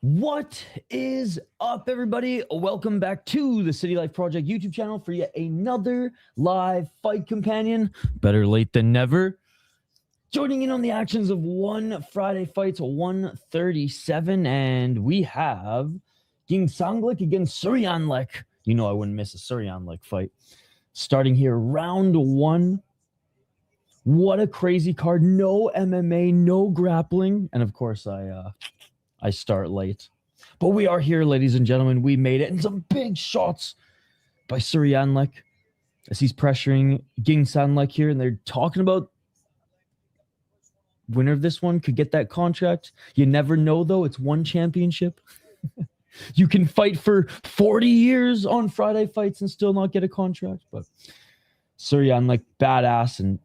What is up, everybody? Welcome back to the City Life Project YouTube channel for yet another live fight companion. Better late than never. Joining in on the actions of one Friday fights, 137, and we have Gingsanglek against Suriyanlek. You know I wouldn't miss a Suriyanlek fight. Starting here, round one. What a crazy card. No MMA, no grappling. And of course, I start late. But we are here, ladies and gentlemen. We made it. And some big shots by Suriyanlek as he's pressuring Gingsanglek here. And they're talking about winner of this one could get that contract. You never know, though. It's one championship. You can fight for 40 years on Friday fights and still not get a contract. But Suriyanlek, badass, and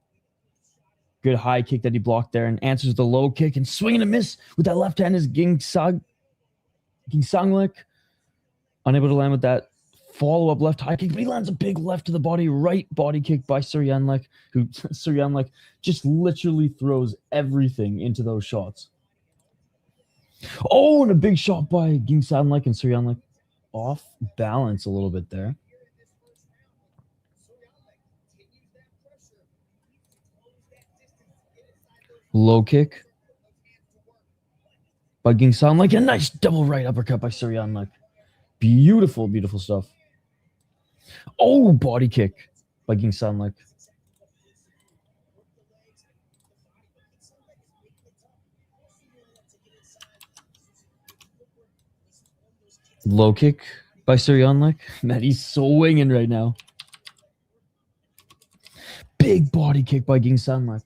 good high kick that he blocked there and answers the low kick and swing and a miss with that left hand is Gingsanglek. Unable to land with that follow-up left high kick, but he lands a big left to the body, right body kick by Suriyanlek, who Suriyanlek just literally throws everything into those shots. Oh, and a big shot by Gingsanglek, and Suriyanlek off balance a little bit there. Low kick by Gingsanglek. A nice double right uppercut by Suriyanlek. Beautiful, beautiful stuff. Oh, body kick by Gingsanglek. Low kick by Suriyanlek. Man, he's swinging right now. Big body kick by Gingsanglek.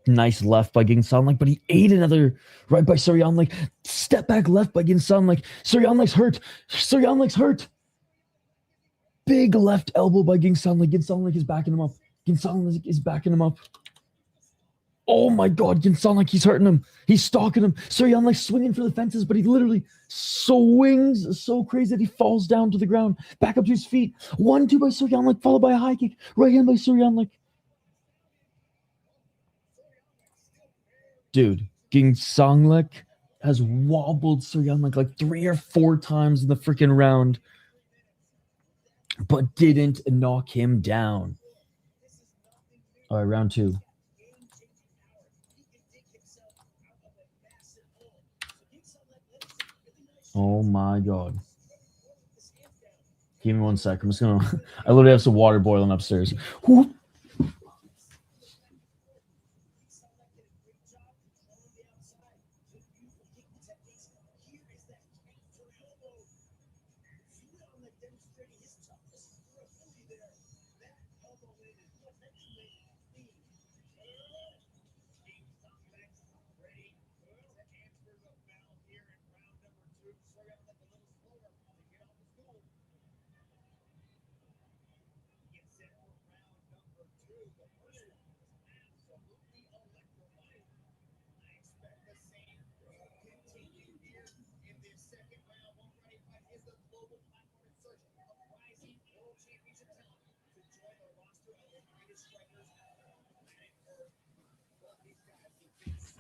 Nice left by Gingsanglek, but he ate another right by Suriyanlek. Step back left by Gingsanglek. Suriyanlek's hurt. Suriyanlek's hurt. Big left elbow by Gingsanglek. Gingsanglek is backing him up. Gingsanglek is backing him up. Oh my God, Gingsanglek, he's hurting him. He's stalking him. Suriyanlek swinging for the fences, but he literally swings so crazy that he falls down to the ground. Back up to his feet. 1-2 by Suriyanlek, followed by a high kick. Right hand by Suriyanlek. Dude, Gingsanglek has wobbled Suriyanlek like 3 or 4 times in the freaking round, but didn't knock him down. All right, round 2. Oh my God. Give me 1 sec. I'm just going to... I literally have some water boiling upstairs. Whoop.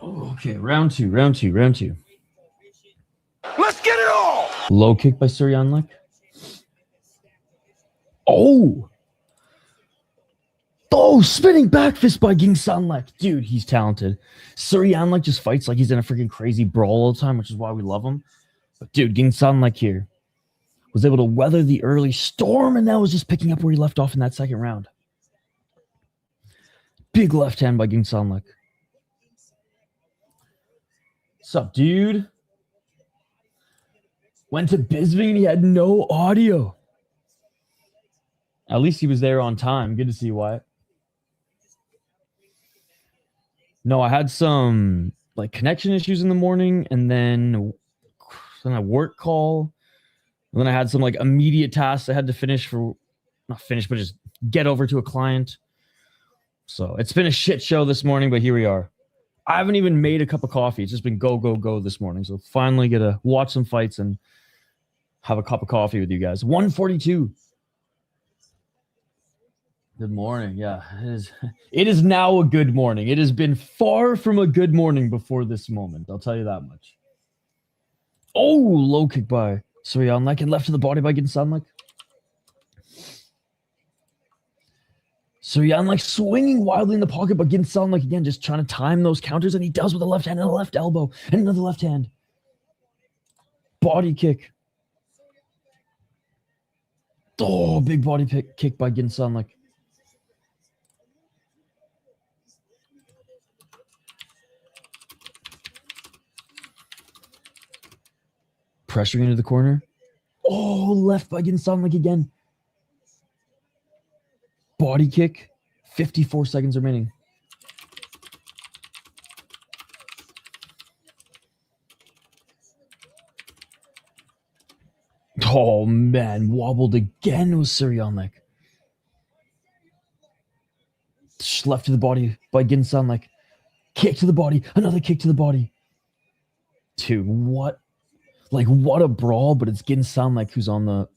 Oh, okay, round two. Let's get it all! Low kick by Suriyanlek. Oh! Oh, spinning back fist by Gingsanglek. Dude, he's talented. Suriyanlek just fights like he's in a freaking crazy brawl all the time, which is why we love him. But dude, Gingsanglek here was able to weather the early storm, and now was just picking up where he left off in that second round. Big left hand by Gingsanglek. What's up, dude? Went to Bisbee and he had no audio. At least he was there on time. Good to see you, Wyatt. No, I had some like connection issues in the morning, and then a work call. And then I had some like immediate tasks I had to finish for, not finish, but just get over to a client. So it's been a shit show this morning, but here we are. I haven't even made a cup of coffee. It's just been go, go, go this morning. So finally get to watch some fights and have a cup of coffee with you guys. 142. Good morning. Yeah, it is. It is now a good morning. It has been far from a good morning before this moment. I'll tell you that much. Oh, low kick by Suriyanlek and left to the body by Gingsanglek. Suriyanlek swinging wildly in the pocket, but Gingsanglek again just trying to time those counters, and he does with the left hand and a left elbow and another left hand. Body kick. Oh, big body kick by Gingsanglek. Pressuring into the corner. Oh, left by Gingsanglek again. Body kick. 54 seconds remaining. Oh, man. Wobbled again with Suriyanlek. Left to the body by Gingsanglek. Kick to the body. Another kick to the body. Dude, what? Like, what a brawl, but it's Gingsanglek who's on the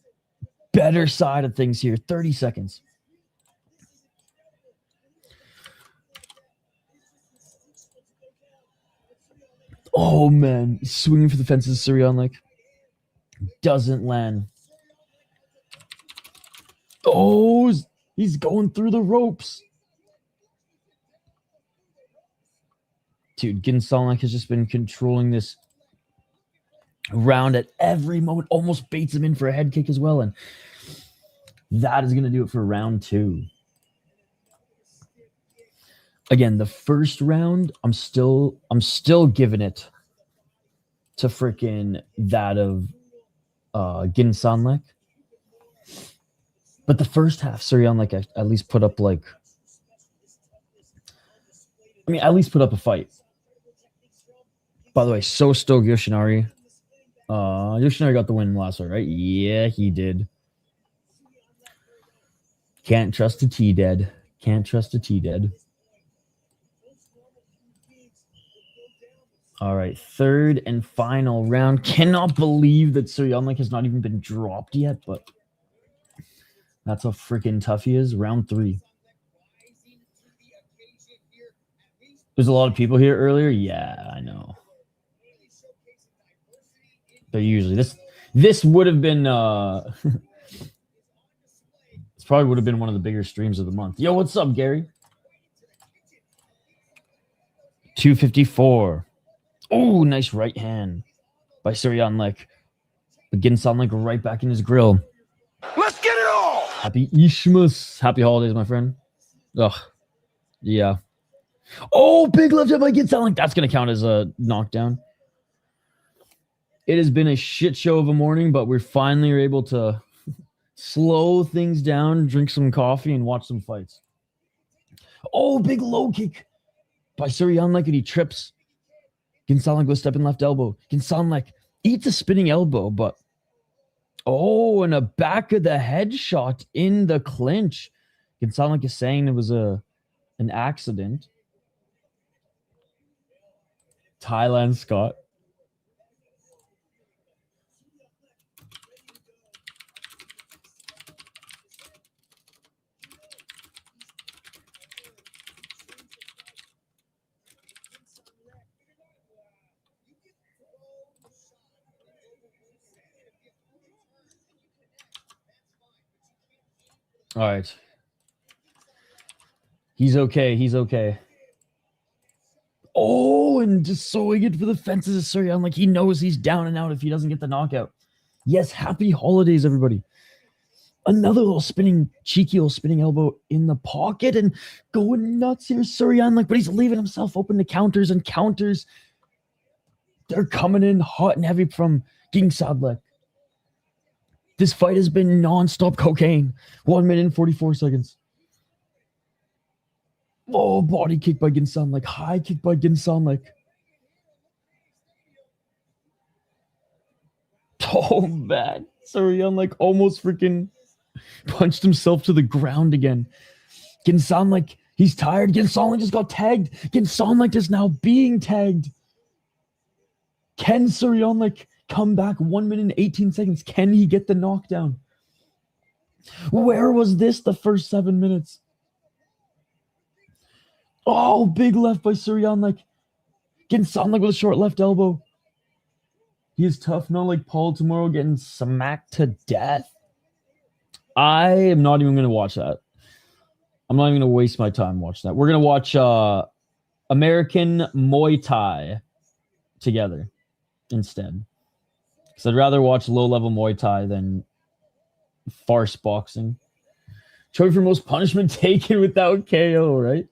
better side of things here. 30 seconds. Oh, man. Swinging for the fences, Suriyanlek. Doesn't land. Oh, he's going through the ropes. Dude, Gingsanglek has just been controlling this round at every moment. Almost baits him in for a head kick as well. And that is going to do it for round 2. Again, the first round, I'm still giving it to freaking that of Gingsanglek. But the first half, Suriyanlek at least put up at least put up a fight. By the way, so stoked Yoshinari. Yoshinari got the win last week, right? Yeah, he did. Can't trust a T-dead. Can't trust a T-dead. All right, third and final round. Cannot believe that Suriyanlek has not even been dropped yet, but that's how freaking tough he is. Round 3. There's a lot of people here earlier. Yeah, I know. But usually this would have been this probably would have been one of the bigger streams of the month. Yo, what's up, Gary? 254. Oh, nice right hand by Suriyanlek. But Gingsanglek right back in his grill. Let's get it all! Happy Ishmas. Happy holidays, my friend. Ugh. Yeah. Oh, big left hand by Gingsanglek. That's going to count as a knockdown. It has been a shit show of a morning, but we're finally able to slow things down, drink some coffee, and watch some fights. Oh, big low kick by Suriyanlek, and he trips. Gingsanglek goes stepping left elbow. Gingsanglek eats a spinning elbow, but oh, and a back of the head shot in the clinch. Gingsanglek is saying it was an accident. Thailand Scott. All right. He's okay. He's okay. Oh, and just sewing it for the fences of Suriyanlek. He knows he's down and out if he doesn't get the knockout. Yes, happy holidays, everybody. Another little cheeky little spinning elbow in the pocket and going nuts here, Suriyanlek, but he's leaving himself open to counters and counters. They're coming in hot and heavy from Gingsanglek. This fight has been non-stop cocaine. 1 minute and 44 seconds. Oh, body kick by Gingsanglek. High kick by Gingsanglek. Oh, man. Suriyanlek almost freaking punched himself to the ground again. Gingsanglek, he's tired. Gingsanglek just got tagged. Gingsanglek is now being tagged. Can Suriyanlek come back? 1 minute and 18 seconds. Can he get the knockdown? Where was this the first 7 minutes? Oh, big left by Suriyanlek. Gingsanglek with a short left elbow. He is tough, not like Paul tomorrow getting smacked to death. I am not even going to watch that. I'm not even going to waste my time watching that. We're going to watch American Muay Thai together instead. Because I'd rather watch low-level Muay Thai than farce boxing. Trophy for most punishment taken without KO, right?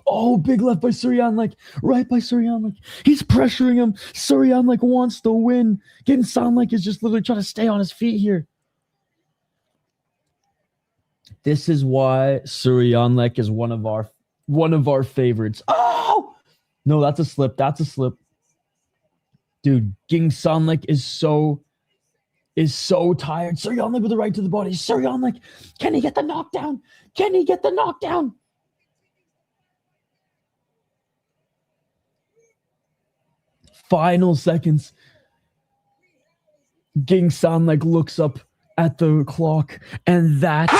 Oh, big left by Suriyanlek. Right by Suriyanlek. He's pressuring him. Suriyanlek wants to win. Gingsanglek is just literally trying to stay on his feet here. This is why Suriyanlek is one of our favorites. Oh! No, that's a slip. That's a slip. Dude, Gingsanglek is so tired. Suriyanlek with the right to the body. Suriyanlek, can he get the knockdown? Can he get the knockdown? Final seconds. Gingsanglek looks up at the clock, and that is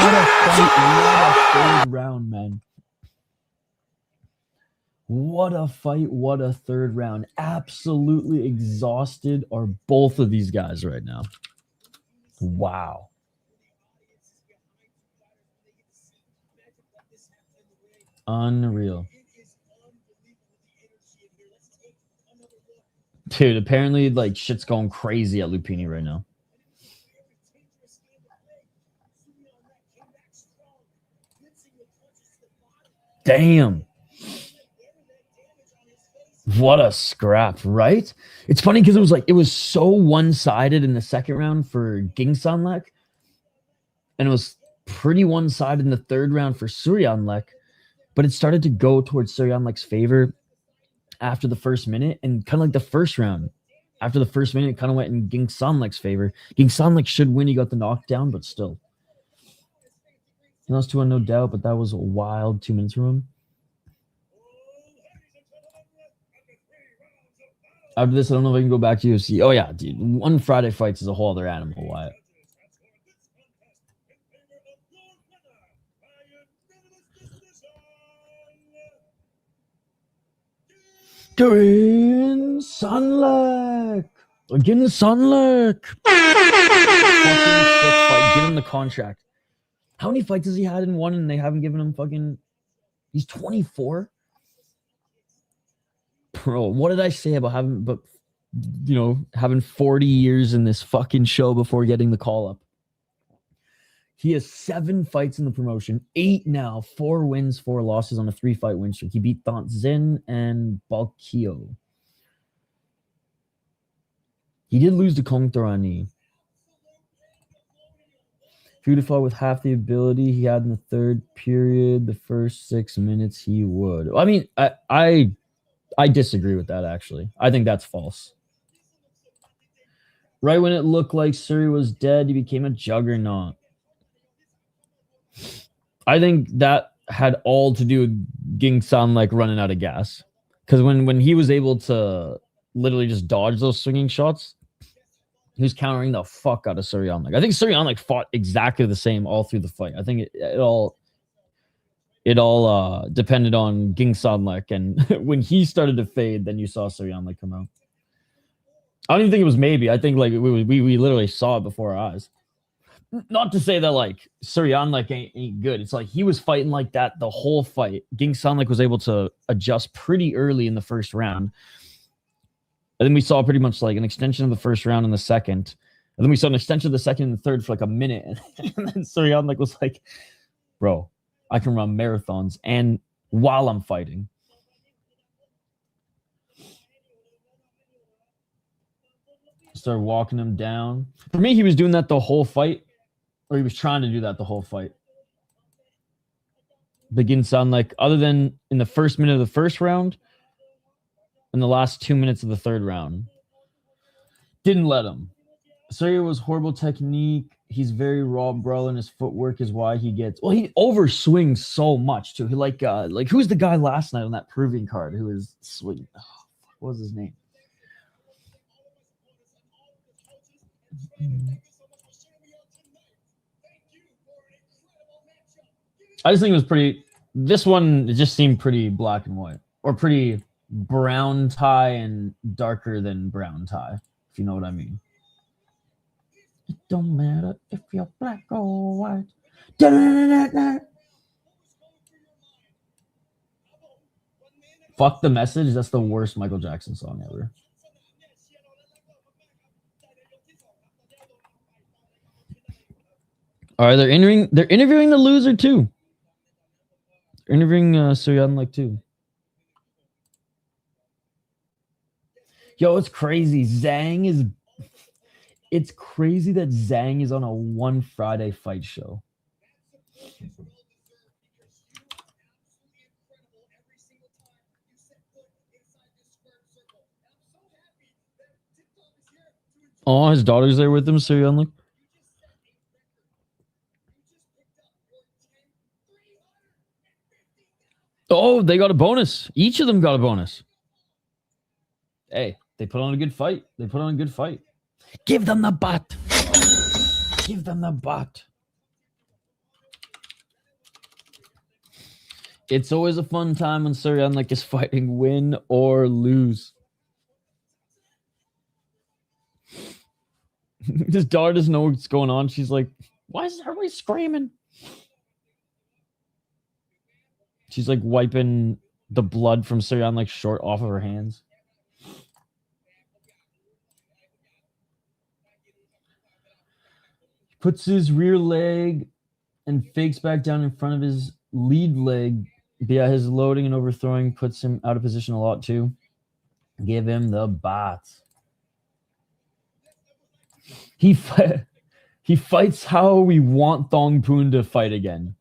what a third round, man. What a fight, what a third round. Absolutely exhausted are both of these guys right now. Wow. Unreal. Dude, apparently, like, shit's going crazy at Lumpinee right now. Damn. What a scrap, right? It's funny because it was so one-sided in the second round for Gingsanglek, and it was pretty one-sided in the third round for Suriyanlek, but it started to go towards Suriyanlek's favor after the first minute, and kind of like the first round. After the first minute, it kind of went in Gingsanglek's favor. Gingsanglek should win. He got the knockdown, but still. He lost 2-1, no doubt, but that was a wild 2 minutes from him. After this, I don't know if I can go back to UFC. Oh, yeah, dude. One Friday fights is a whole other animal, Wyatt. Gingsanglek. Gingsanglek. Give him the contract. How many fights has he had in one and they haven't given him fucking... He's 24? Bro, what did I say about having 40 years in this fucking show before getting the call up? He has 7 fights in the promotion, 8 now, 4 wins, 4 losses on a 3-fight win streak. He beat Thongpoon and Balyko. He did lose to Kongtarani. If he would have fought with half the ability he had in the third period, the first 6 minutes he would. I mean, I disagree with that, actually. I think that's false. Right when it looked like Suri was dead, he became a juggernaut. I think that had all to do with Gingsanglek running out of gas. Because when he was able to literally just dodge those swinging shots, he was countering the fuck out of Suriyanlek. I think Suriyanlek fought exactly the same all through the fight. I think it all depended on Gingsanglek, and when he started to fade, then you saw Suriyanlek come out. I don't even think it was maybe. I think like we literally saw it before our eyes. Not to say that like Suriyanlek ain't good. It's like he was fighting like that the whole fight. Gingsanglek was able to adjust pretty early in the first round. And then we saw pretty much like an extension of the first round in the second. And then we saw an extension of the second and the third for like a minute. And then Suriyanlek was like, bro, I can run marathons and while I'm fighting. Started walking him down. For me, he was doing that the whole fight. Or he was trying to do that the whole fight. Gingsanglek, other than in the first minute of the first round and the last 2 minutes of the third round, didn't let him. Suri was horrible technique. He's very raw, bro, and his footwork is why he gets... Well, he overswings so much, too. He like who's the guy last night on that proving card who was swinging? Oh, what was his name? I just think it was pretty This one, it just seemed pretty black and white, or pretty brown tie and darker than brown tie, if you know what I mean. It don't matter if you're black or white. Da-da-da-da-da. Fuck the Message. That's the worst Michael Jackson song ever. All right, they're interviewing the loser too. They're interviewing Suriyanlek too. Yo, it's crazy. It's crazy that Zhang is on a one Friday fight show. Oh, his daughter's there with him, Suriyanlek. Oh, they got a bonus. Each of them got a bonus. Hey, they put on a good fight. Give them the butt. Give them the butt. It's always a fun time when Suriyanlek is fighting, win or lose. His daughter doesn't know what's going on. She's like, why is everybody screaming? She's like wiping the blood from Suriyanlek's short off of her hands. He puts his rear leg and fakes back down in front of his lead leg. But yeah, his loading and overthrowing puts him out of position a lot too. Give him the bots. He fights how we want Thongpoon to fight again.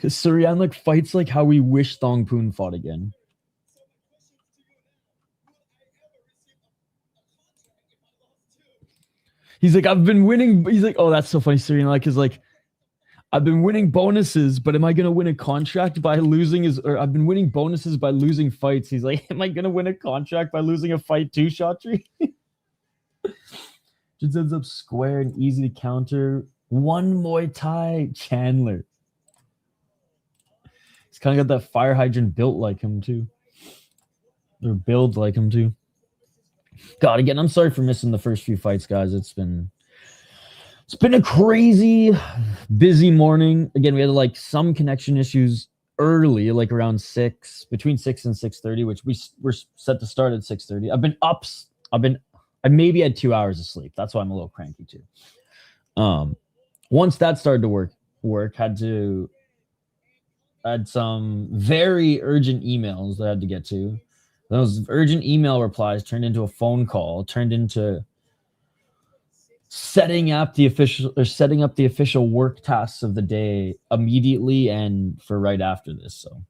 Suriyanlek fights like how we wish Thongpoon fought again. He's like, I've been winning. He's like, oh, that's so funny. Suriyanlek is like, I've been winning bonuses, but am I going to win a contract by losing or I've been winning bonuses by losing fights. He's like, am I going to win a contract by losing a fight too, Shatri? Just ends up square and easy to counter. One Muay Thai Chandler. He's kind of got that fire hydrant built like him too. Or build like him too. God, again, I'm sorry for missing the first few fights, guys. It's been a crazy, busy morning. Again, we had like some connection issues early, like around 6, between 6 and 6:30, which we were set to start at 6:30. I maybe had 2 hours of sleep. That's why I'm a little cranky too. Once that started to work, had some very urgent emails that I had to get to. Those urgent email replies turned into a phone call, turned into setting up the official work tasks of the day immediately and for right after this. So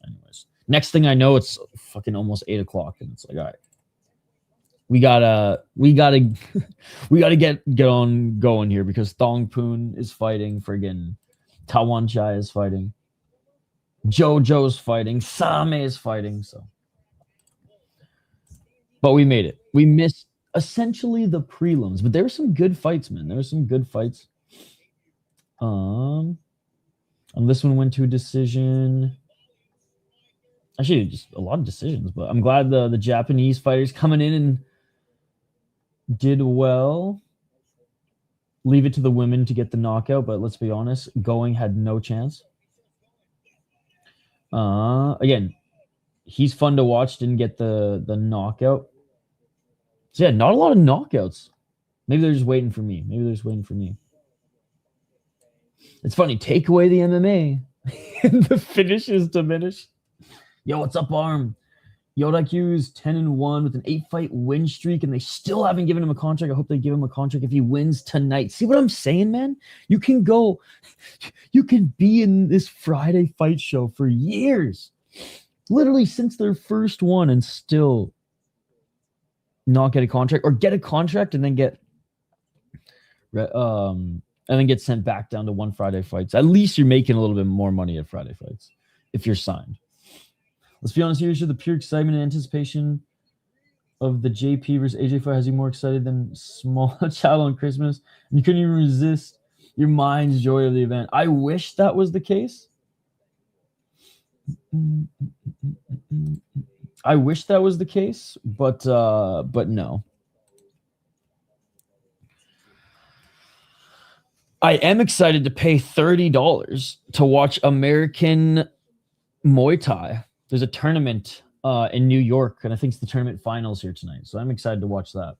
anyways, next thing I know, it's fucking almost 8 o'clock and it's like, all right, we gotta get on going here because Thongpoon is fighting, friggin' Tawanchai is fighting, Jojo's fighting, Same is fighting. So, but we made it. We missed essentially the prelims, but there were some good fights, man. There were some good fights. And this one went to a decision. Actually, just a lot of decisions, but I'm glad the Japanese fighters coming in and did well. Leave it to the women to get the knockout, but let's be honest, Going had no chance. Again, he's fun to watch, didn't get the knockout. So yeah, not a lot of knockouts. Maybe they're just waiting for me. It's funny, take away the MMA and the finishes diminish. Yo, what's up, Arm? Yod-IQ is 10-1 with an 8-fight win streak, and they still haven't given him a contract. I hope they give him a contract if he wins tonight. See what I'm saying, man? You can be in this Friday fight show for years, literally since their first one, and still not get a contract, or get a contract and then get sent back down to one Friday fights. At least you're making a little bit more money at Friday fights if you're signed. Let's be honest here. Should the pure excitement and anticipation of the JP versus AJ fight has you more excited than small child on Christmas? And you couldn't even resist your mind's joy of the event. I wish that was the case. I wish that was the case, but no. I am excited to pay $30 to watch American Muay Thai. There's a tournament in New York, and I think it's the tournament finals here tonight. So I'm excited to watch that.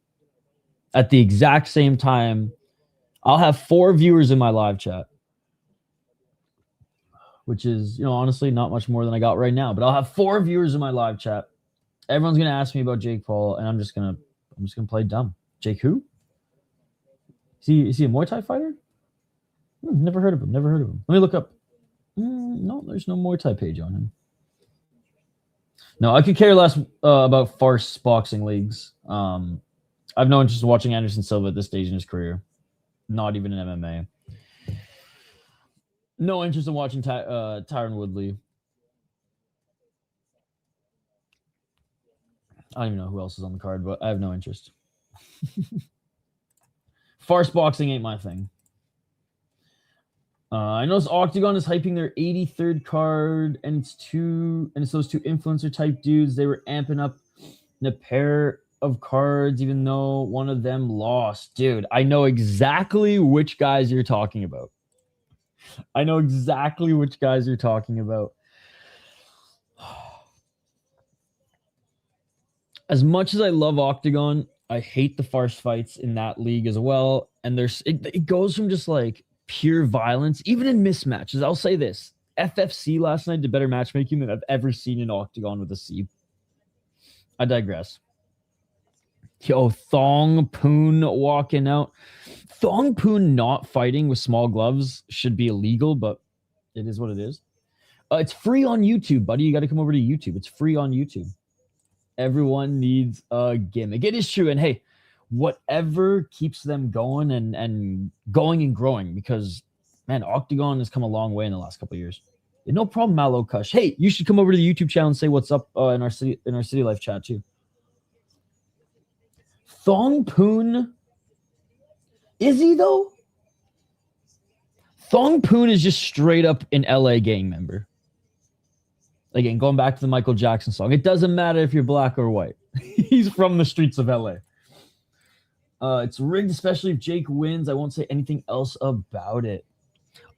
At the exact same time, I'll have 4 viewers in my live chat, which is, honestly not much more than I got right now. But I'll have 4 viewers in my live chat. Everyone's gonna ask me about Jake Paul, and I'm just gonna play dumb. Jake who? Is he a Muay Thai fighter? Never heard of him. Let me look up. No, there's no Muay Thai page on him. No, I could care less about farce boxing leagues. I've no interest in watching Anderson Silva at this stage in his career. Not even in MMA. No interest in watching Tyron Woodley. I don't even know who else is on the card, but I have no interest. Farce boxing ain't my thing. I noticed Octagon is hyping their 83rd card, and it's those 2 influencer type dudes. They were amping up in a pair of cards, even though one of them lost. Dude, I know exactly which guys you're talking about. As much as I love Octagon, I hate the farce fights in that league as well. And it goes from just like pure violence, even in mismatches. I'll say this. FFC last night did better matchmaking than I've ever seen in Octagon with a C. I digress. Yo, Thongpoon walking out. Thongpoon not fighting with small gloves should be illegal, but it is what it is. It's free on YouTube, buddy. You got to come over to YouTube. It's free on YouTube. Everyone needs a gimmick. It is true. And hey, whatever keeps them going and going and growing, because man, Octagon has come a long way in the last couple of years. No problem, Malo Kush. Hey, you should come over to the YouTube channel and say what's up in our city life chat too. Thongpoon, is he though? Thongpoon is just straight up an LA gang member. Again, going back to the Michael Jackson song, it doesn't matter if you're black or white. He's from the streets of LA. It's rigged, especially if Jake wins. I won't say anything else about it.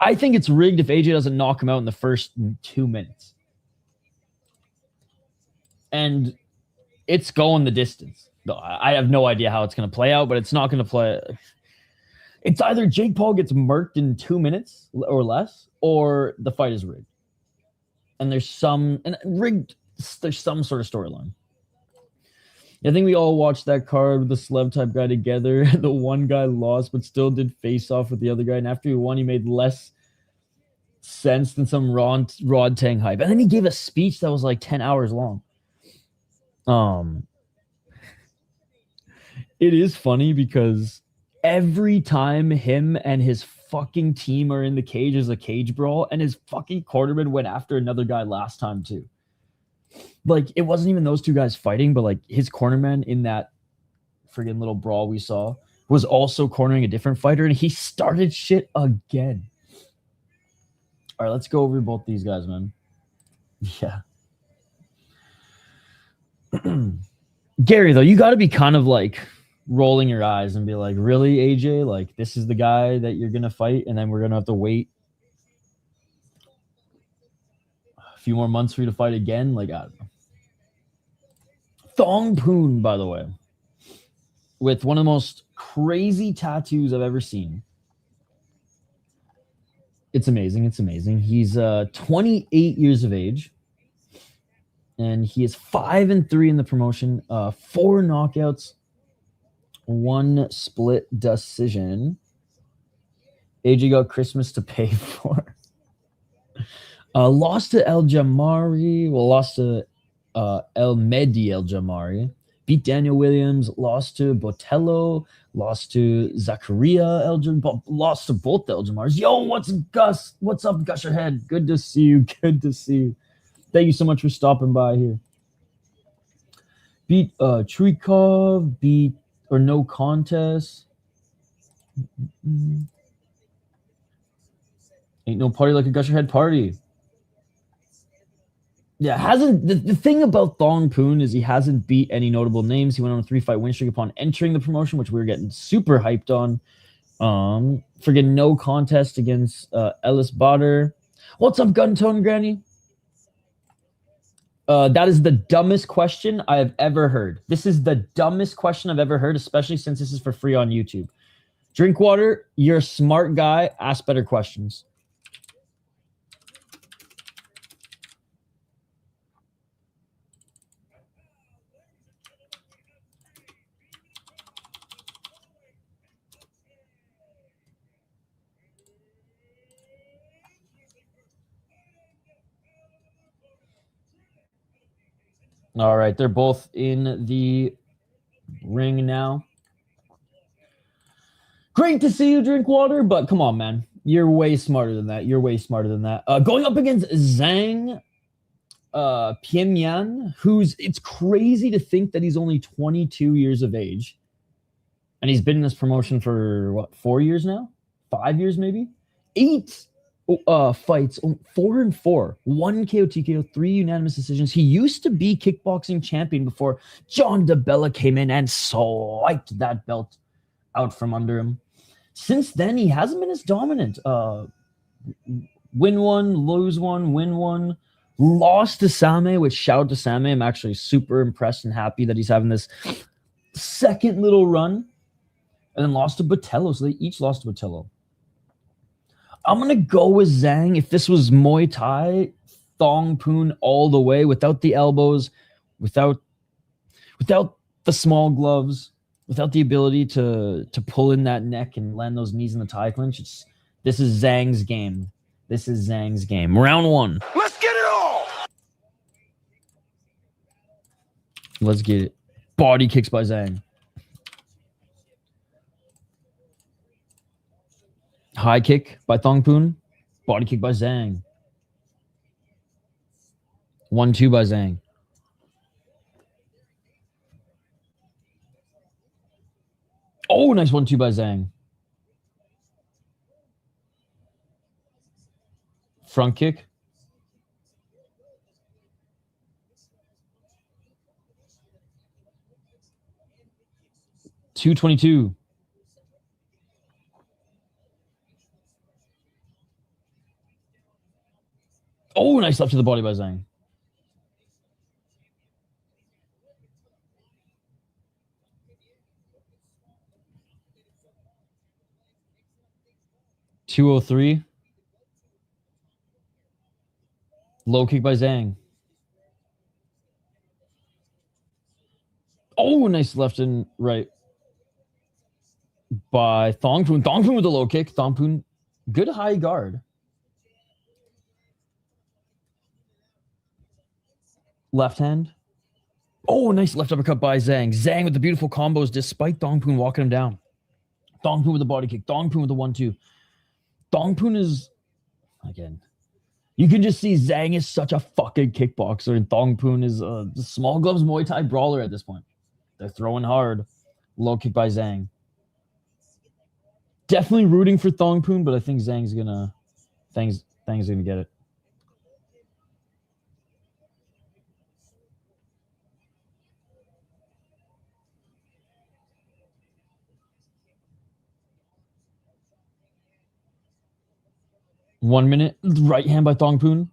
I think it's rigged if AJ doesn't knock him out in the first 2 minutes. And it's going the distance. I have no idea how it's going to play out, but it's not going to play. It's either Jake Paul gets murked in 2 minutes or less, or the fight is rigged. And there's some sort of storyline. I think we all watched that card with the celeb type guy together. The one guy lost, but still did face off with the other guy. And after he won, he made less sense than some Rod Tang hype. And then he gave a speech that was like 10 hours long. It is funny because every time him and his fucking team are in the cage, there's a cage brawl, and his fucking cornerman went after another guy last time too. Like, it wasn't even those 2 guys fighting, but like his cornerman in that friggin' little brawl we saw was also cornering a different fighter, and he started shit again. All right, let's go over both these guys, man. Yeah. Gary, though, you got to be kind of like rolling your eyes and be like, really, AJ? Like, this is the guy that you're going to fight, and then we're going to have to wait a few more months for you to fight again? Like, I don't know. Thongpoon, by the way, with one of the most crazy tattoos I've ever seen. It's amazing. It's amazing. He's 28 years of age, and he is 5-3 in the promotion. 4 knockouts, 1 split decision. AJ got Christmas to pay for. Lost to El Jamari. Well, lost to El Mehdi El Jamari. Beat Daniel Williams. Lost to Botello. Lost to Zakaria El Jamari. Lost to both the El Jamaris. Yo, what's Gus? What's up, Gusherhead? Good to see you. Good to see you. Thank you so much for stopping by here. Beat Chuikov. Beat or no contest. Ain't no party like a Gusherhead party. Yeah, hasn't the thing about Thongpoon is he hasn't beat any notable names. He went on a 3-fight win streak upon entering the promotion, which we were getting super hyped on. Friggin' no contest against Ellis Bader. What's up, Gun Tone Granny? That is the dumbest question I have ever heard. This is the dumbest question I've ever heard, especially since this is for free on YouTube. Drink water. You're a smart guy. Ask better questions. All right, they're both in the ring now. Great to see you drink water, but come on, man. You're way smarter than that. You're way smarter than that. Going up against Zhang Peimian, it's crazy to think that he's only 22 years of age. And he's been in this promotion for, what, 4 years now? 5 years, maybe? 8 fights, 4-4, 1 KO, TKO, 3 unanimous decisions. He used to be kickboxing champion before John DeBella came in and swiped that belt out from under him. Since then, he hasn't been as dominant. Win one, lose one, win one. Lost to Same, which shout out to Same. I'm actually super impressed and happy that he's having this second little run. And then lost to Botello, so they each lost to Botello. I'm going to go with Zhang. If this was Muay Thai, Thongpoon all the way, without the elbows, without the small gloves, without the ability to pull in that neck and land those knees in the Thai clinch. This is Zhang's game. This is Zhang's game. Round 1. Let's get it all! Let's get it. Body kicks by Zhang. High kick by Thongpoon. Body kick by Zhang. 1-2 by Zhang. Oh, nice 1-2 by Zhang. Front kick. $222. Oh, nice left to the body by Zhang. $203. Low kick by Zhang. Oh, nice left and right by Thongpoon. Thongpoon with the low kick. Thongpoon, good high guard. Left hand. Oh, nice left uppercut by Zhang. Zhang with the beautiful combos despite Thongpoon walking him down. Thongpoon with the body kick. Thongpoon with the 1-2. Thongpoon is, again, you can just see Zhang is such a fucking kickboxer and Thongpoon is a small gloves Muay Thai brawler at this point. They're throwing hard. Low kick by Zhang. Definitely rooting for Thongpoon, but I think Zhang's gonna get it. One minute. Right hand by Thongpoon.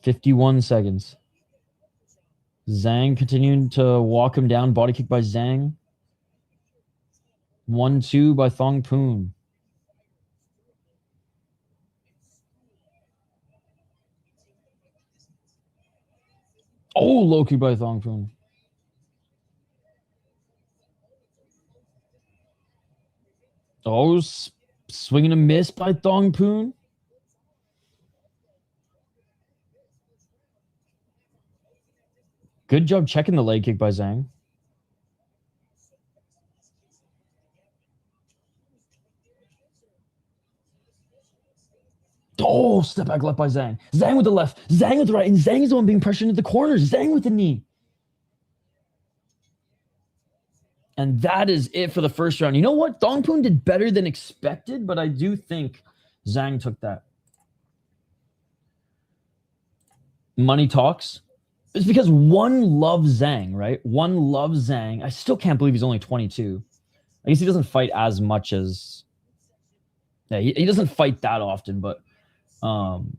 $51 seconds. Zhang continuing to walk him down. Body kick by Zhang. 1-2 by Thongpoon. Oh, low kick by Thongpoon. Oh, swinging a miss by Thongpoon. Good job checking the leg kick by Zhang. Oh, step back left by Zhang. Zhang with the left. Zhang with the right. And Zhang is the one being pressured into the corners. Zhang with the knee. And that is it for the first round. You know what? Thongpoon did better than expected, but I do think Zhang took that. Money talks. It's because one loves Zhang, right? One loves Zhang. I still can't believe he's only 22. I guess he doesn't fight as much as... Yeah, he doesn't fight that often, but... and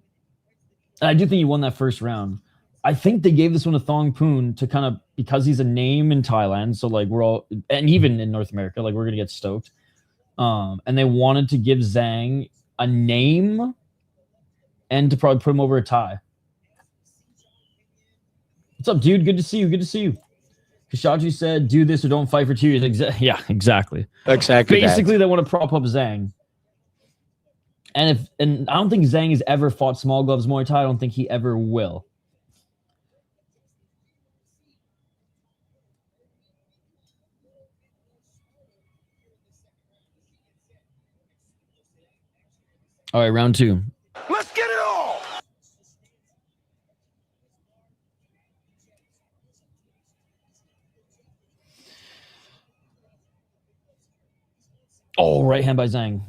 I do think he won that first round. I think they gave this one to Thongpoon to kind of... Because he's a name in Thailand, so like we're all... And even in North America, like we're going to get stoked. And they wanted to give Zhang a name and to probably put him over a tie. What's up, dude? Good to see you. Good to see you. Kashaji said, do this or don't fight for 2 years. Yeah, exactly. Exactly. Basically, they want to prop up Zhang. And I don't think Zhang has ever fought small gloves Muay Thai. I don't think he ever will. All right, round 2. Let's get it all! Oh, right hand by Zhang.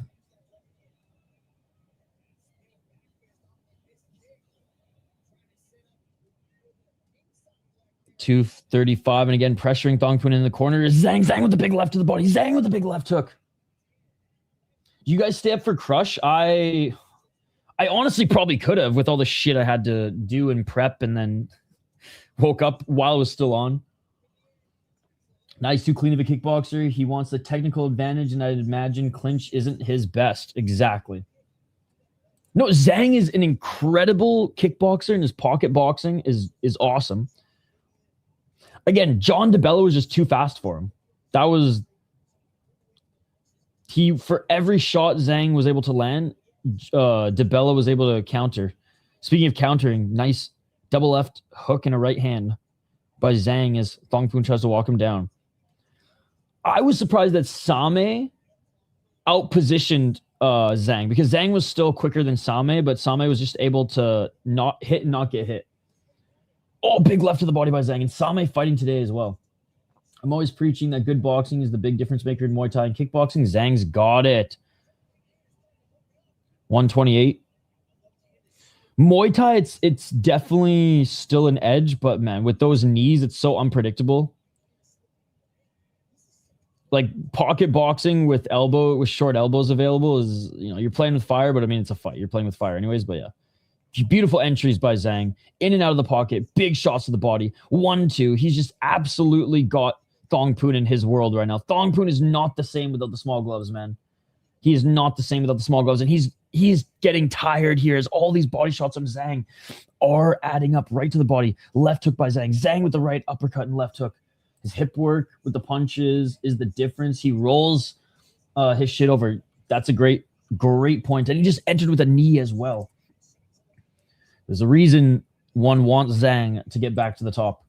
235, and again pressuring Thongpoon in the corner. Zhang with the big left to the body. Zhang with the big left hook. You guys stay up for Crush? I honestly probably could have with all the shit I had to do and prep, and then woke up while it was still on. Nice, too clean of a kickboxer. He wants the technical advantage, and I'd imagine clinch isn't his best. Exactly. No, Zhang is an incredible kickboxer, and his pocket boxing is awesome. Again, John DeBella was just too fast for him. That was... For every shot Zhang was able to land, DeBella was able to counter. Speaking of countering, nice double left hook and a right hand by Zhang as Thongpoon tries to walk him down. I was surprised that Same outpositioned Zhang, because Zhang was still quicker than Same, but Same was just able to not hit and not get hit. Oh, big left to the body by Zhang, and Same fighting today as well. I'm always preaching that good boxing is the big difference maker in Muay Thai and kickboxing. Zhang's got it. 128. Muay Thai, it's definitely still an edge, but man, with those knees, it's so unpredictable. Like pocket boxing with short elbows available is, you're playing with fire, but I mean, it's a fight. You're playing with fire anyways, but yeah. Beautiful entries by Zhang. In and out of the pocket. Big shots to the body. 1-2. He's just absolutely got Thongpoon in his world right now. Thongpoon is not the same without the small gloves, man. He is not the same without the small gloves, and he's getting tired here as all these body shots from Zhang are adding up right to the body. Left hook by Zhang. Zhang with the right uppercut and left hook. His hip work with the punches is the difference. He rolls his shit over. That's a great point. And he just entered with a knee as well. There's a reason one wants Zhang to get back to the top.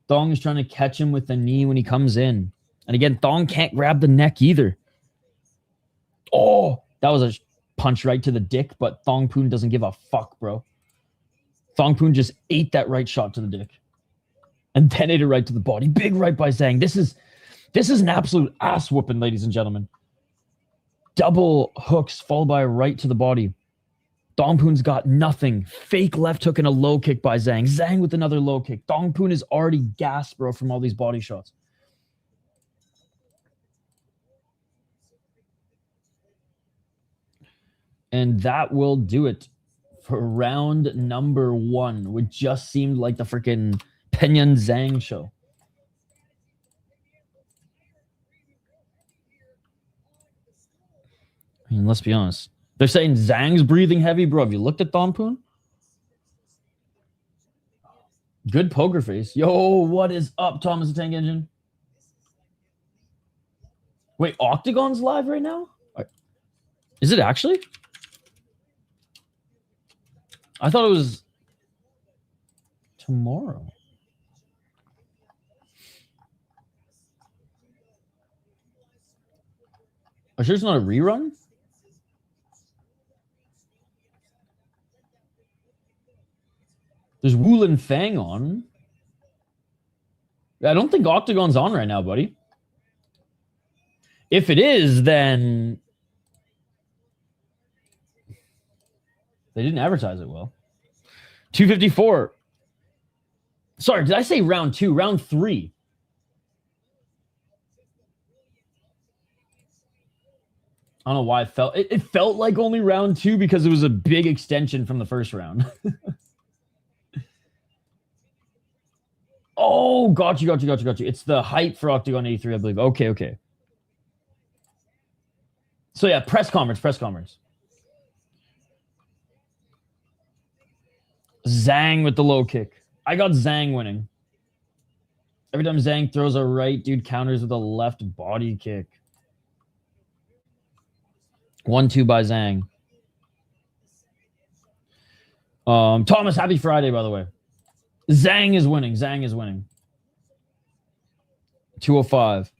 Thong is trying to catch him with the knee when he comes in. And again, Thong can't grab the neck either. Oh, that was a punch right to the dick, but Thongpoon doesn't give a fuck, bro. Thongpoon just ate that right shot to the dick. And then ate it right to the body. Big right by Zhang. This is an absolute ass whooping, ladies and gentlemen. Double hooks followed by a right to the body. Thongpoon's got nothing. Fake left hook and a low kick by Zhang. Zhang with another low kick. Thongpoon is already gassed, bro, from all these body shots. And that will do it for round number 1, which just seemed like the freaking Peimian Zhang show. I mean, let's be honest. They're saying Zhang's breathing heavy, bro. Have you looked at Thongpoon? Good poker face. Yo, what is up, Thomas the Tank Engine? Wait, Octagon's live right now? Is it actually? I thought it was tomorrow. Are you sure it's not a rerun? There's Wulin Fang on. I don't think Octagon's on right now, buddy. If it is, then they didn't advertise it well. 254. Sorry, did I say round 2? Round 3. I don't know why it felt like only round 2 because it was a big extension from the first round. Oh, got you. It's the height for Octagon 83, I believe. Okay. So yeah, press conference. Zhang with the low kick. I got Zhang winning. Every time Zhang throws a right, dude counters with a left body kick. 1-2 by Zhang. Thomas, happy Friday, by the way. Zhang is winning. 205.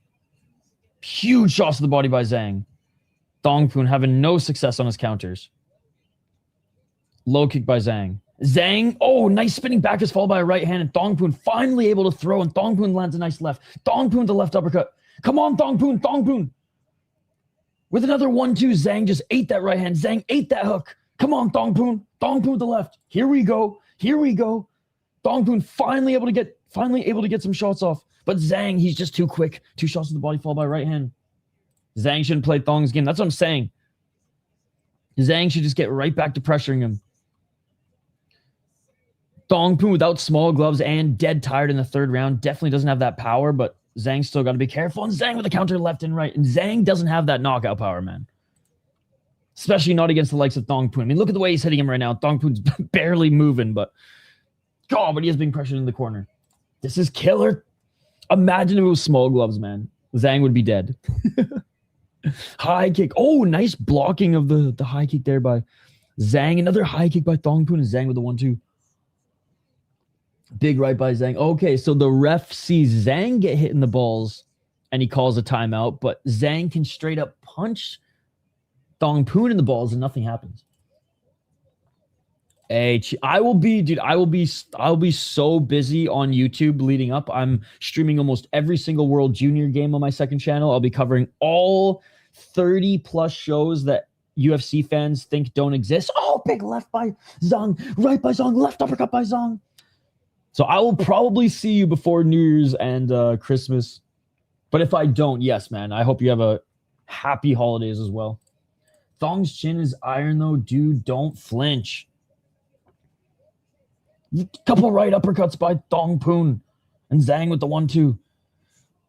Huge shots to the body by Zhang. Thongpoon having no success on his counters. Low kick by Zhang. Zhang, oh, nice spinning back is followed by a right hand, and Thongpoon finally able to throw, and Thongpoon lands a nice left. Thongpoon the left uppercut. Come on, Thongpoon. With another 1-2, Zhang just ate that right hand. Zhang ate that hook. Come on, Thongpoon with the left. Here we go. Thongpoon finally able to get some shots off. But Zhang, he's just too quick. 2 shots to the body followed by right hand. Zhang shouldn't play Thong's game. That's what I'm saying. Zhang should just get right back to pressuring him. Thongpoon without small gloves and dead tired in the 3rd round definitely doesn't have that power, but Zhang still got to be careful. And Zhang with a counter left and right. And Zhang doesn't have that knockout power, man. Especially not against the likes of Thongpoon. I mean, look at the way he's hitting him right now. Thongpoon's barely moving, but he is being pressured in the corner. This is killer. Imagine if it was small gloves, man. Zhang would be dead. High kick. Oh, nice blocking of the high kick there by Zhang. Another high kick by Thongpoon, and Zhang with the 1-2. Big right by Zhang. Okay, so the ref sees Zhang get hit in the balls, and he calls a timeout, but Zhang can straight up punch Thongpoon in the balls, and nothing happens. Hey, I will be so busy on YouTube leading up. I'm streaming almost every single World Junior game on my second channel. I'll be covering all 30 plus shows that UFC fans think don't exist. Oh, big left by Zhang, right by Zhang, left uppercut by Zhang. So I will probably see you before New Year's and Christmas. But if I don't, yes, man, I hope you have a happy holidays as well. Thong's chin is iron though, dude. Don't flinch. Couple right uppercuts by Thongpoon. And Zhang with the 1-2.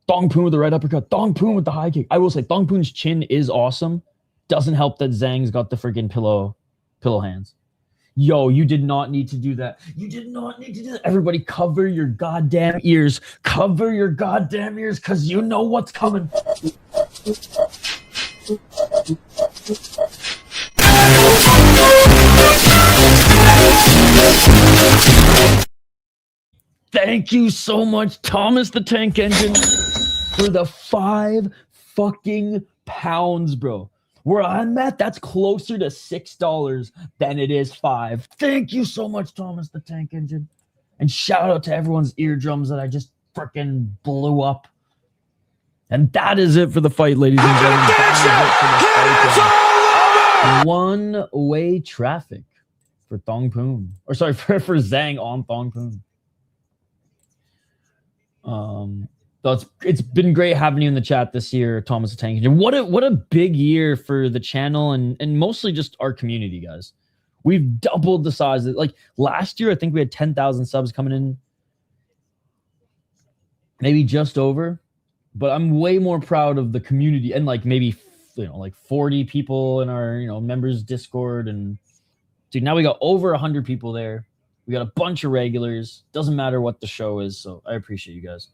Thongpoon with the right uppercut. Thongpoon with the high kick. I will say Thongpoon's chin is awesome. Doesn't help that Zhang's got the freaking pillow hands. Yo, you did not need to do that. Everybody cover your goddamn ears. Cover your goddamn ears because you know what's coming. Thank you so much, Thomas the Tank Engine, for the 5 fucking pounds, bro. Where I'm at, that's closer to $6 than it is 5. Thank you so much, Thomas the Tank Engine. And shout out to everyone's eardrums that I just freaking blew up. And that is it for the fight, ladies and gentlemen. One-way traffic for Thongpoon. Or sorry, for Zhang on Thongpoon. So it's been great having you in the chat this year, Thomas the Tank Engine. What a big year for the channel and mostly just our community, guys. We've doubled the size. Like last year, I think we had 10,000 subs coming in, maybe just over. But I'm way more proud of the community and like maybe like 40 people in our members Discord, and dude, now we got over 100 people there. We got a bunch of regulars. Doesn't matter what the show is, so I appreciate you guys.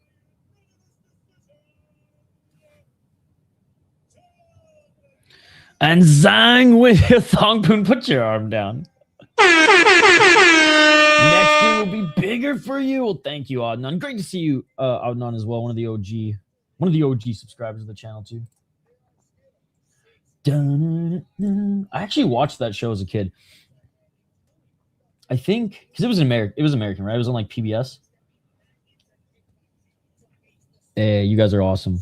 And Zhang with Thongpoon, put your arm down. Next year will be bigger for you. Well, thank you, Adnan. Great to see you, Adnan, as well. One of the OG subscribers of the channel too. I actually watched that show as a kid. I think because it was American, right? It was on like PBS. Hey, you guys are awesome.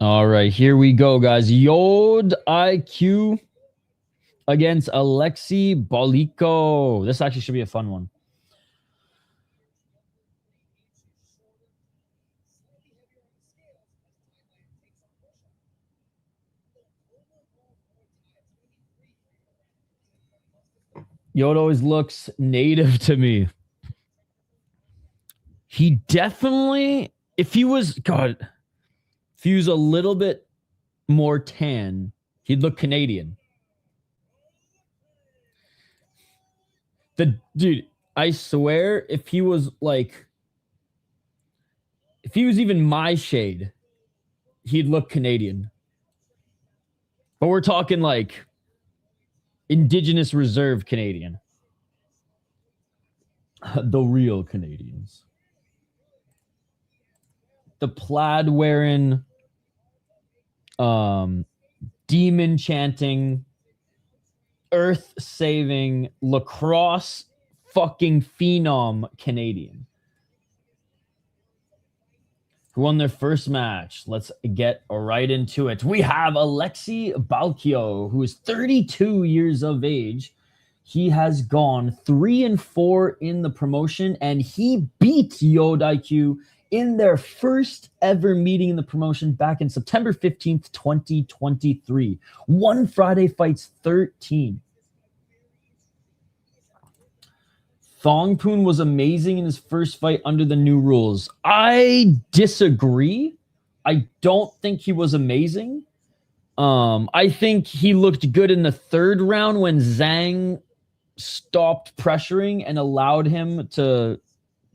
All right, here we go, guys. Yod-IQ against Alexey Balyko. This actually should be a fun one. Yod always looks native to me. He definitely, if he was a little bit more tan, he'd look Canadian. Dude, I swear, if he was even my shade, he'd look Canadian. But we're talking like Indigenous Reserve Canadian. The real Canadians. The plaid wearing, demon chanting, earth saving, lacrosse fucking phenom Canadian who won their first match. Let's get right into it. We have Alexey Balyko, who is 32 years of age. He has gone 3-4 in the promotion, and he beat Yod-IQ in their first ever meeting in the promotion back in September 15th, 2023. 1 Friday fights 13. Thongpoon was amazing in his first fight under the new rules. I disagree. I don't think he was amazing. I think he looked good in the third round when Zhang stopped pressuring and allowed him to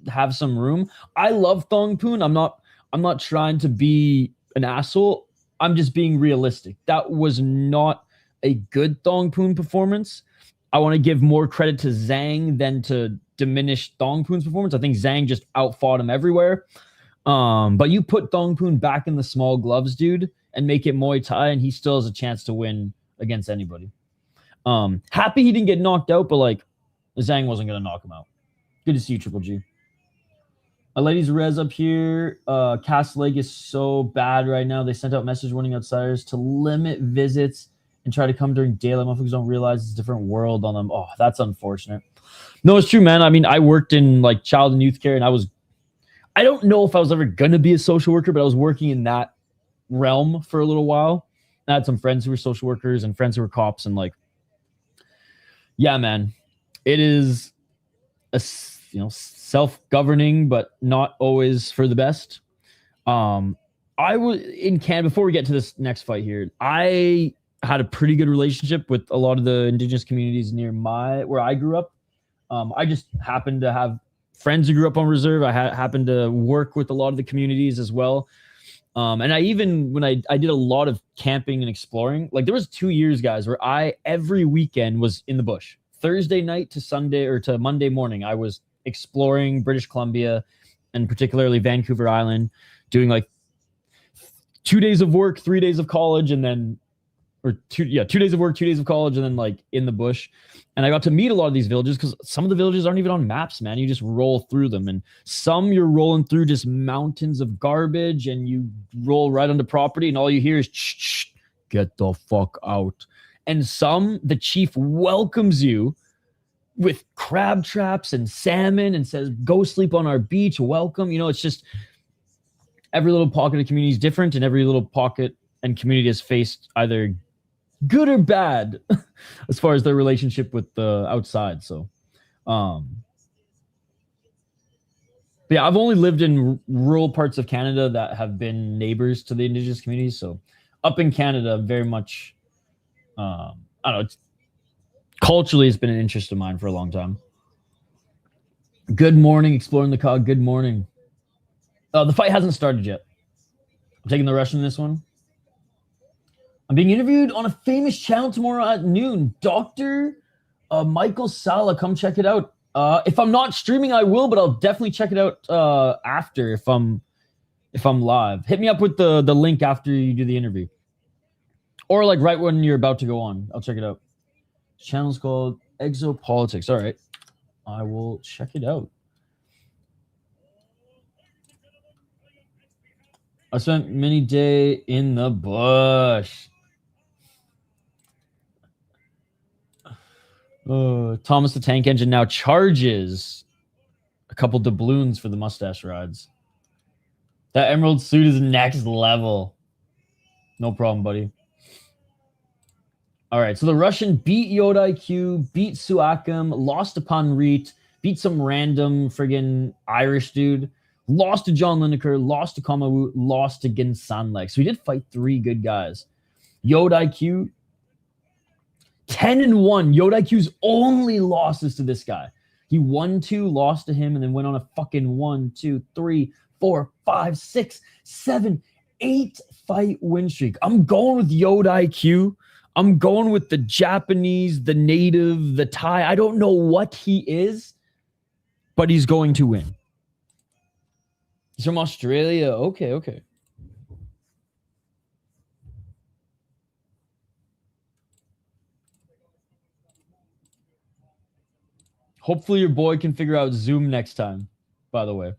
have some room. I love Thongpoon. I'm not trying to be an asshole. I'm just being realistic. That was not a good Thongpoon performance. I want to give more credit to Zhang than to diminish Thongpoon's performance. I think Zhang just outfought him everywhere. But you put Thongpoon back in the small gloves, dude, and make it Muay Thai, and he still has a chance to win against anybody. Happy he didn't get knocked out, but like Zhang wasn't going to knock him out. Good to see you, Triple G. A ladies res up here. Cast Lake is so bad right now. They sent out message warning outsiders to limit visits and try to come during daylight. Motherfuckers don't realize it's a different world on them. Oh, that's unfortunate. No, it's true, man. I mean, I worked in like child and youth care, and I don't know if I was ever going to be a social worker, but I was working in that realm for a little while. I had some friends who were social workers and friends who were cops, and like, yeah, man, it is a, self-governing, but not always for the best. I was in Canada before we get to this next fight here. I had a pretty good relationship with a lot of the Indigenous communities near where I grew up. I just happened to have friends who grew up on reserve. I happened to work with a lot of the communities as well. And when I did a lot of camping and exploring, like there was 2 years, guys, where every weekend was in the bush. Thursday night to Sunday or to Monday morning, I was exploring British Columbia and particularly Vancouver Island, doing like 2 days of work, 3 days of college, and then 2 days of work, 2 days of college, and then like in the bush. And I got to meet a lot of these villages because some of the villages aren't even on maps, man. You just roll through them, and some you're rolling through just mountains of garbage, and you roll right onto property, and all you hear is shh, get the fuck out. And some, the chief welcomes you with crab traps and salmon and says, go sleep on our beach, welcome. It's just every little pocket of community is different, and every little pocket and community has faced either good or bad as far as their relationship with the outside. So, yeah, I've only lived in rural parts of Canada that have been neighbors to the Indigenous communities. So up in Canada, very much, I don't know, culturally, it's been an interest of mine for a long time. Good morning, Exploring the Cog. Good morning. The fight hasn't started yet. I'm taking the rush in this one. I'm being interviewed on a famous channel tomorrow at noon. Dr. Michael Sala, come check it out. If I'm not streaming, I will, but I'll definitely check it out after if I'm live. Hit me up with the link after you do the interview. Or like right when you're about to go on. I'll check it out. This channel's called Exopolitics. All right. I will check it out. I spent many day in the bush. Thomas the Tank Engine now charges a couple doubloons for the mustache rides. That emerald suit is next level. No problem, buddy. All right, so the Russian beat Yod-IQ, beat Suakim, lost to Panrit, beat some random friggin' Irish dude, lost to John Lineker, lost to Kamawu, lost to Gingsanglek. So we did fight 3 good guys. Yod-IQ, 10-1. Yod-IQ's only losses to this guy. He won 2, lost to him, and then went on a fucking 1, 2, 3, 4, 5, 6, 7, 8 fight win streak. I'm going with Yod-IQ. I'm going with the Japanese, the native, the Thai. I don't know what he is, but he's going to win. He's from Australia. Okay, okay. Hopefully your boy can figure out Zoom next time, by the way.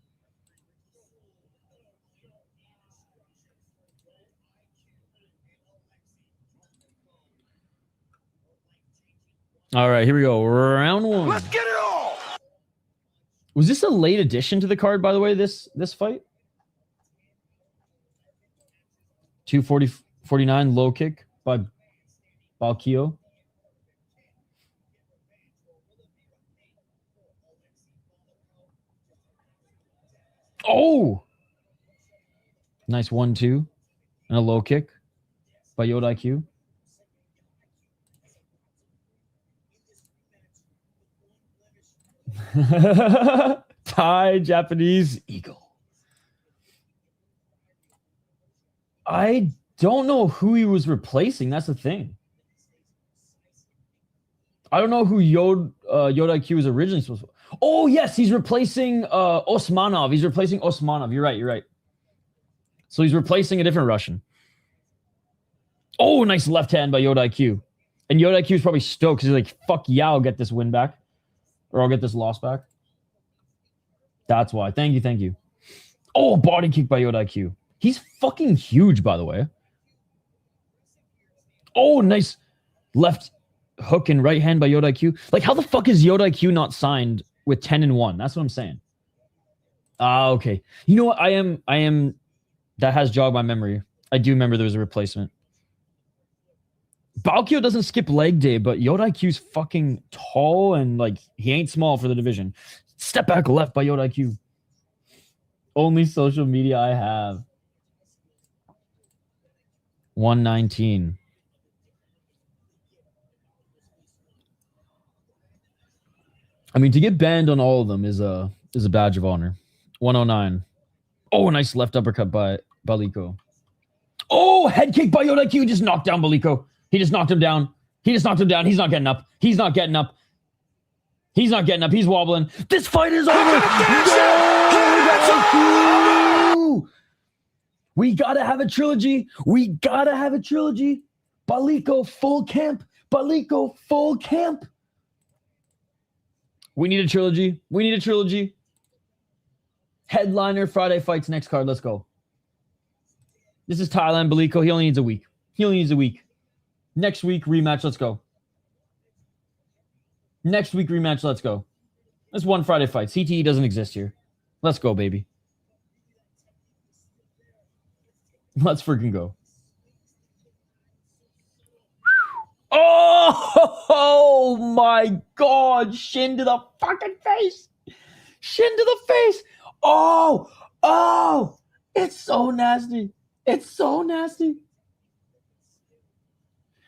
All right, here we go. Round 1. Let's get it all. Was this a late addition to the card, by the way, this fight? 249 low kick by Balyko. Oh! Nice 1-2 and a low kick by Yod-IQ. Thai, Japanese, eagle. I don't know who he was replacing. That's the thing. I don't know who Yod-IQ was originally supposed to. Oh, yes, he's replacing Osmanov. He's replacing Osmanov. You're right. So he's replacing a different Russian. Oh, nice left hand by Yod-IQ. And Yod-IQ is probably stoked because he's like, fuck yeah, I'll get this win back. Or I'll get this loss back. That's why. Thank you. Oh, body kick by Yod-IQ. He's fucking huge, by the way. Oh, nice left hook and right hand by Yod-IQ. Like, how the fuck is Yod-IQ not signed with 10-1? That's what I'm saying. Okay. You know what? I am. That has jogged my memory. I do remember there was a replacement. Balyko doesn't skip leg day, but Yod-IQ's fucking tall and like he ain't small for the division. Step back left by Yod-IQ. Only social media I have. 119. I mean, to get banned on all of them is a badge of honor. 109. Oh, nice left uppercut by Balyko. Oh, head kick by Yod-IQ. Just knocked down Balyko. He just knocked him down. He's not getting up. He's wobbling. This fight is over. No! We gotta have a trilogy. Balyko full camp. We need a trilogy. Headliner Friday fights next card. Let's go. This is Thailand. Balyko. He only needs a week. Next week, rematch. Let's go. That's one Friday fight. CTE doesn't exist here. Let's go, baby. Let's freaking go. Oh my God. Shin to the fucking face. Oh. It's so nasty.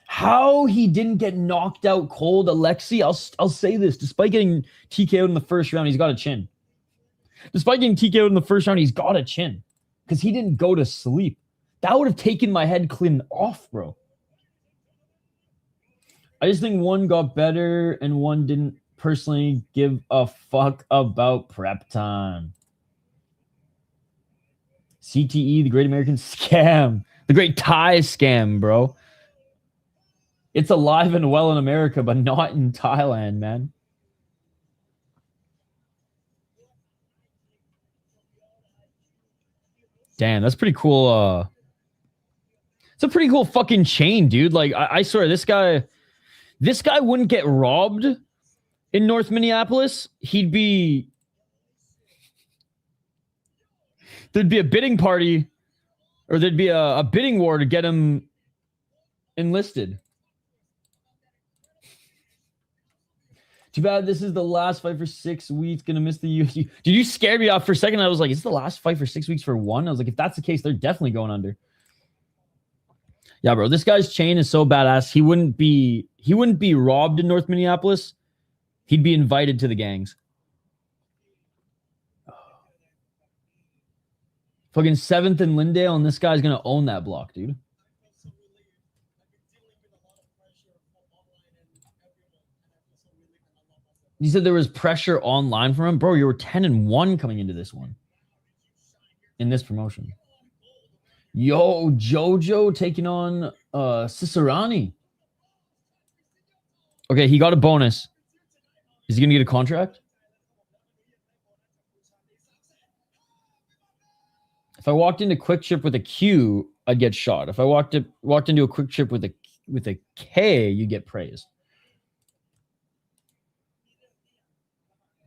How he didn't get knocked out cold, Alexey, I'll say this. Despite getting TKO'd in the first round, he's got a chin. Because he didn't go to sleep. That would have taken my head clean off, bro. I just think one got better and one didn't personally give a fuck about prep time. CTE, the Great American Scam. The Great Thai Scam, bro. It's alive and well in America, but not in Thailand, man. Damn, that's pretty cool. It's a pretty cool fucking chain, dude. Like, I swear, this guy wouldn't get robbed in North Minneapolis. There'd be a bidding party, or there'd be a bidding war to get him enlisted. Too bad this is the last fight for 6 weeks. Gonna miss the UFC. Did you scare me off for a second? I was like, is this the last fight for 6 weeks for one? I was like, if that's the case, they're definitely going under. Yeah, bro. This guy's chain is so badass. He wouldn't be robbed in North Minneapolis. He'd be invited to the gangs. Fucking 7th and Lindale, and this guy's gonna own that block, dude. You said there was pressure online from him? Bro, you were 10-1 coming into this one. In this promotion. Yo, Jojo taking on Siasarani. Okay, he got a bonus. Is he going to get a contract? If I walked into Quick Trip with a Q, I'd get shot. If I walked into a Quick Trip with a K, you get praised.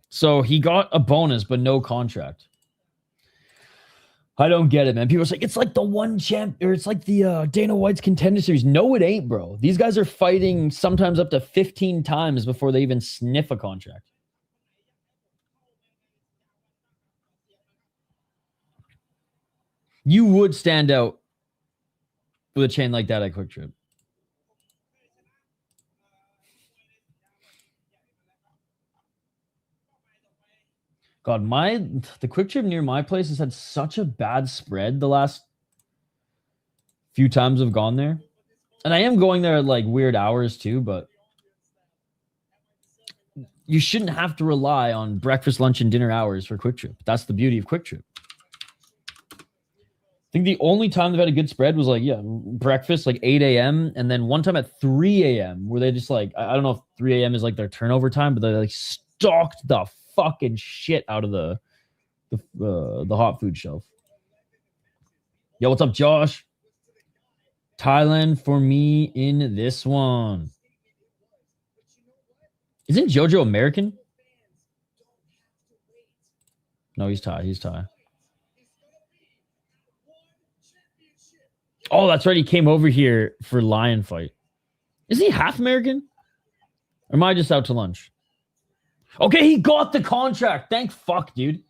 So he got a bonus, but no contract. I don't get it, man. People are like, it's like the one champ, or it's like the Dana White's Contender Series. No, it ain't, bro. These guys are fighting sometimes up to 15 times before they even sniff a contract. You would stand out with a chain like that at Quick Trip. God, the Quick Trip near my place has had such a bad spread the last few times I've gone there. And I am going there at like weird hours too, but you shouldn't have to rely on breakfast, lunch, and dinner hours for Quick Trip. That's the beauty of Quick Trip. I think the only time they've had a good spread was like, yeah, breakfast, like 8 a.m. And then one time at 3 a.m. where they just like, I don't know if 3 a.m. is like their turnover time, but they like stocked the fucking shit out of the hot food shelf. Yo, what's up, Josh? Thailand for me in this one. Isn't Jojo American? No, he's Thai. He's Thai. Oh, that's right. He came over here for Lion Fight. Is he half American? Or am I just out to lunch? Okay, he got the contract. Thank fuck, dude.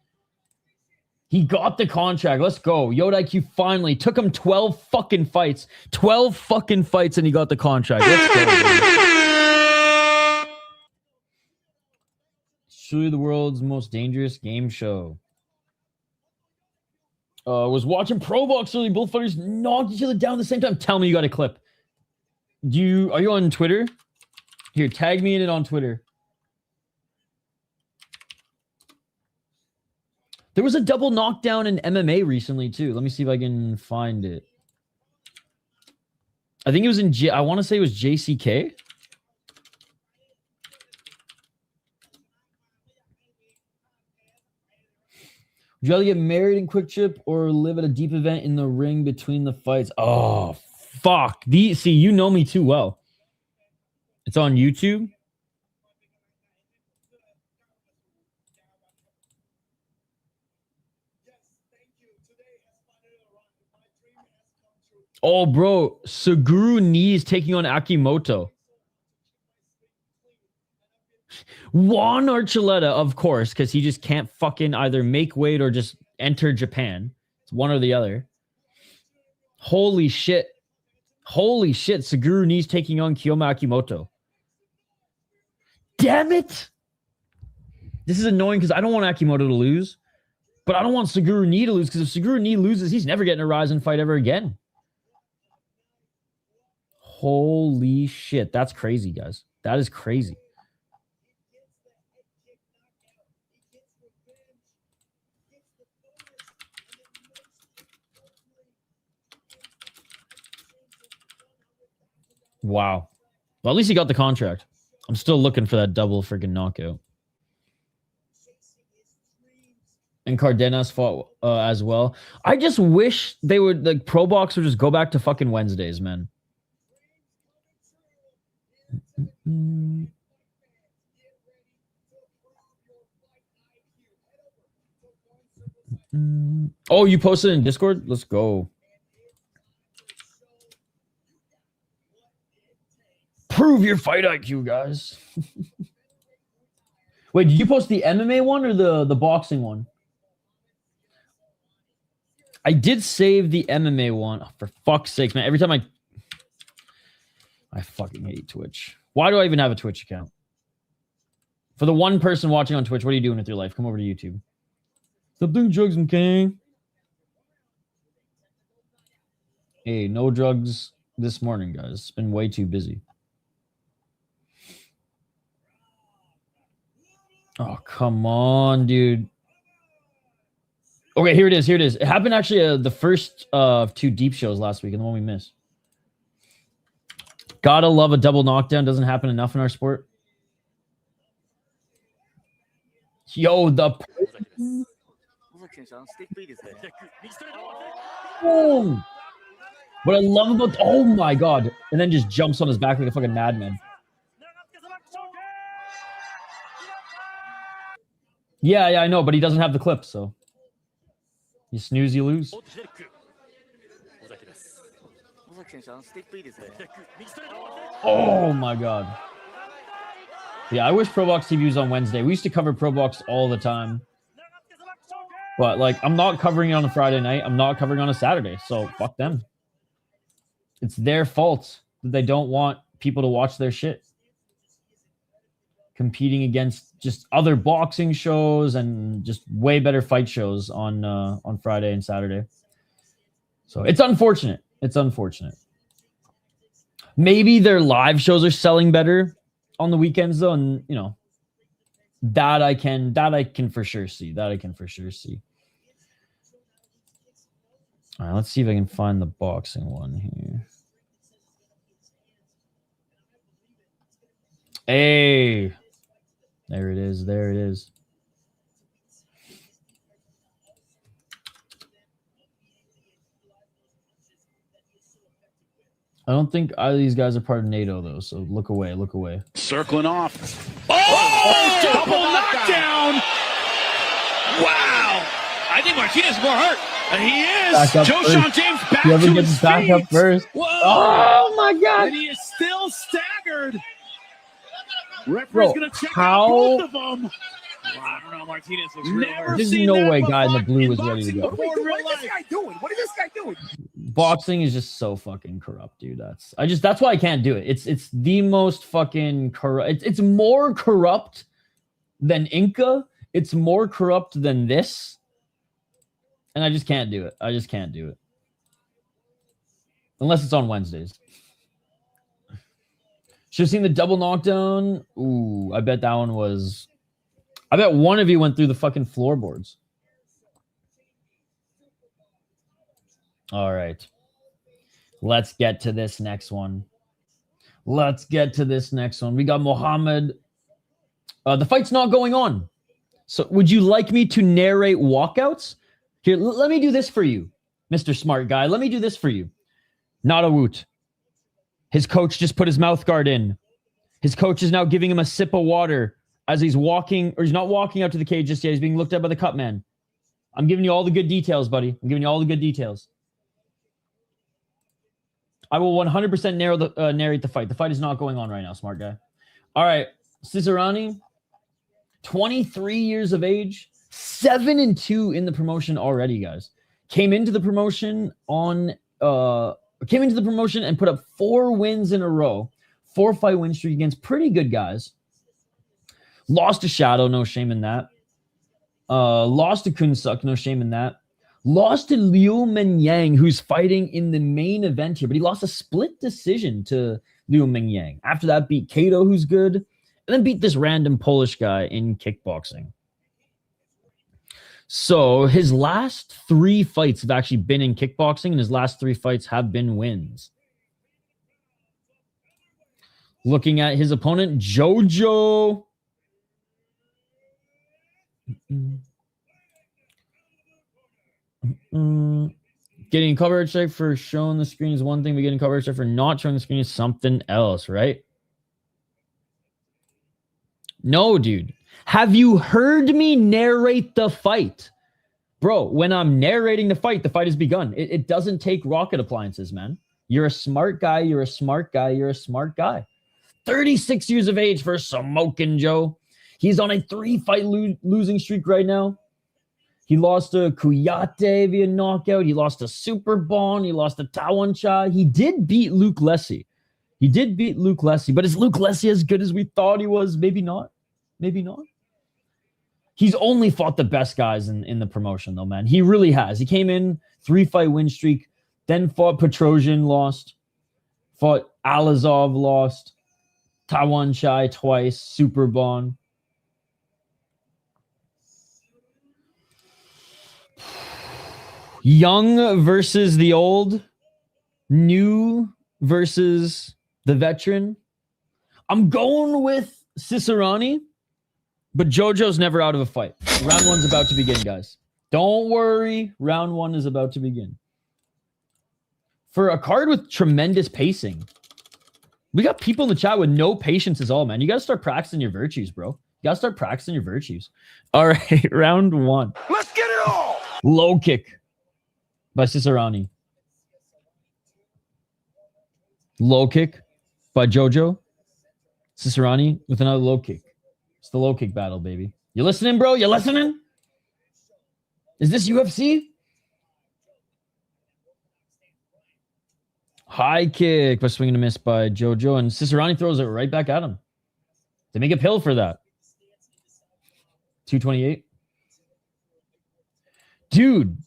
He got the contract. Let's go. Yod-IQ finally took him 12 fucking fights. 12 fucking fights, and he got the contract. Let's go, dude. Surely the world's most dangerous game show. Was watching Pro Box early. Both fighters knocked each other down at the same time. Tell me you got a clip. Are you on Twitter? Here, tag me in it on Twitter. There was a double knockdown in MMA recently, too. Let me see if I can find it. I think it was I want to say it was JCK. Would you rather get married in Quick Trip or live at a deep event in the ring between the fights? Oh, fuck. See, you know me too well. It's on YouTube. Oh, bro. Suguru Knee is taking on Akimoto. Juan Archuleta, of course, because he just can't fucking either make weight or just enter Japan. It's one or the other. Holy shit. Holy shit. Suguru Knee's taking on Kiyoma Akimoto. Damn it. This is annoying because I don't want Akimoto to lose. But I don't want Suguru Knee to lose because if Suguru Knee loses, he's never getting a Rizin fight ever again. Holy shit. That's crazy, guys. That is crazy. Wow. Well, at least he got the contract. I'm still looking for that double freaking knockout. And Cardenas fought as well. I just wish they would, like, Pro Box would just go back to fucking Wednesdays, man. Oh, you posted in Discord? Let's go. Prove your fight IQ, guys. Wait, did you post the MMA one or the boxing one? I did save the MMA one. Oh, for fuck's sake, man. Every time I fucking hate Twitch. Why do I even have a Twitch account? For the one person watching on Twitch, what are you doing with your life? Come over to YouTube. Stop doing drugs, okay? Hey, no drugs this morning, guys. It's been way too busy. Oh, come on, dude. Okay, here it is. Here it is. It happened actually the first of 2 deep shows last week and the one we missed. Gotta love a double knockdown. Doesn't happen enough in our sport. Yo, the... Boom! What I love about... Oh, my God. And then just jumps on his back like a fucking madman. Yeah, I know, but he doesn't have the clip, so... You snooze, you lose. Oh my God. Yeah, I wish Pro Box TV was on Wednesday. We used to cover Pro Box all the time. But, like, I'm not covering it on a Friday night. I'm not covering it on a Saturday. So, fuck them. It's their fault that they don't want people to watch their shit. Competing against just other boxing shows and just way better fight shows on Friday and Saturday. So it's unfortunate. It's unfortunate. Maybe their live shows are selling better on the weekends though, and you know that I can for sure see. That I can for sure see. All right, let's see if I can find the boxing one here. Hey. There it is. There it is. I don't think either of these guys are part of NATO, though, so look away. Look away. Circling off. Oh! Double knockdown! Wow! I think Martinez is more hurt. He is. Joe Sean James back to his back feet. Up first. Whoa! Oh, my God. And he is still staggered. Referee's going to check out both of them. Well, I don't know. Martinez looks really hurt. There's no way guy in the blue is ready to go. What is this guy doing? What is this guy doing? Boxing is just so fucking corrupt, dude. That's why I can't do it. It's the most fucking corrupt. It's more corrupt than Inca. It's more corrupt than this. And I just can't do it. I just can't do it. Unless it's on Wednesdays. Should have seen the double knockdown. Ooh, I bet that one was... I bet one of you went through the fucking floorboards. All right. Let's get to this next one. Let's get to this next one. We got Mohammad. The fight's not going on. So would you like me to narrate walkouts? Here, let me do this for you, Mr. Smart Guy. Let me do this for you. Nattawut. His coach just put his mouth guard in. His coach is now giving him a sip of water as he's walking, or he's not walking out to the cage just yet. He's being looked at by the cut man. I'm giving you all the good details, buddy. I'm giving you all the good details. I will 100% narrate the fight. The fight is not going on right now, smart guy. All right. Siasarani, 23 years of age, 7-2 in the promotion already, guys. Came into the promotion and put up 4 wins in a row. 4-fight win streak against pretty good guys. Lost to Shadow, no shame in that. Lost to Kunsuk, no shame in that. Lost to Liu Mengyang, who's fighting in the main event here, but he lost a split decision to Liu Mengyang. After that, beat Kato, who's good, and then beat this random Polish guy in kickboxing. So his last 3 fights have actually been in kickboxing, and his last 3 fights have been wins. Looking at his opponent, Jojo. Getting coverage check for showing the screen is one thing, but getting coverage check for not showing the screen is something else, right? No, dude. Have you heard me narrate the fight? Bro, when I'm narrating the fight has begun. It doesn't take rocket appliances, man. You're a smart guy. You're a smart guy. You're a smart guy. 36 years of age for Smokin' Joe. He's on a 3-fight losing streak right now. He lost to Kuyate via knockout. He lost to Superbon. He lost to Tawanchai. He did beat Luke Lessie. But is Luke Lessie as good as we thought he was? Maybe not. Maybe not. He's only fought the best guys in the promotion, though, man. He really has. He came in, 3-fight win streak, then fought Petrosian, lost. Fought Alazov, lost. Tawanchai twice, Superbon. Young versus the old. New versus the veteran. I'm going with Siasarani, but Jojo's never out of a fight. Round 1's about to begin, guys. Don't worry. Round 1 is about to begin. For a card with tremendous pacing, we got people in the chat with no patience at all, man. You got to start practicing your virtues, bro. You got to start practicing your virtues. All right, round 1. Let's get it all. Low kick by Siasarani. Low kick by Jojo. Siasarani with another low kick. It's the low kick battle, baby. You listening, bro? You listening? Is this UFC? High kick by swinging a miss by Jojo, and Siasarani throws it right back at him. They make a pill for that. 228. Dude,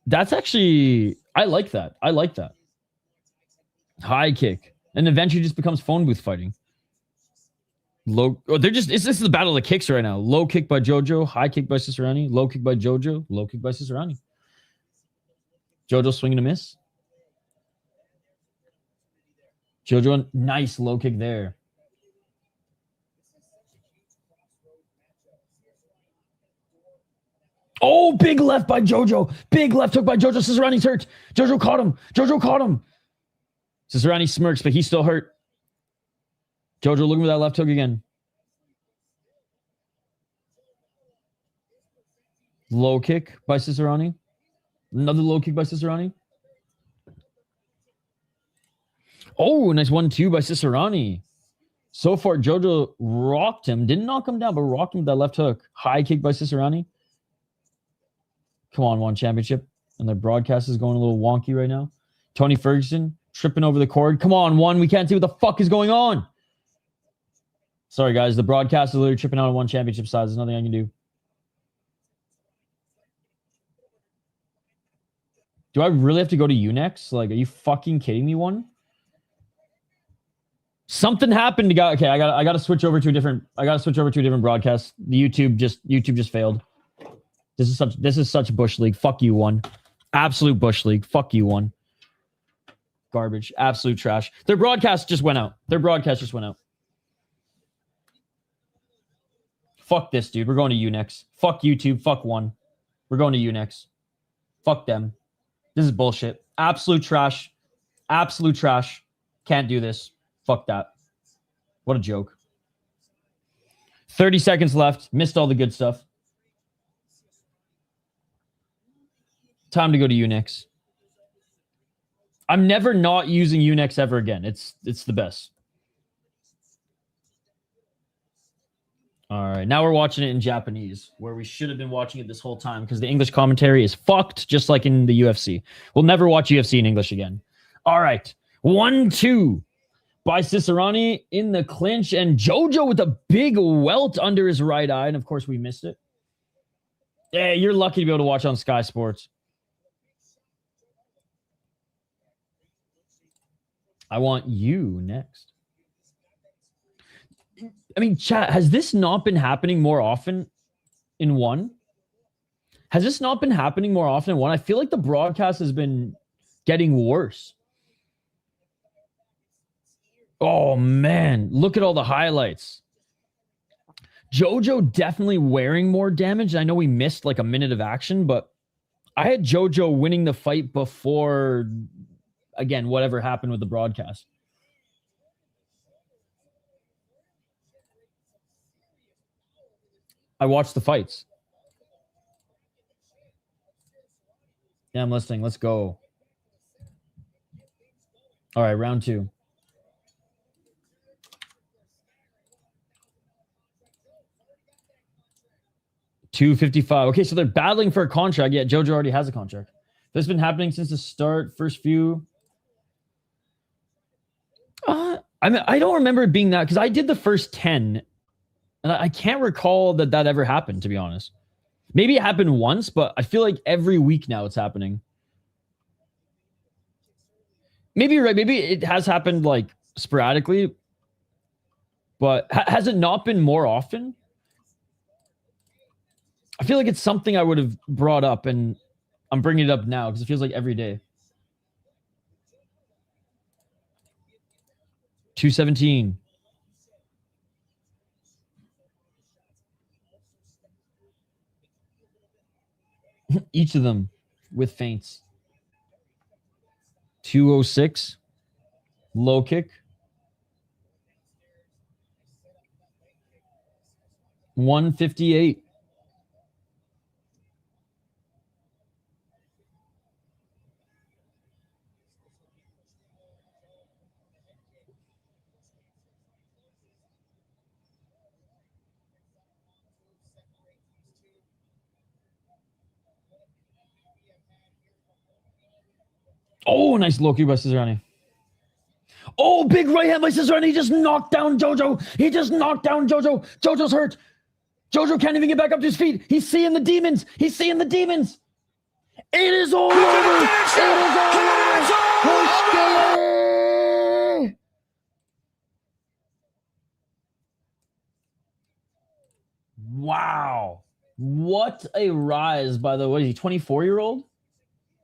that's actually... I like that. I like that. High kick. And eventually just becomes phone booth fighting. Low... Oh, they're just... This is the battle of the kicks right now. Low kick by Jojo. High kick by Siasarani. Low kick by Jojo. Low kick by Siasarani. Jojo swinging a miss. Jojo, nice low kick there. Oh, big left by Jojo. Big left hook by Jojo. Siasarani's hurt. Jojo caught him. Jojo caught him. Siasarani smirks, but he's still hurt. Jojo looking for that left hook again. Low kick by Siasarani. Another low kick by Siasarani. Oh, nice 1-2 by Siasarani. So far, Jojo rocked him. Didn't knock him down, but rocked him with that left hook. High kick by Siasarani. Come on, One Championship. And their broadcast is going a little wonky right now. Tony Ferguson tripping over the cord. Come on, One. We can't see what the fuck is going on. Sorry, guys. The broadcast is literally tripping out on One Championship side. There's nothing I can do. Do I really have to go to Unex? Like, are you fucking kidding me, One? Something happened to okay, I gotta switch over to a different broadcast. The YouTube just failed. This is such Bush League. Fuck you, One. Absolute Bush League. Fuck you, One. Garbage. Absolute trash. Their broadcast just went out. Fuck this, dude. We're going to Unex. Fuck YouTube. Fuck One. We're going to Unex. Fuck them. This is bullshit. Absolute trash. Absolute trash. Can't do this. Fuck that. What a joke. 30 seconds left. Missed all the good stuff. Time to go to Unex. I'm never not using Unex ever again. It's the best. All right. Now we're watching it in Japanese, where we should have been watching it this whole time because the English commentary is fucked, just like in the UFC. We'll never watch UFC in English again. All right. 1-2. By Siasarani in the clinch, and Jojo with a big welt under his right eye, and of course we missed it. Yeah, you're lucky to be able to watch on Sky Sports. I want you next. I mean, chat, has this not been happening more often in One? Has this not been happening more often in One? I feel like the broadcast has been getting worse. Oh, man. Look at all the highlights. Jojo definitely wearing more damage. I know we missed like a minute of action, but I had JoJo winning the fight before, again, whatever happened with the broadcast. I watched the fights. Yeah, I'm listening. Let's go. All right, round 2. $255. Okay, so they're battling for a contract. Yeah, JoJo already has a contract. This has been happening since the start. First few. I mean, I don't remember it being that because I did the first 10, and I can't recall that ever happened. To be honest, maybe it happened once, but I feel like every week now it's happening. Maybe you're right. Maybe it has happened like sporadically, but has it not been more often? I feel like it's something I would have brought up, and I'm bringing it up now because it feels like every day. 217. Each of them with feints. 206. Low kick. 158. Oh, nice low kick by Siasarani. Oh, big right hand by Siasarani. He just knocked down JoJo. He just knocked down JoJo. JoJo's hurt. JoJo can't even get back up to his feet. He's seeing the demons. He's seeing the demons. It is all over. It is all over. Wow. What a rise, by the way. Is he 24-year-old?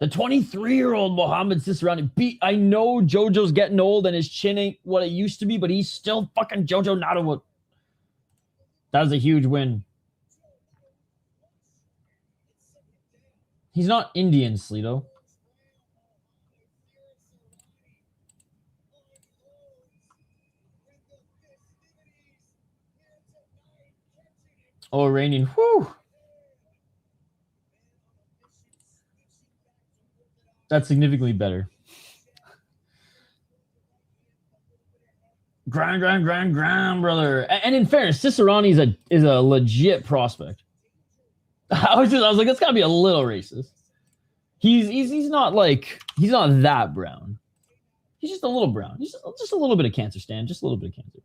The 23-year-old Mohammad Siasarani beat. I know JoJo's getting old and his chin ain't what it used to be, but he's still fucking JoJo Nattawut. That was a huge win. He's not Indian, Sleeto. Oh, raining. Whew. That's significantly better. Grind, brother. And in fairness, Siasarani is a legit prospect. I was like, that's gotta be a little racist. He's not that brown. He's just a little brown. He's just a little bit of cancer, Stan. Just a little bit of cancer.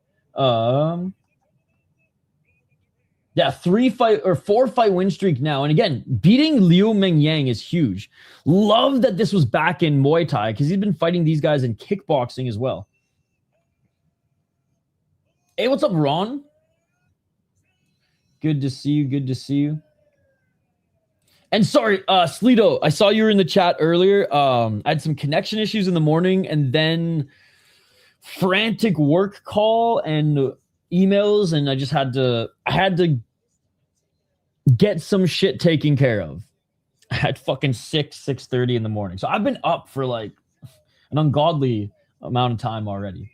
Yeah, 4-fight win streak now. And again, beating Liu Mengyang is huge. Love that this was back in Muay Thai because he's been fighting these guys in kickboxing as well. Hey, what's up, Ron? Good to see you. Good to see you. And sorry, Sleeto, I saw you were in the chat earlier. I had some connection issues in the morning and then frantic work call and emails, and I had to get some shit taken care of at fucking 6:30 in the morning. So I've been up for like an ungodly amount of time already.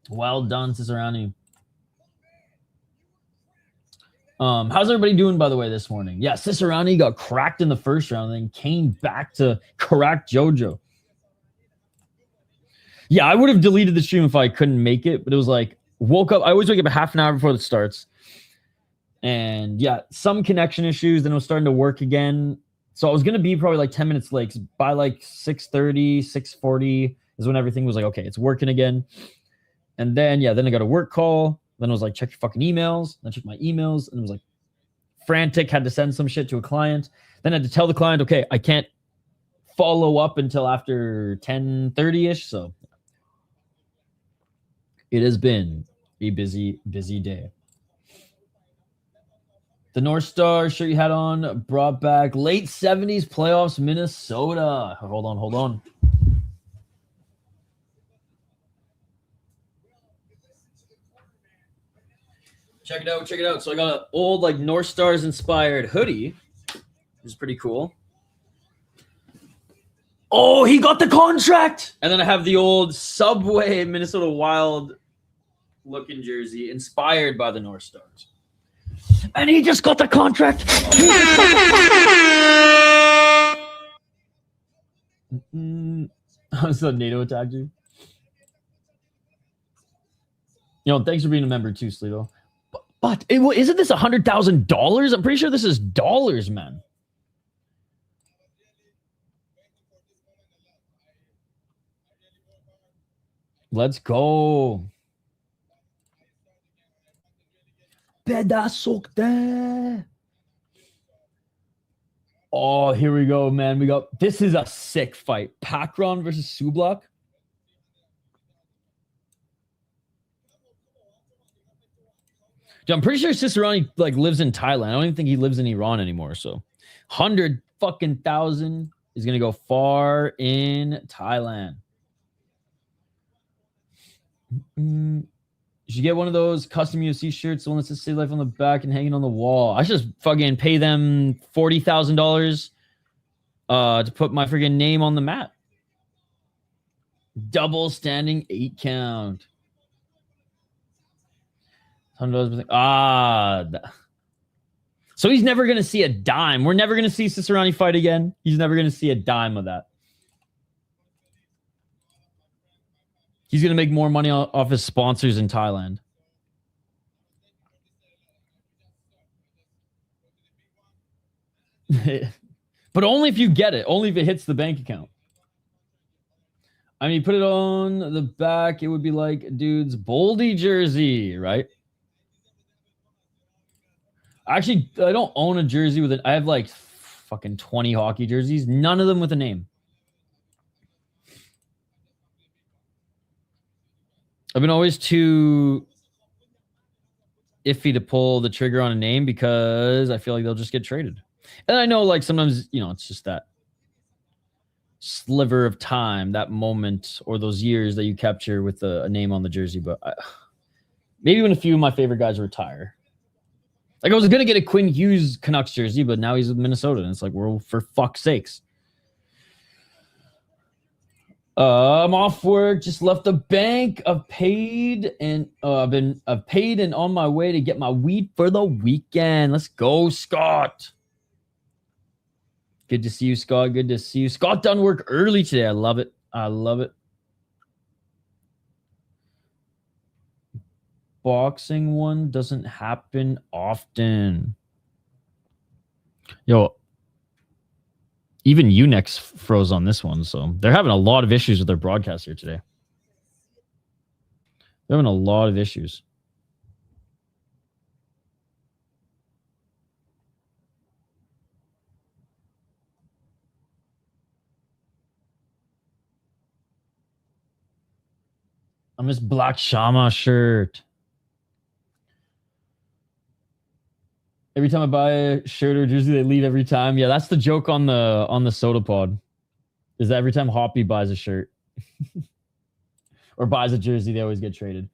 Well done, Siasarani. How's everybody doing, by the way, this morning? Yeah, Siasarani got cracked in the first round and then came back to crack JoJo. Yeah, I would have deleted the stream if I couldn't make it, but it was like, woke up. I always wake up a half an hour before it starts. And yeah, some connection issues. Then it was starting to work again. So I was going to be probably like 10 minutes late. By like 6:30, 6:40 is when everything was like, okay, it's working again. And then, yeah, then I got a work call. Then I was like, check your fucking emails. Then I checked my emails. And it was like frantic. Had to send some shit to a client. Then I had to tell the client, okay, I can't follow up until after 10:30-ish. So it has been a busy, busy day. The North Star shirt you had on brought back late 70s playoffs, Minnesota. Hold on. Check it out. So I got an old like North Stars inspired hoodie, which is pretty cool. Oh, he got the contract. And then I have the old Subway Minnesota Wild looking jersey inspired by the North Stars. And he just got the contract. How's the NATO attack, dude? Thanks for being a member too, Sleeto. But isn't this $100,000? I'm pretty sure this is dollars, man. Let's go. Pedasok de. Oh, here we go, man. This is a sick fight. Pakorn versus Suablack. I'm pretty sure Siasarani lives in Thailand. I don't even think he lives in Iran anymore. So 100,000 is gonna go far in Thailand. You should get one of those custom UFC shirts, the one that says City Life on the back and hanging on the wall. I should just fucking pay them $40,000 to put my freaking name on the mat. Double standing 8 count. $100. So he's never going to see a dime. We're never going to see Siasarani fight again. He's never going to see a dime of that. He's going to make more money off his sponsors in Thailand. But only if you get it. Only if it hits the bank account. I mean, put it on the back, it would be like a dude's Boldy jersey, right? Actually, I don't own a jersey with it. I have like fucking 20 hockey jerseys. None of them with a name. I've been always too iffy to pull the trigger on a name because I feel like they'll just get traded. And I know like sometimes, it's just that sliver of time, that moment or those years that you capture with a name on the jersey. But maybe when a few of my favorite guys retire. Like I was going to get a Quinn Hughes Canucks jersey, but now he's with Minnesota. And it's like, well, for fuck's sakes. I'm off work, just left the bank. I've paid and on my way to get my weed for the weekend. Let's go, Scott. Good to see you, Scott. Good to see you. Scott done work early today. I love it. I love it. Boxing one doesn't happen often. Yo, even Unix froze on this one, so they're having a lot of issues with their broadcast here today. They're having a lot of issues. I miss Black Shama shirt. Every time I buy a shirt or jersey, they leave every time. Yeah, that's the joke on the soda pod. Is that every time Hoppy buys a shirt or buys a jersey, they always get traded.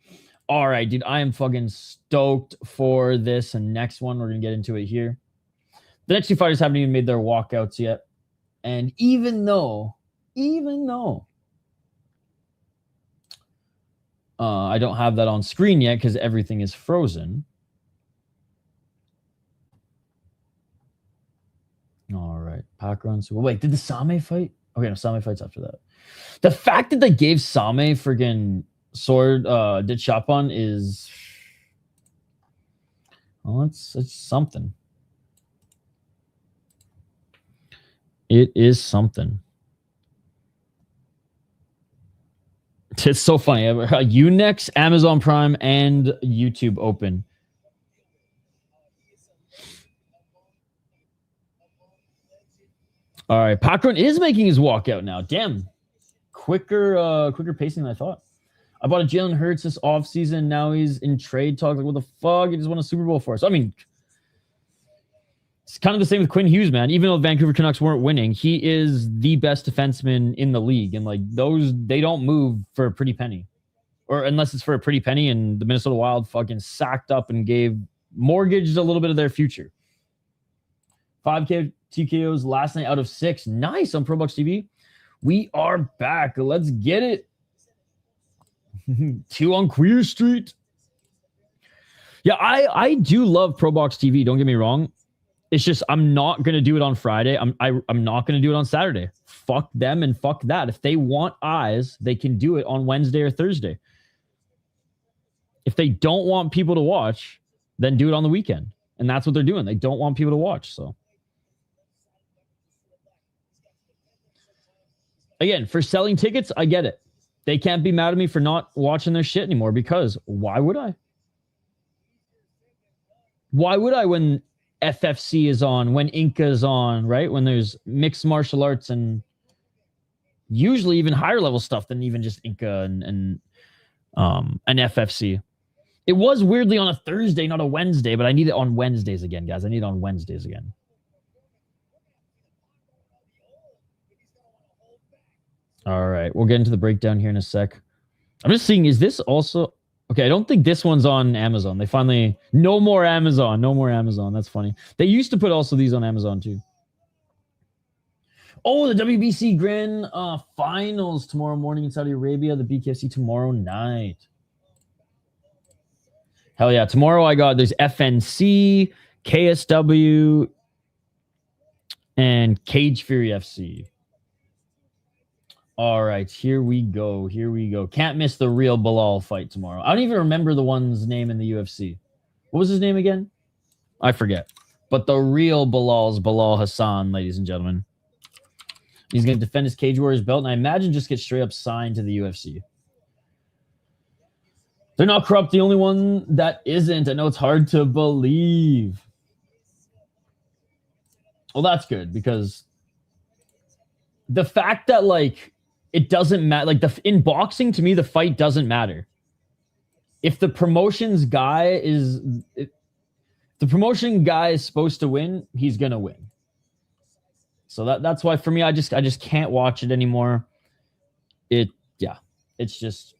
All right, dude, I am fucking stoked for this. And next one, we're gonna get into it here. The next two fighters haven't even made their walkouts yet. And even though I don't have that on screen yet because everything is frozen. All right. Pakorn. Wait, did the Same fight? Okay, no, Same fights after that. The fact that they gave Same friggin' sword did Chapon is... Well, it's something. It is something. It's so funny. Unix, Amazon Prime, and YouTube open. All right, Pakorn is making his walkout now. Damn, quicker pacing than I thought. I bought a Jalen Hurts this offseason. Now he's in trade talk. Like, what the fuck? He just won a Super Bowl for us. I mean, it's kind of the same with Quinn Hughes, man. Even though the Vancouver Canucks weren't winning, he is the best defenseman in the league. And like those, they don't move for a pretty penny. Or unless it's for a pretty penny, and the Minnesota Wild fucking sacked up and mortgaged a little bit of their future. 5K TKOs last night out of 6. Nice on Pro Bucks TV. We are back. Let's get it. 2 on Queer Street. Yeah, I do love Pro Box TV. Don't get me wrong. It's just I'm not gonna do it on Friday. I'm not gonna do it on Saturday. Fuck them and fuck that. If they want eyes, they can do it on Wednesday or Thursday. If they don't want people to watch, then do it on the weekend. And that's what they're doing. They don't want people to watch. So again, for selling tickets, I get it. They can't be mad at me for not watching their shit anymore, because why would I? Why would I when FFC is on, when Inca is on, right? When there's mixed martial arts and usually even higher level stuff than even just Inca and FFC. It was weirdly on a Thursday, not a Wednesday, but I need it on Wednesdays again, guys. I need it on Wednesdays again. All right, we'll get into the breakdown here in a sec. I'm just seeing, is this also... Okay, I don't think this one's on Amazon. They finally... No more Amazon. No more Amazon. That's funny. They used to put also these on Amazon too. Oh, the WBC Grand Finals tomorrow morning in Saudi Arabia. The BKFC tomorrow night. Hell yeah. Tomorrow I got... There's FNC, KSW, and Cage Fury FC. All right, here we go. Here we go. Can't miss the real Bilal fight tomorrow. I don't even remember the one's name in the UFC. What was his name again? I forget. But the real Bilal's Bilal Hassan, ladies and gentlemen. He's going to defend his Cage Warriors belt, and I imagine just get straight up signed to the UFC. They're not corrupt. The only one that isn't. I know it's hard to believe. Well, that's good, because the fact that, like, it doesn't matter. Like, in boxing, to me, the fight doesn't matter. If the promotion's guy is... the promotion guy is supposed to win, he's going to win. So that's why, for me, I just can't watch it anymore. Yeah. It's just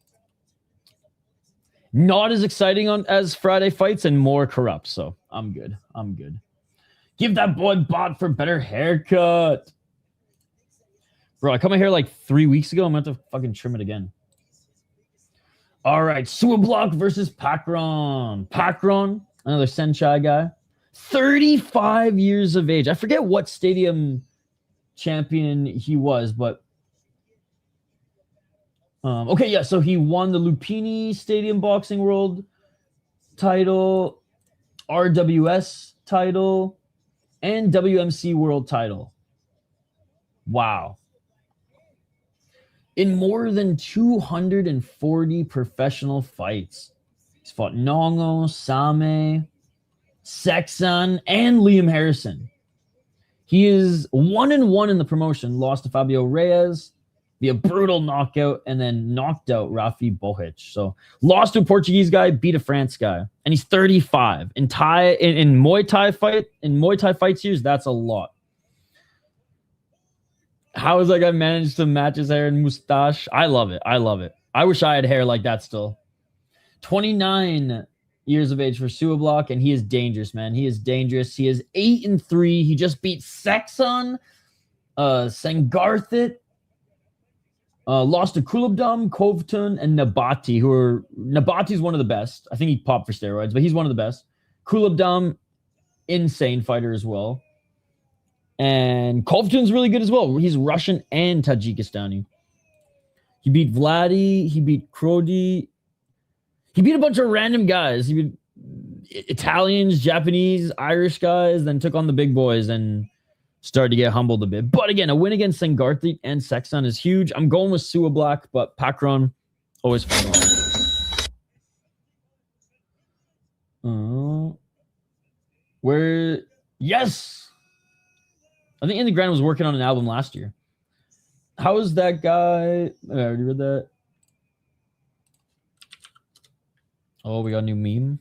not as exciting as Friday fights and more corrupt. So I'm good. I'm good. Give that boy Bot for better haircut. Bro, I cut my hair like 3 weeks ago. I'm going to have to fucking trim it again. All right. Suablack versus Pakorn. Pakorn, another Senchai guy. 35 years of age. I forget what stadium champion he was, but... okay, yeah. So he won the Lumpinee Stadium Boxing World title, RWS title, and WMC World title. Wow. In more than 240 professional fights. He's fought Nongo, Same, Sexan, and Liam Harrison. He is 1-1 in the promotion. Lost to Fabio Reyes via brutal knockout, and then knocked out Rafi Bohic. So lost to a Portuguese guy, beat a France guy. And he's 35. In Muay Thai fights years, that's a lot. How is that guy managed to match his hair and mustache? I love it. I love it. I wish I had hair like that still. 29 years of age for Suablack, and he is dangerous, man. He is dangerous. He is 8-3. He just beat Sexan, Sangarthit, lost to Kulabdam, Kovtun, and Nabati, Nabati's one of the best. I think he popped for steroids, but he's one of the best. Kulabdam, insane fighter as well. And Kovtun's really good as well. He's Russian and Tajikistani. He beat Vladdy. He beat Krodi. He beat a bunch of random guys. He beat Italians, Japanese, Irish guys, then took on the big boys and started to get humbled a bit. But again, a win against Sangarthi and Sexan is huge. I'm going with Suablack, but Pakorn, always fun. Yes! I think Andy Grant was working on an album last year. How is that guy? I already read that. Oh, we got a new meme.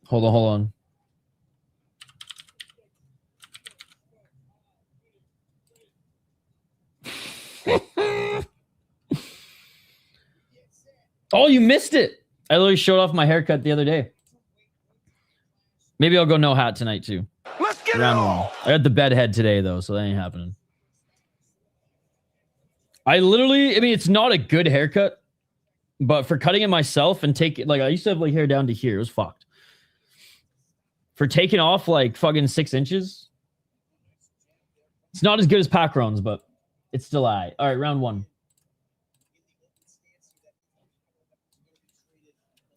Hold on. Oh, you missed it. I literally showed off my haircut the other day. Maybe I'll go no hat tonight too. Let's get Round it one. all. I got the bed head today though, so that ain't happening. I mean, it's not a good haircut, but for cutting it myself and taking, like, I used to have like hair down to here. It was fucked. For taking off like fucking 6 inches, it's not as good as Pakorn's, but it's still all right, round one.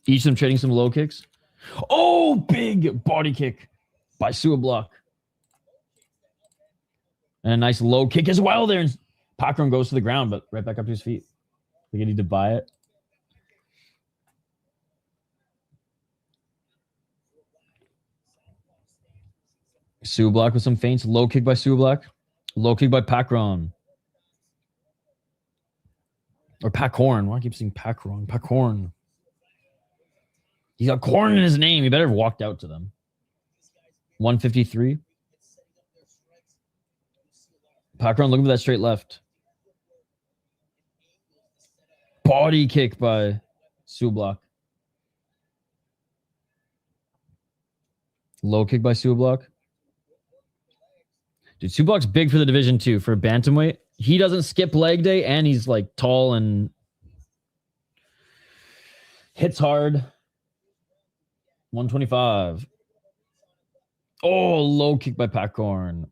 Each of them trading some low kicks. Oh, big body kick by Suablack. And a nice low kick as well there. And Pakorn goes to the ground, but right back up to his feet. They need to buy it. Suablack with some feints. Low kick by Suablack. Low kick by Pakorn. Or Pakorn. Why do I keep saying Pakorn? Pakorn. He's got corn in his name. He better have walked out to them. 153. Pakorn looking for that straight left. Body kick by Suablack. Low kick by Suablack. Dude, Suablack's big for the division too. For Bantamweight, he doesn't skip leg day, and he's like tall and hits hard. 125. Oh, low kick by Pakorn.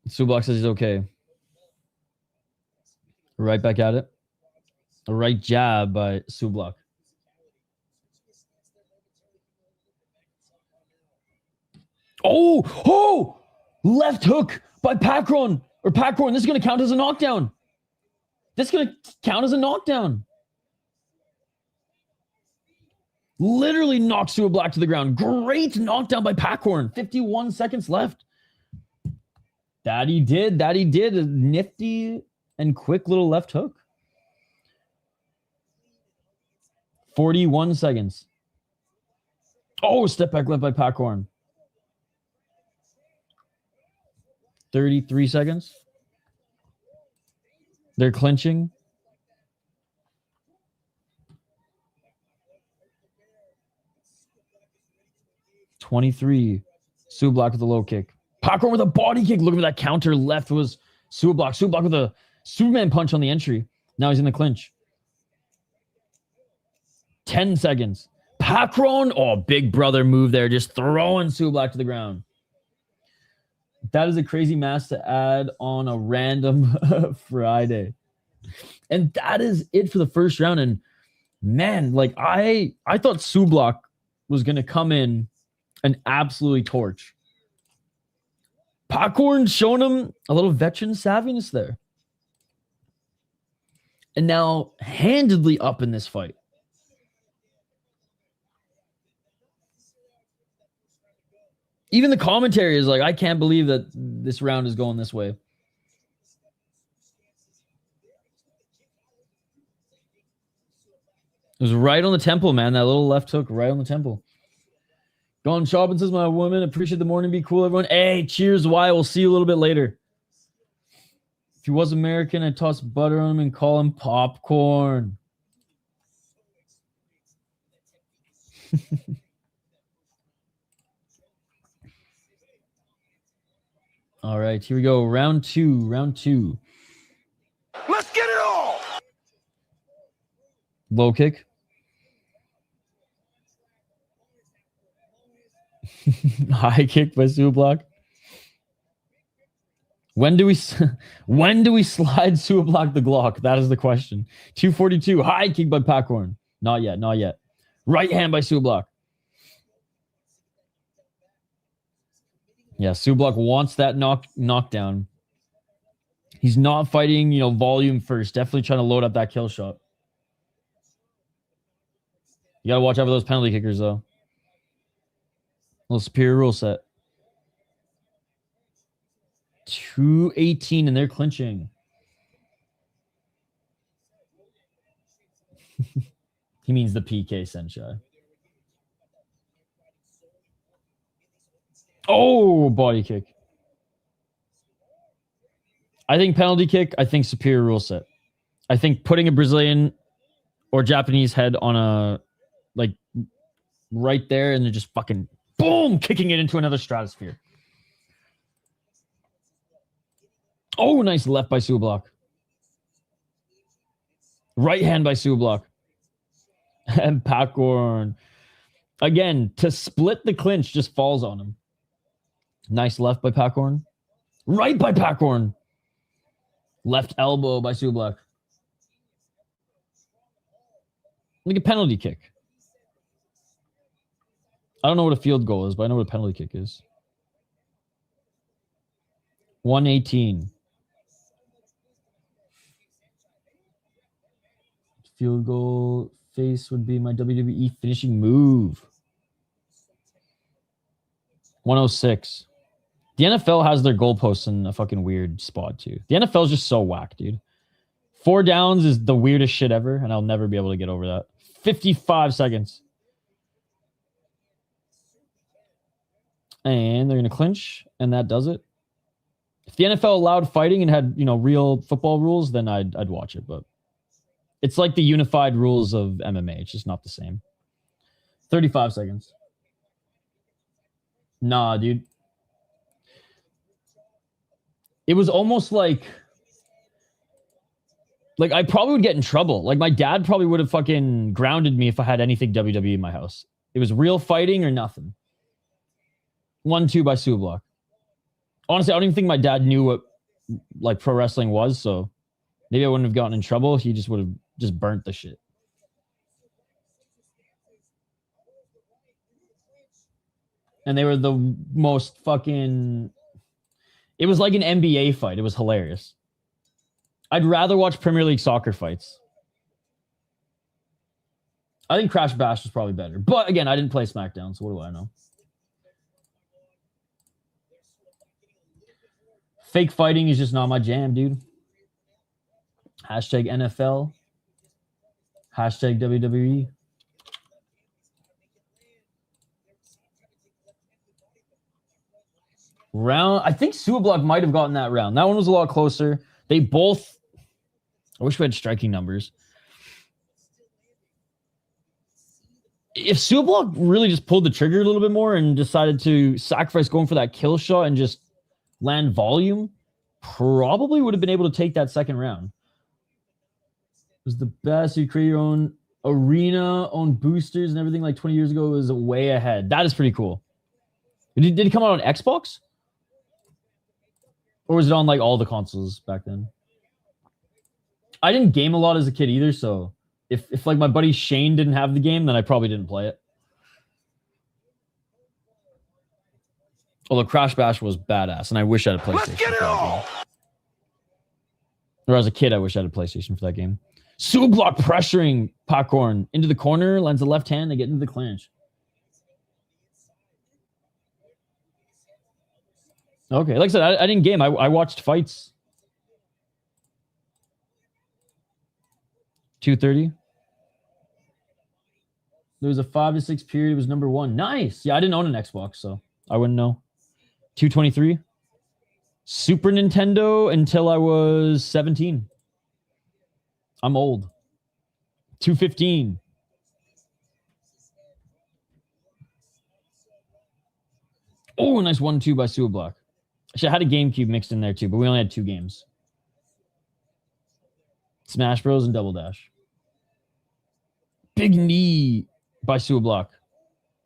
Suablack says he's okay. Right back at it. A right jab by Suablack. Oh! Left hook by Pakorn. Or Pakorn. This is going to count as a knockdown. This is going to count as a knockdown. Literally knocks Suablack to the ground. Great knockdown by Pakorn. 51 seconds left. That he did. A nifty and quick little left hook. 41 seconds. Oh, step back left by Pakorn. 33 seconds. They're clinching. Suablack with a low kick. Pakorn with a body kick. Look at that counter. Left was Suablack. Suablack with a Superman punch on the entry. Now he's in the clinch. 10 seconds. Pakorn. Oh, big brother move there. Just throwing Suablack to the ground. That is a crazy mass to add on a random Friday. And that is it for the first round. And man, like I thought Suablack was going to come in and absolutely torch. Pakorn showing him a little veteran savviness there. And now handedly up in this fight. Even the commentary is like, I can't believe that this round is going this way. It was right on the temple, man. That little left hook right on the temple. Gone shopping, says my woman. Appreciate the morning. Be cool, everyone. Hey, cheers, Why? We'll see you a little bit later. If he was American, I'd toss butter on him and call him popcorn. All right, here we go. Round two. Let's get it all. Low kick. High kick by Suablack. When do we slide Suablack the Glock? That is the question. 242. High kick by Pakorn. Not yet. Right hand by Suablack. Yeah, Suablack wants that knockdown. He's not fighting, volume first. Definitely trying to load up that kill shot. You got to watch out for those penalty kickers, though. A little superior rule set. 218, and they're clinching. He means the PK, Senshai. Oh, body kick. I think penalty kick. I think superior rule set. I think putting a Brazilian or Japanese head on a, like, right there, and they're just fucking, boom, kicking it into another stratosphere. Oh, nice left by Suablack. Right hand by Suablack. And Pakorn. Again, to split the clinch just falls on him. Nice left by Pakorn. Right by Pakorn. Left elbow by Suablack. Like a penalty kick. I don't know what a field goal is, but I know what a penalty kick is. 118. Field goal face would be my WWE finishing move. 106. The NFL has their goalposts in a fucking weird spot, too. The NFL is just so whack, dude. 4 downs is the weirdest shit ever, and I'll never be able to get over that. 55 seconds. And they're going to clinch, and that does it. If the NFL allowed fighting and had, you know, real football rules, then I'd watch it, but it's like the unified rules of MMA. It's just not the same. 35 seconds. Nah, dude. It was almost like I probably would get in trouble. Like my dad probably would have fucking grounded me if I had anything WWE in my house. It was real fighting or nothing. 1-2 by Suablack. Honestly, I don't even think my dad knew what like pro wrestling was, so maybe I wouldn't have gotten in trouble. He just would have just burnt the shit. And they were the most fucking... It was like an NBA fight. It was hilarious. I'd rather watch Premier League soccer fights. I think Crash Bash was probably better. But again, I didn't play SmackDown, so what do I know? Fake fighting is just not my jam, dude. Hashtag NFL. Hashtag WWE. Round, I think Suablack might have gotten that round. That one was a lot closer. They both... I wish we had striking numbers. If Suablack really just pulled the trigger a little bit more and decided to sacrifice going for that kill shot and just land volume, probably would have been able to take that second round. It was the best. You create your own arena, own boosters and everything like 20 years ago. It was way ahead. That is pretty cool. Did it come out on Xbox? Or was it on like all the consoles back then? I didn't game a lot as a kid either, so if like my buddy Shane didn't have the game, then I probably didn't play it. Although Crash Bash was badass, and I wish I had a PlayStation. Let's get it all! Or as a kid, I wish I had a PlayStation for that game. Suablack pressuring Pakorn into the corner, lands the left hand, they get into the clinch. Okay, like I said, I didn't game. I watched fights. 2:30. There was a 5 to 6 period. It was number 1. Nice. Yeah, I didn't own an Xbox, so I wouldn't know. 2:23. Super Nintendo until I was 17. I'm old. 2:15. Oh, nice 1-2 by Suablack. Actually, I had a GameCube mixed in there too, but we only had 2 games. Smash Bros. And Double Dash. Big knee by Suablack.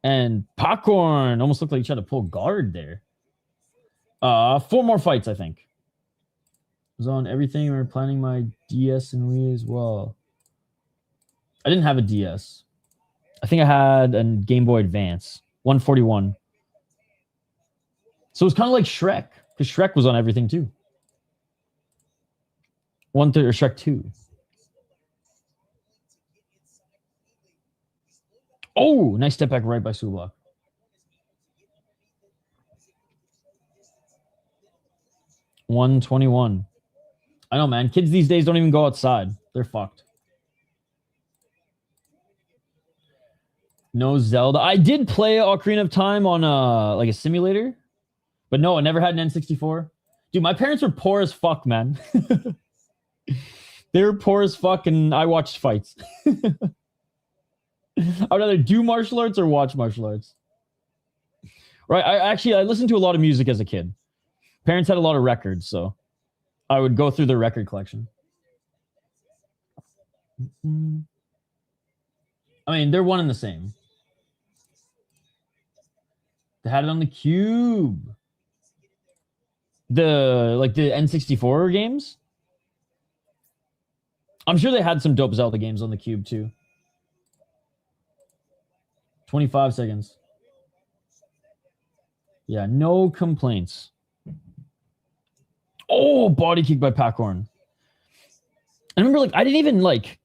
And Pakorn almost looked like he tried to pull guard there. 4 more fights, I think. It was on everything. We were planning my DS and Wii as well. I didn't have a DS. I think I had a Game Boy Advance. 141. So it was kind of like Shrek, because Shrek was on everything too. 130 or Shrek 2. Oh, nice step back right by Suablack. $121. I know, man. Kids these days don't even go outside. They're fucked. No Zelda. I did play Ocarina of Time on like a simulator. But no, I never had an N64. Dude, my parents were poor as fuck, man. They were poor as fuck, and I watched fights. I'd rather do martial arts or watch martial arts. Right? I listened to a lot of music as a kid. Parents had a lot of records, so I would go through their record collection. I mean, they're one and the same. They had it on the Cube. The N64 games. I'm sure they had some dope Zelda games on the Cube too. 25 seconds. Yeah, no complaints. Oh, body kick by Pakorn. I remember, like, I didn't even like.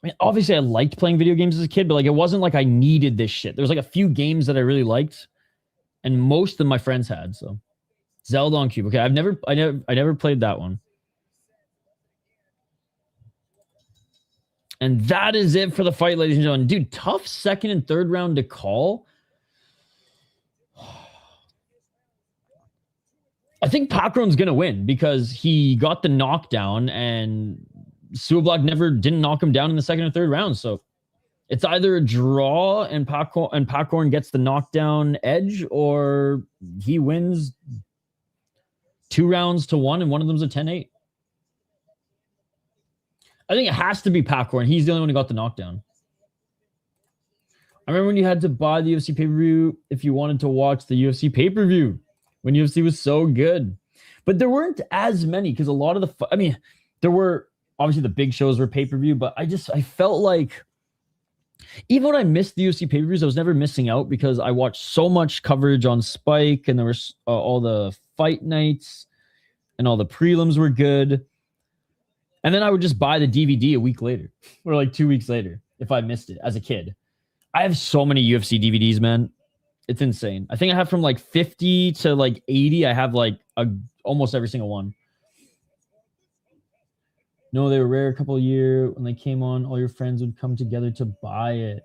I mean, obviously, I liked playing video games as a kid, but like, it wasn't like I needed this shit. There was like a few games that I really liked, and most of them my friends had. So, Zelda on Cube. Okay, I never played that one. And that is it for the fight, ladies and gentlemen. Dude, tough second and third round to call. I think Pakorn's going to win because he got the knockdown and Suablack didn't knock him down in the second or third round. So it's either a draw and Pakorn gets the knockdown edge, or he wins 2 rounds to 1 and one of them's a 10-8. I think it has to be Pakorn. He's the only one who got the knockdown. I remember when you had to buy the UFC pay-per-view if you wanted to watch the UFC pay-per-view when UFC was so good. But there weren't as many because a lot of there were obviously the big shows were pay-per-view, but I felt like even when I missed the UFC pay-per-views, I was never missing out because I watched so much coverage on Spike, and there was all the fight nights and all the prelims were good. And then I would just buy the DVD a week later or like 2 weeks later if I missed it as a kid. I have so many UFC DVDs, man. It's insane. I think I have from like 50 to like 80. I have like almost every single one. No, they were rare a couple of years. When they came on, all your friends would come together to buy it.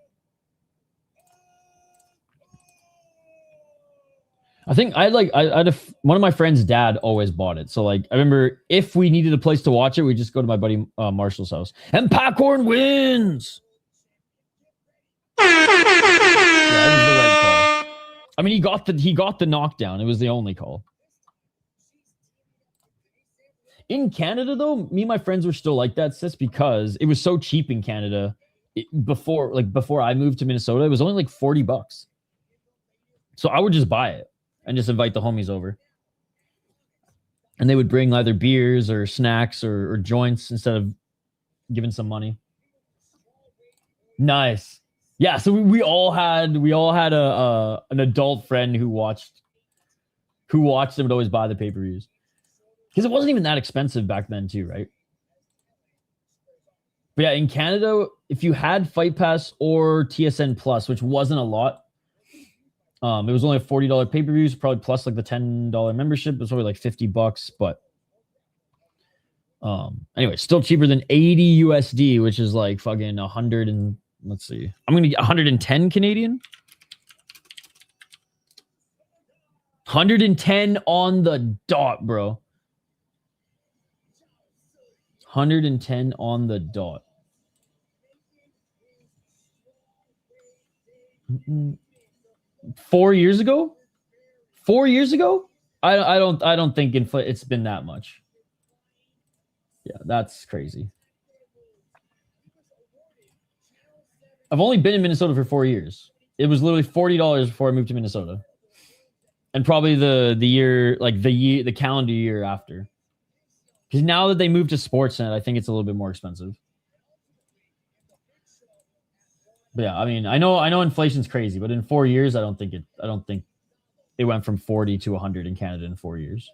I think one of my friends' dad always bought it. So like, I remember if we needed a place to watch it, we just go to my buddy Marshall's house. And Pakorn wins. Yeah, that was the right call. I mean, he got the knockdown. It was the only call. In Canada, though, me and my friends were still like that, sis, because it was so cheap in Canada. Before I moved to Minnesota, it was only like $40. So I would just buy it and just invite the homies over. And they would bring either beers or snacks or joints instead of giving some money. Nice. Yeah, so we all had an adult friend who watched and would always buy the pay-per-views. Because it wasn't even that expensive back then too, right? But yeah, in Canada, if you had Fight Pass or TSN Plus, which wasn't a lot, it was only a $40 pay-per-views, probably plus like the $10 membership. It was only like $50, but anyway, still cheaper than 80 USD, which is like fucking 100 and let's see. I'm gonna get 110 Canadian. 110 on the dot, bro. 110 on the dot. Mm-mm. 4 years ago? 4 years ago? I don't think it's been that much. Yeah, that's crazy. I've only been in Minnesota for 4 years. It was literally $40 before I moved to Minnesota. And probably the calendar year after. Because now that they moved to Sportsnet, I think it's a little bit more expensive. But yeah, I mean, I know inflation's crazy, but in 4 years, I don't think it went from 40 to 100 in Canada in 4 years.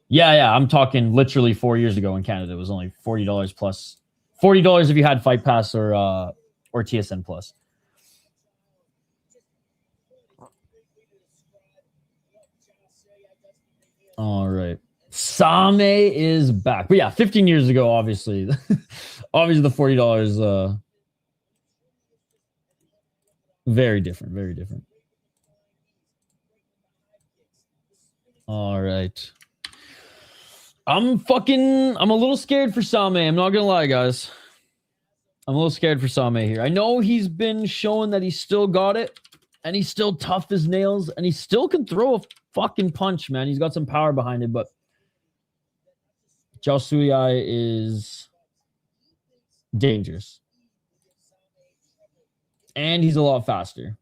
Yeah, I'm talking literally 4 years ago in Canada. It was only $40 plus. $40 if you had Fight Pass or TSN Plus. All right. Same is back. But yeah, 15 years ago, obviously. Obviously, the $40 very different, very different. All right. I'm a little scared for Same. I'm not gonna lie, guys. I'm a little scared for Same here. I know he's been showing that he's still got it, and he's still tough as nails, and he still can throw a fucking punch, man. He's got some power behind it, but Jaosuayai is dangerous. And he's a lot faster.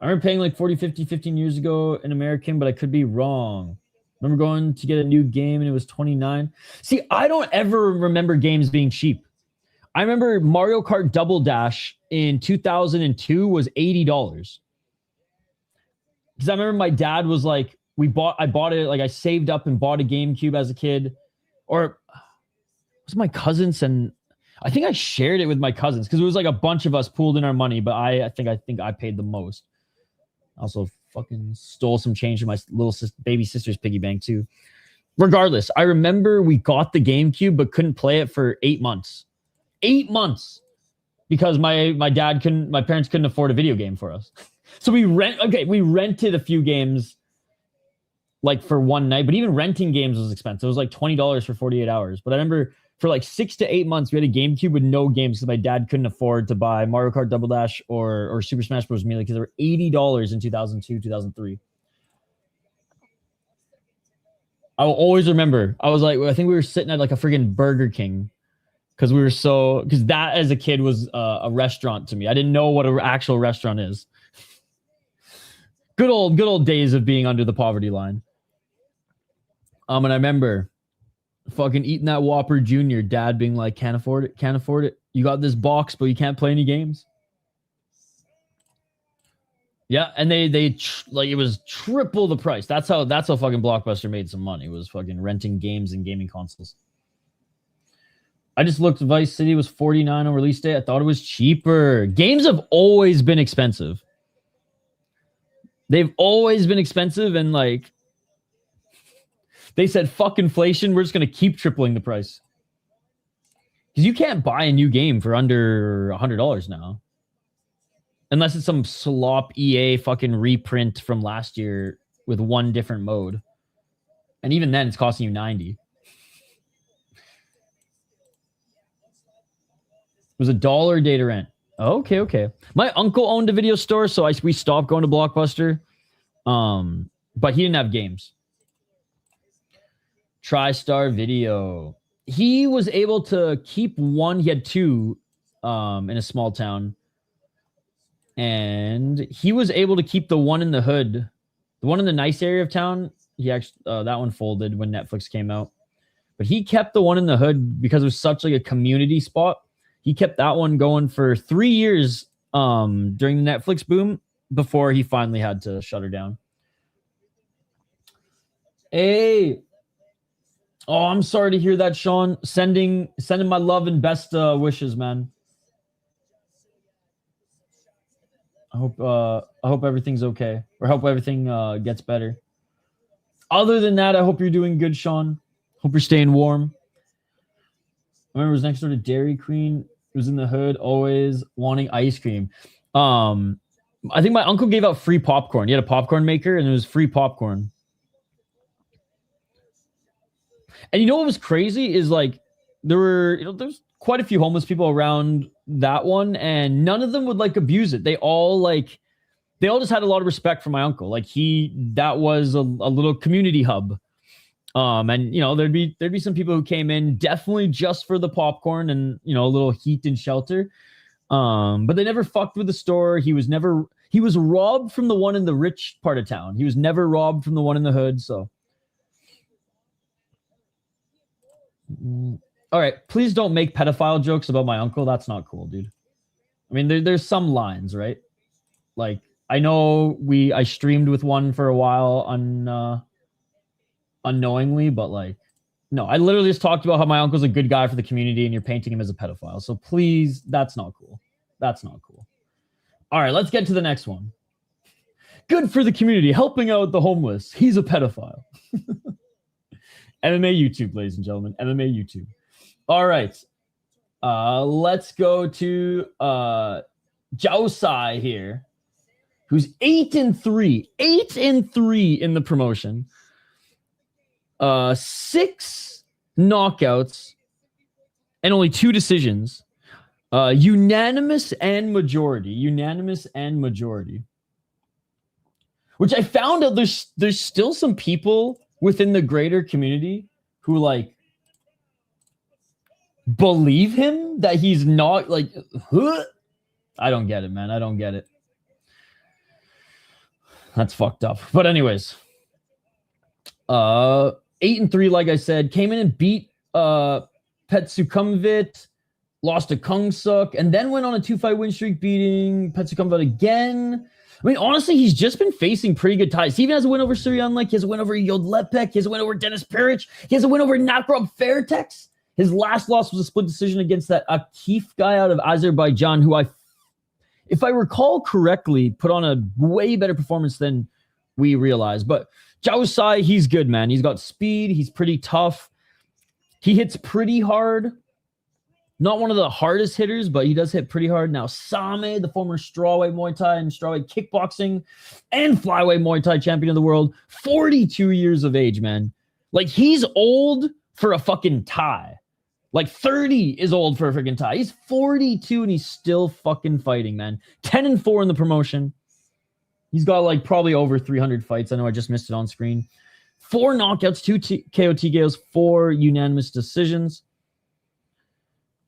I remember paying like 40, 50, 15 years ago in American, but I could be wrong. I remember going to get a new game and it was 29. See, I don't ever remember games being cheap. I remember Mario Kart Double Dash in 2002 was $80. Because I remember my dad was like, I bought it, like I saved up and bought a GameCube as a kid. Or it was my cousins, and I think I shared it with my cousins because it was like a bunch of us pooled in our money, but I think I paid the most. I also fucking stole some change from my little baby sister's piggy bank too. Regardless, I remember we got the GameCube but couldn't play it for 8 months. 8 months because my parents couldn't afford a video game for us. So we rented a few games like for one night, but even renting games was expensive. It was like $20 for 48 hours. But I remember for like 6 to 8 months, we had a GameCube with no games because my dad couldn't afford to buy Mario Kart Double Dash or Super Smash Bros. Melee because they were $80 in 2002, 2003. I will always remember. I was like, I think we were sitting at like a friggin' Burger King because that as a kid was a restaurant to me. I didn't know what an actual restaurant is. Good old days of being under the poverty line. And I remember fucking eating that Whopper Junior, dad being like, can't afford it. You got this box, but you can't play any games. Yeah, and they like it was triple the price. That's how fucking Blockbuster made some money, was fucking renting games and gaming consoles. I just looked, Vice City was $49 on release day. I thought it was cheaper. Games have always been expensive. They've always been expensive, and like they said, fuck inflation, we're just going to keep tripling the price. Because you can't buy a new game for under $100 now. Unless it's some slop EA fucking reprint from last year with one different mode. And even then, it's costing you $90. It was $1 data rent. Okay. My uncle owned a video store, so we stopped going to Blockbuster. But he didn't have games. TriStar Video. He was able to keep one. He had two in a small town. And he was able to keep the one in the hood. The one in the nice area of town, he actually that one folded when Netflix came out. But he kept the one in the hood because it was such like a community spot. He kept that one going for 3 years during the Netflix boom before he finally had to shut her down. Hey. Oh, I'm sorry to hear that, Sean. Sending my love and best wishes, man. I hope everything's okay, or hope everything gets better. Other than that, I hope you're doing good, Sean. Hope you're staying warm. I remember it was next door to Dairy Queen. It was in the hood, always wanting ice cream. I think my uncle gave out free popcorn. He had a popcorn maker, and it was free popcorn. And you know what was crazy is like there's quite a few homeless people around that one, and none of them would like abuse it. They all just had a lot of respect for my uncle. Like that was a little community hub. And you know, there'd be some people who came in definitely just for the popcorn and, you know, a little heat and shelter. But they never fucked with the store. He was robbed from the one in the rich part of town. He was never robbed from the one in the hood. So all right, please don't make pedophile jokes about my uncle. That's not cool, dude. I mean, there's some lines, right? Like, I know I streamed with one for a while unknowingly, but like, no, I literally just talked about how my uncle's a good guy for the community and you're painting him as a pedophile. So please, that's not cool. That's not cool. All right, let's get to the next one. Good for the community, helping out the homeless. He's a pedophile. MMA YouTube, ladies and gentlemen. MMA YouTube. All right. Let's go to Jaosuayai here, who's 8-3. 8-3 in the promotion. 6 knockouts and only 2 decisions. Unanimous and majority. Which I found out there's still some people within the greater community who like believe him that he's not like, huh? I don't get it, man. I don't get it. That's fucked up. But anyways, 8-3, like I said, came in and beat Petsukumvit, lost to Kung Suk, and then went on a 2-fight win streak, beating Petsukumvit again. I mean, honestly, he's just been facing pretty good ties. He even has a win over Suriyanlek. He has a win over Yod-IQ. He has a win over Dennis Peric. He has a win over Nakrob Fairtex. His last loss was a split decision against that Akif guy out of Azerbaijan, who if I recall correctly, put on a way better performance than we realized. But Jaosuayai, he's good, man. He's got speed. He's pretty tough. He hits pretty hard. Not one of the hardest hitters, but he does hit pretty hard. Now, Same, the former strawweight Muay Thai and strawweight kickboxing and flyweight Muay Thai champion of the world, 42 years of age, man. Like, he's old for a fucking Thai. Like, 30 is old for a freaking Thai. He's 42 and he's still fucking fighting, man. 10-4 in the promotion. He's got, like, probably over 300 fights. I know I just missed it on screen. 4 knockouts, 2 KO TKOs, 4 unanimous decisions.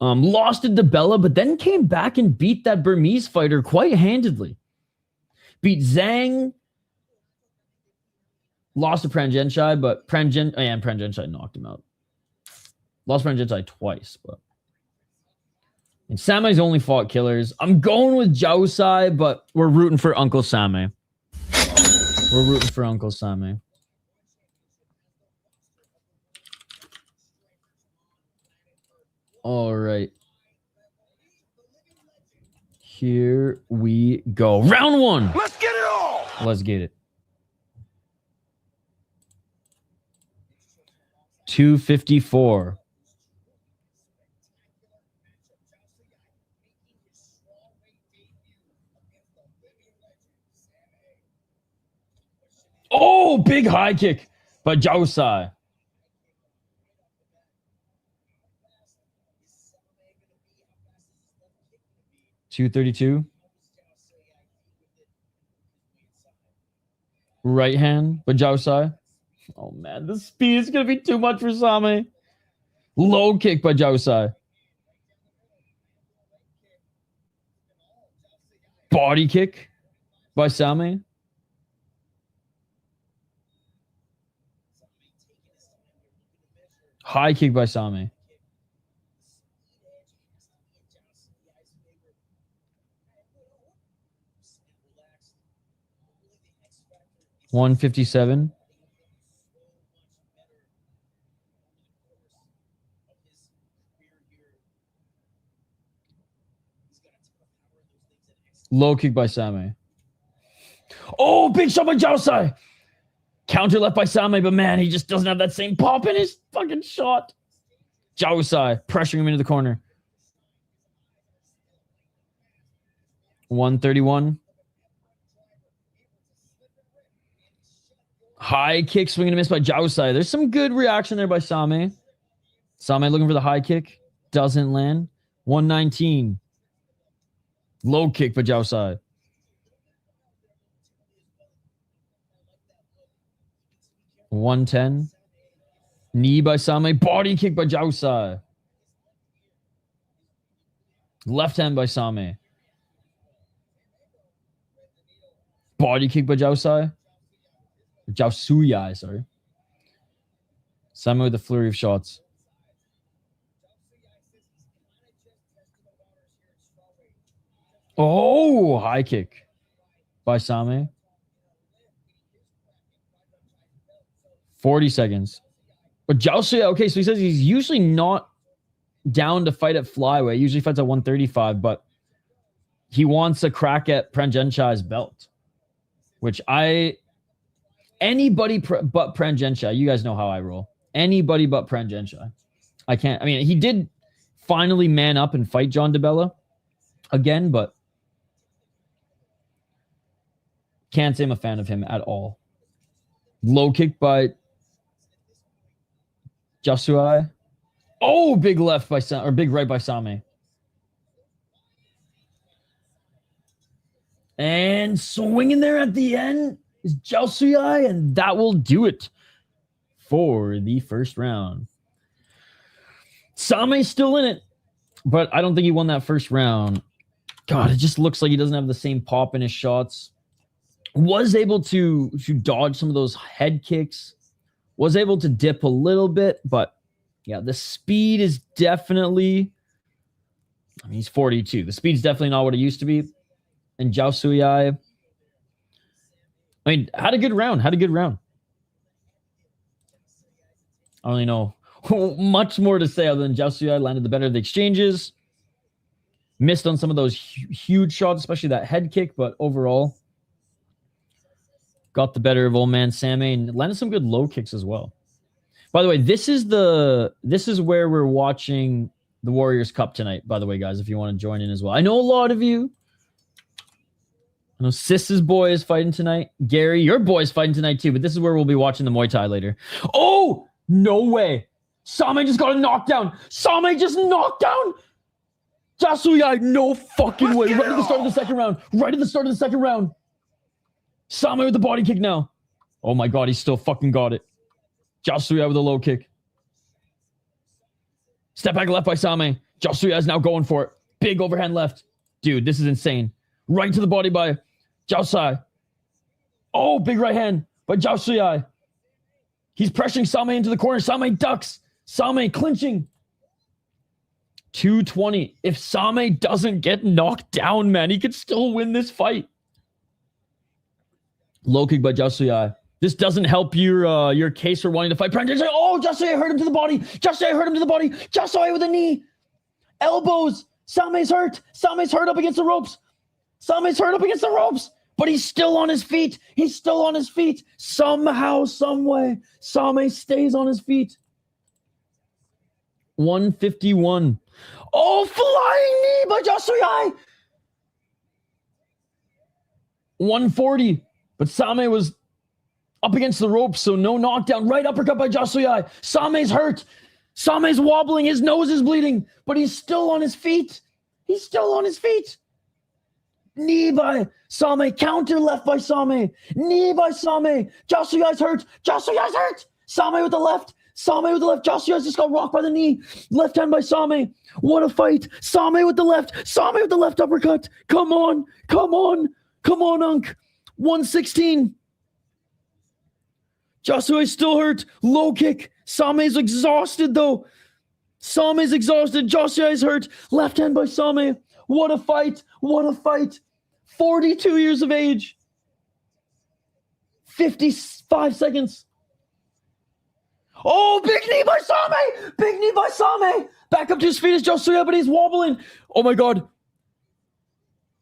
Lost to DeBella, but then came back and beat that Burmese fighter quite handedly. Beat Zhang. Lost to Pranjanchai, but Pranjanchai knocked him out. Lost Pranjanchai twice, but. And Same's only fought killers. I'm going with Jaosuayai, but we're rooting for Uncle Same. We're rooting for Uncle Same. All right. Here we go. Round 1. Let's get it all. Let's get it. 254. Oh, big high kick by Jaosuayai. 232. Right hand by Jaosuayai. Oh, man. The speed is going to be too much for Same. Low kick by Jaosuayai. Body kick by Same. High kick by Same. $157. Low kick by Same. Oh, big shot by Jaosuayai. Counter left by Same, but man, he just doesn't have that same pop in his fucking shot. Jaosuayai pressuring him into the corner. 131. High kick, swing and a miss by Jaosuayai. There's some good reaction there by Same. Same looking for the high kick. Doesn't land. 119. Low kick by Jaosuayai. 110. Knee by Same. Body kick by Jaosuayai. Left hand by Same. Body kick by Jaosuayai. Jaosuayai, sorry. Same with the flurry of shots. Oh, high kick by Same. 40 seconds. But Jaosuayai, okay, so he says he's usually not down to fight at flyweight. He usually fights at 135, but he wants a crack at Pranjanchai's belt, which anybody but Pranjanchai, you guys know how I roll. Anybody but Pranjanchai. I can't, I mean, he did finally man up and fight John DeBella again, but can't say I'm a fan of him at all. Low kick by Jaosuayai. Oh, big left by Sam, or big right by Same. And swinging there at the end is Jaosuayai, and that will do it for the first round. Same's still in it, but I don't think he won that first round. God, it just looks like he doesn't have the same pop in his shots. Was able to dodge some of those head kicks. Was able to dip a little bit, but yeah, the speed is definitely... I mean, he's 42. The speed's definitely not what it used to be. And Jaosuayai, I mean, had a good round. I don't really know much more to say other than Jaosuayai landed the better of the exchanges. Missed on some of those huge shots, especially that head kick, but overall got the better of old man Sammy and landed some good low kicks as well. By the way, this is where we're watching the Warriors Cup tonight, by the way, guys, if you want to join in as well. I know a lot of you. I know Sis's boy is fighting tonight. Gary, your boy is fighting tonight too, but this is where we'll be watching the Muay Thai later. Oh, no way. Same just got a knockdown. Same just knocked down Jaosuayai. No fucking way. Right at the start of the second round. Same with the body kick now. Oh my God, he still fucking got it. Jaosuayai with a low kick. Step back left by Same. Jaosuayai is now going for it. Big overhand left. Dude, this is insane. Right to the body by Jaosuayai. Oh, big right hand by Jaosuayai. He's pressuring Same into the corner. Same ducks. Same clinching. 220. If Same doesn't get knocked down, man, he could still win this fight. Low kick by Jaosuayai. This doesn't help your case for wanting to fight. Oh, Jaosuayai hurt him to the body. Jaosuayai with a knee. Elbows. Same's hurt. Same's hurt up against the ropes. But he's still on his feet. Somehow, some way, Same stays on his feet. 151. Oh, flying knee by Jaosuayai. 140. But Same was up against the ropes, so no knockdown. Right uppercut by Jaosuayai. Same's hurt. Same's wobbling. His nose is bleeding, but he's still on his feet. Knee by Same. Counter left by Same. Knee by Same. Jaosuayai's hurt. Same with the left. Jaosuayai's just got rocked by the knee. Left hand by Same. What a fight. Same with the left uppercut. Come on, Unk. 116. Jaosuayai's still hurt. Low kick. Same's exhausted, though. Jaosuayai's hurt. Left hand by Same. What a fight. 42 years of age. 55 seconds. Oh, big knee by Same. Back up to his feet is Jaosuayai, but he's wobbling. Oh my God.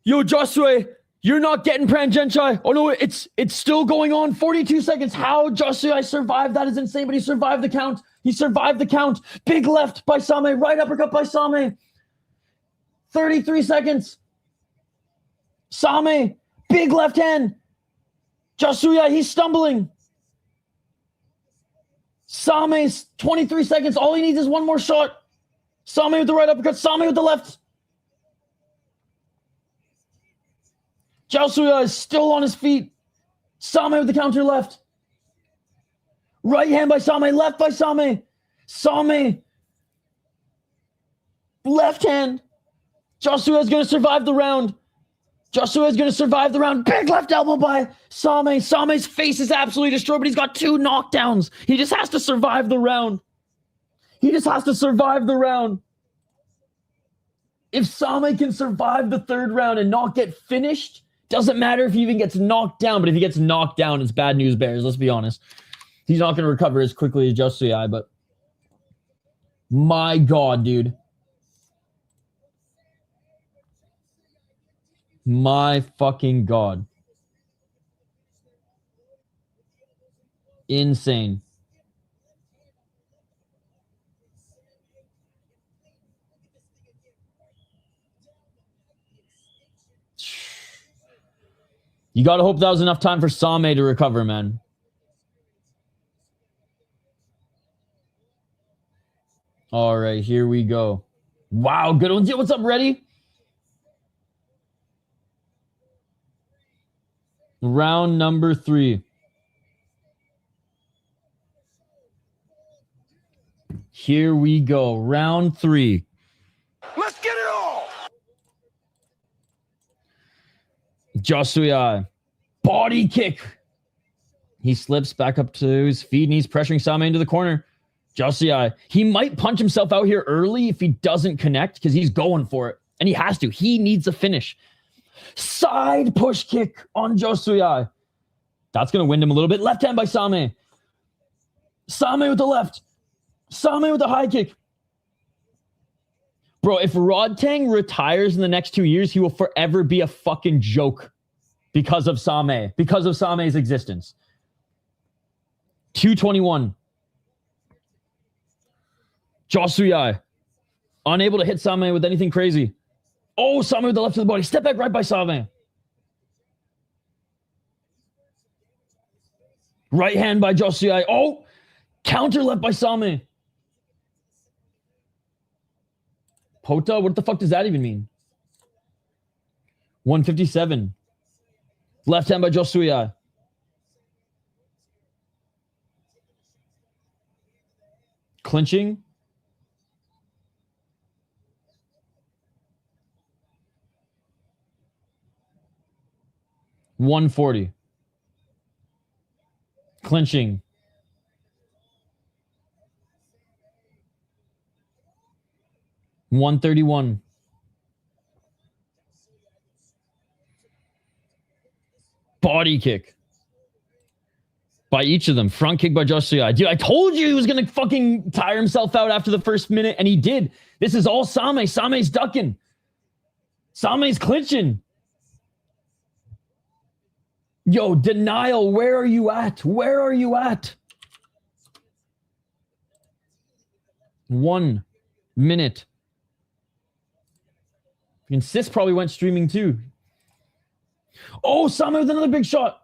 Yo, Jaosuayai, you're not getting Pranjanchai. Oh no, it's still going on. 42 seconds. How Jaosuayai survived that is insane, but he survived the count. Big left by Same. Right uppercut by Same. 33 seconds. Same. Big left hand. Jaosuayai, he's stumbling. Same's 23 seconds. All he needs is one more shot. Same with the right uppercut. Same with the left. Jaosuayai is still on his feet. Same with the counter left. Right hand by Same. Left by Same. Same. Left hand. Jaosuayai is going to survive the round. Big left elbow by Same. Same's face is absolutely destroyed, but he's got 2 knockdowns. He just has to survive the round. If Same can survive the 3rd round and not get finished, doesn't matter if he even gets knocked down, but if he gets knocked down, it's bad news bears. Let's be honest. He's not going to recover as quickly as Jaosuayai, but my God, dude. My fucking God. Insane. You got to hope that was enough time for Same to recover, man. All right, here we go. Wow, good one. What's up, ready? Round number 3. Here we go. Round 3. Let's get it all. Jaosuayai. Body kick. He slips back up to his feet and he's pressuring Same into the corner. Jaosuayai. He might punch himself out here early if he doesn't connect because he's going for it. And he has to. He needs a finish. Side push kick on Jaosuayai. That's going to wind him a little bit. Left hand by Same. Same with the left. Same with the high kick. Bro, if Rodtang retires in the next 2 years, he will forever be a fucking joke because of Same. Because of Same's existence. 221. Jaosuayai. Unable to hit Same with anything crazy. Oh, Same with the left of the body. Step back right by Same. Right hand by Jaosuayai. Oh, counter left by Same. Pota, what the fuck does that even mean? 157. Left hand by Jaosuayai. Clinching. $140. Clinching. $131. Body kick by each of them. Front kick by Jaosuayai. Dude, I told you he was going to fucking tire himself out after the first minute, and he did. This is all Same. Same's ducking. Same's clinching. Yo, denial, where are you at? Where are you at? 1 minute. Insist probably went streaming too. Oh, Same with another big shot.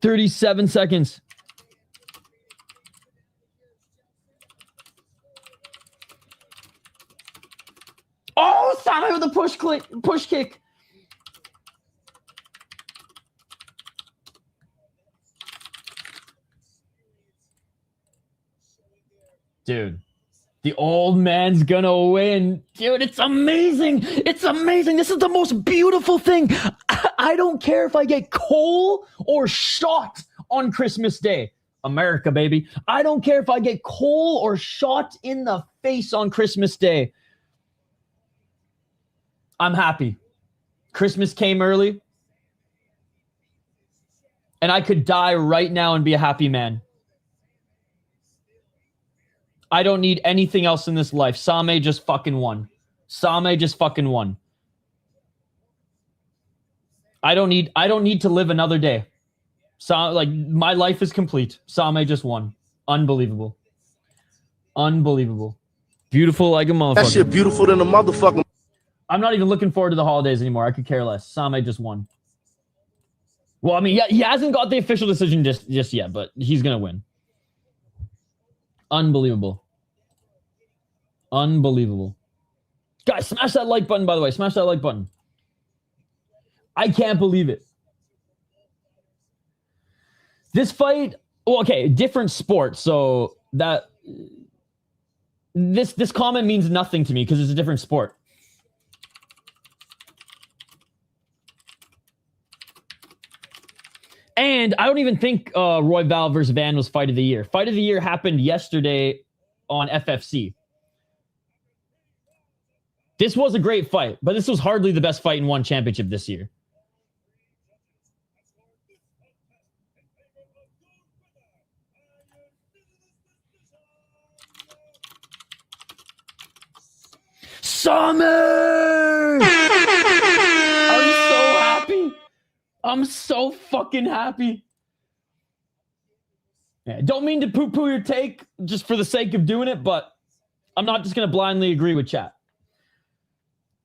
$37 seconds. Oh, Same with a push kick. Dude, the old man's gonna win. Dude, it's amazing. It's amazing. This is the most beautiful thing. I don't care if I get coal or shot on Christmas Day. America, baby. I don't care if I get coal or shot in the face on Christmas Day. I'm happy. Christmas came early. And I could die right now and be a happy man. I don't need anything else in this life. Same just fucking won. Same just fucking won. I don't need to live another day. My life is complete. Same just won. Unbelievable. Unbelievable. Beautiful like a motherfucker. That shit beautiful than a motherfucker. I'm not even looking forward to the holidays anymore. I could care less. Same just won. Well, I mean, he hasn't got the official decision just yet, but he's going to win. Unbelievable. Unbelievable. Guys, smash that like button, by the way. Smash that like button. I can't believe it. This fight, well, okay, different sport, so that this comment means nothing to me because it's a different sport. And I don't even think Royval versus Van was Fight of the Year. Fight of the Year happened yesterday on FFC. This was a great fight, but this was hardly the best fight in one championship this year. Summer! I'm so happy. I'm so fucking happy. Yeah, don't mean to poo-poo your take just for the sake of doing it, but I'm not just going to blindly agree with chat.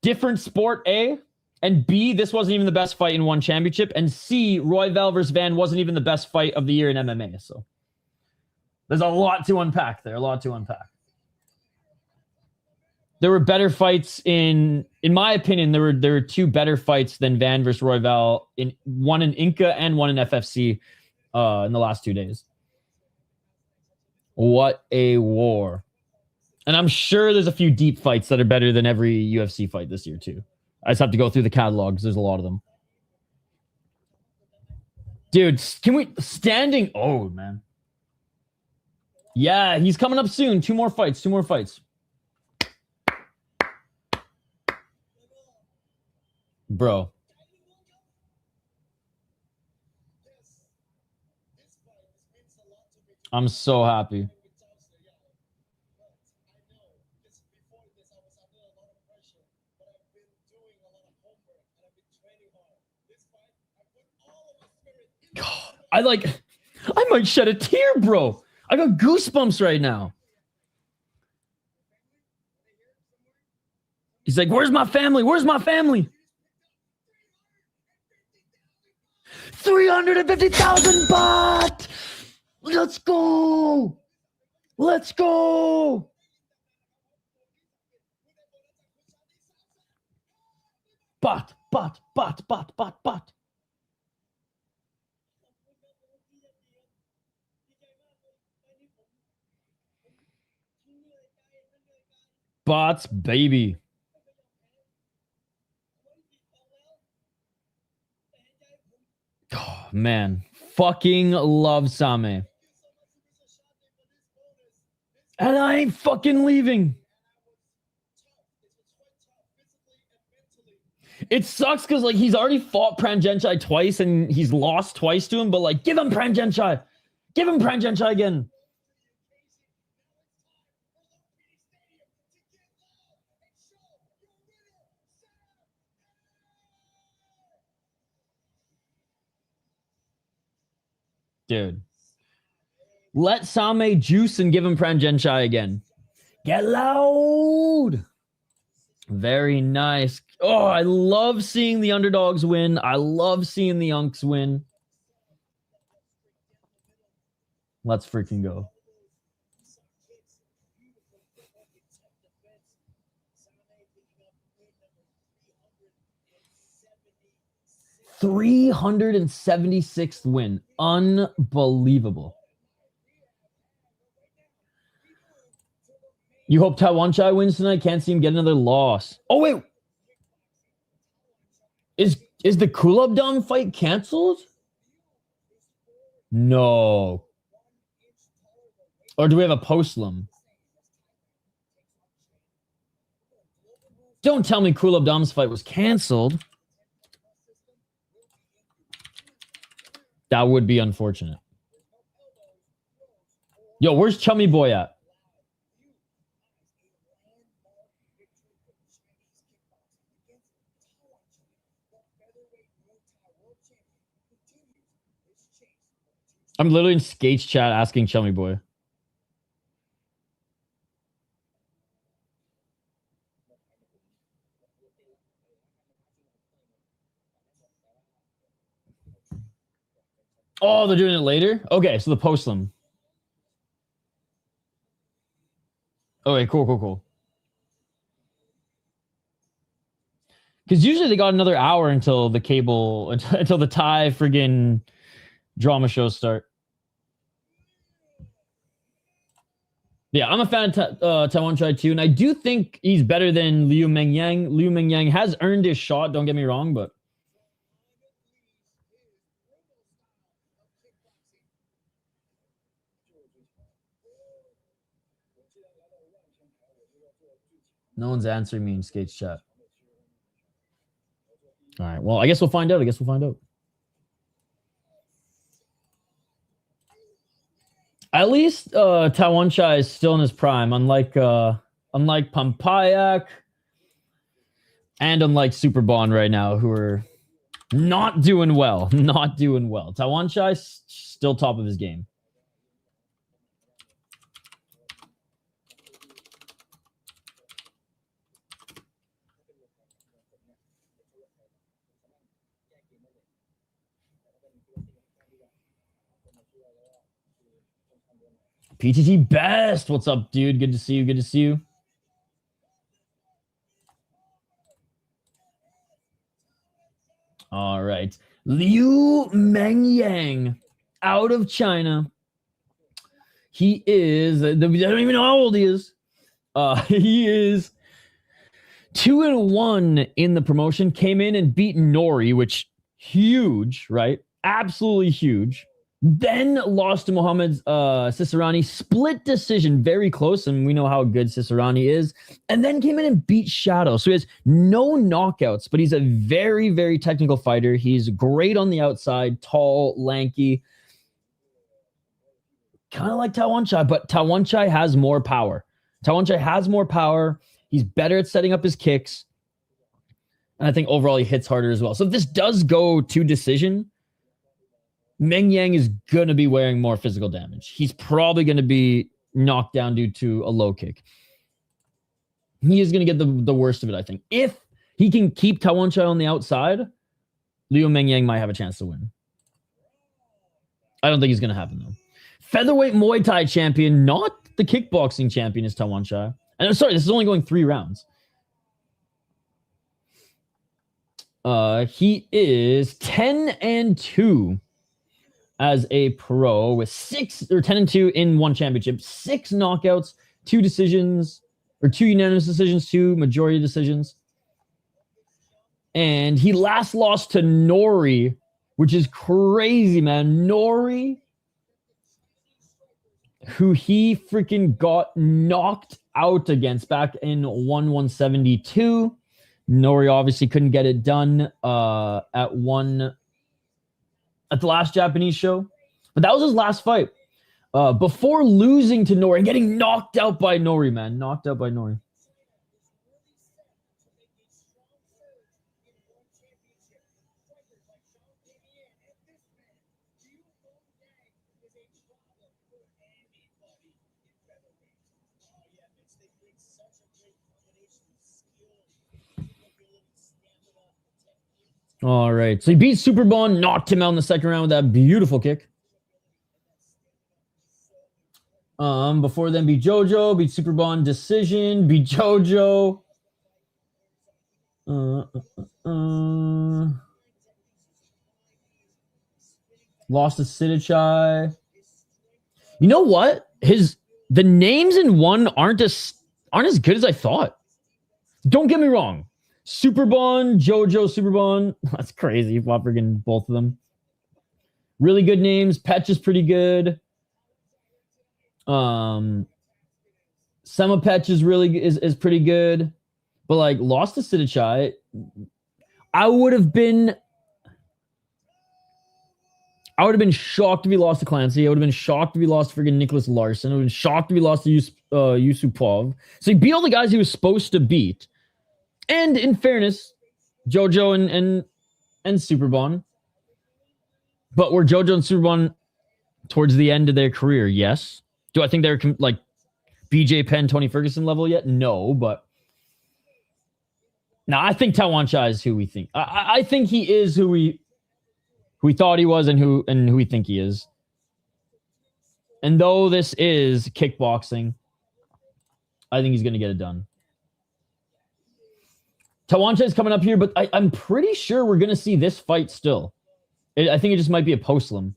Different sport, A. And B, this wasn't even the best fight in one championship. And C, Royval versus Van wasn't even the best fight of the year in MMA. So there's a lot to unpack there. A lot to unpack. There were better fights in my opinion, there were two better fights than Van versus Royval, one in Inca and one in FFC in the last 2 days. What a war. And I'm sure there's a few deep fights that are better than every UFC fight this year too. I just have to go through the catalogs. There's a lot of them. Dude, can we... Standing... Oh, man. Yeah, he's coming up soon. 2 more fights. 2 more fights. Bro. I'm so happy. I might shed a tear, bro. I got goosebumps right now. He's like, where's my family? Where's my family? 350,000 baht. Let's go. Let's go. Baht. Bots, baby. Oh, man. Fucking love Same. And I ain't fucking leaving. It sucks because, like, he's already fought Pranjanchai twice and he's lost twice to him, but, like, give him Pranjanchai. Give him Pranjanchai again. Dude. Let Same juice and give him Pranjanchai again. Get loud. Very nice. Oh, I love seeing the underdogs win. I love seeing the unks win. Let's freaking go. $376th win. Unbelievable. You hope Tawanchai wins tonight? Can't see him get another loss. Oh, wait. Is the Kulabdam fight canceled? No. Or do we have a Postlam? Don't tell me Kulabdam's fight was canceled. That would be unfortunate. Yo, where's Chummy Boy at? I'm literally in Skate's chat asking Chummy Boy. Oh, they're doing it later? Okay, so the Postlam. Okay, cool. Because usually they got another hour until the cable, until the Thai friggin' drama shows start. Yeah, I'm a fan of Tawanchai too, and I do think he's better than Liu Mengyang. Liu Mengyang has earned his shot, don't get me wrong, but... No one's answering me in Skate's chat. All right, well, I guess we'll find out. At least Tawanchai is still in his prime, unlike Pampayak and unlike Super Bond right now, who are not doing well. Tawanchai still top of his game. PTT Best. What's up, dude? Good to see you. Good to see you. All right. Liu Mengyang out of China. He is, I don't even know how old he is. He is 2-1 in the promotion. Came in and beat Nori, which huge, right? Absolutely huge. Then lost to Mohammad Siasarani. Split decision, very close, and we know how good Siasarani is. And then came in and beat Shadow. So he has no knockouts, but he's a very, very technical fighter. He's great on the outside, tall, lanky. Kind of like Tawanchai, but Tawanchai has more power. Tawanchai has more power. He's better at setting up his kicks. And I think overall he hits harder as well. So if this does go to decision, Mengyang is going to be wearing more physical damage. He's probably going to be knocked down due to a low kick. He is going to get the worst of it, I think. If he can keep Tawanchai on the outside, Liu Mengyang might have a chance to win. I don't think he's going to happen, though. Featherweight Muay Thai champion, not the kickboxing champion, is Tawanchai. And I'm sorry, this is only going 3 rounds. He is 10-2 as a pro with 10-2 in 1 championship, 6 knockouts, 2 decisions, or 2 unanimous decisions, 2 majority decisions. And he last lost to Nori, which is crazy, man. Nori, who he freaking got knocked out against back in 172. Nori obviously couldn't get it done at the last Japanese show. But that was his last fight. Before losing to Nori, getting knocked out by Nori, man. Knocked out by Nori. All right. So he beat Superbon, knocked him out in the second round with that beautiful kick. Before then, beat Jojo, beat Superbon, decision, beat Jojo. Lost to Sidichai. You know what? The names in one aren't as good as I thought. Don't get me wrong. Superbon, Jojo, Superbon. That's crazy. Freaking both of them. Really good names. Petch is pretty good. Semapetch is pretty good. But like lost to Sidichai. I would have been shocked if he lost to Clancy. I would have been shocked if he lost to freaking Nicholas Larson. I would have been shocked if he lost to Yusupov. So he beat all the guys he was supposed to beat. And in fairness, Jojo and Superbon. But were Jojo and Superbon towards the end of their career? Yes. Do I think they're like BJ Penn, Tony Ferguson level yet? No, but now I think Tawanchai is who we think. I think he is who we thought he was and who we think he is. And though this is kickboxing, I think he's going to get it done. Tawanchai is coming up here, but I'm pretty sure we're going to see this fight still. I think it just might be a postlim.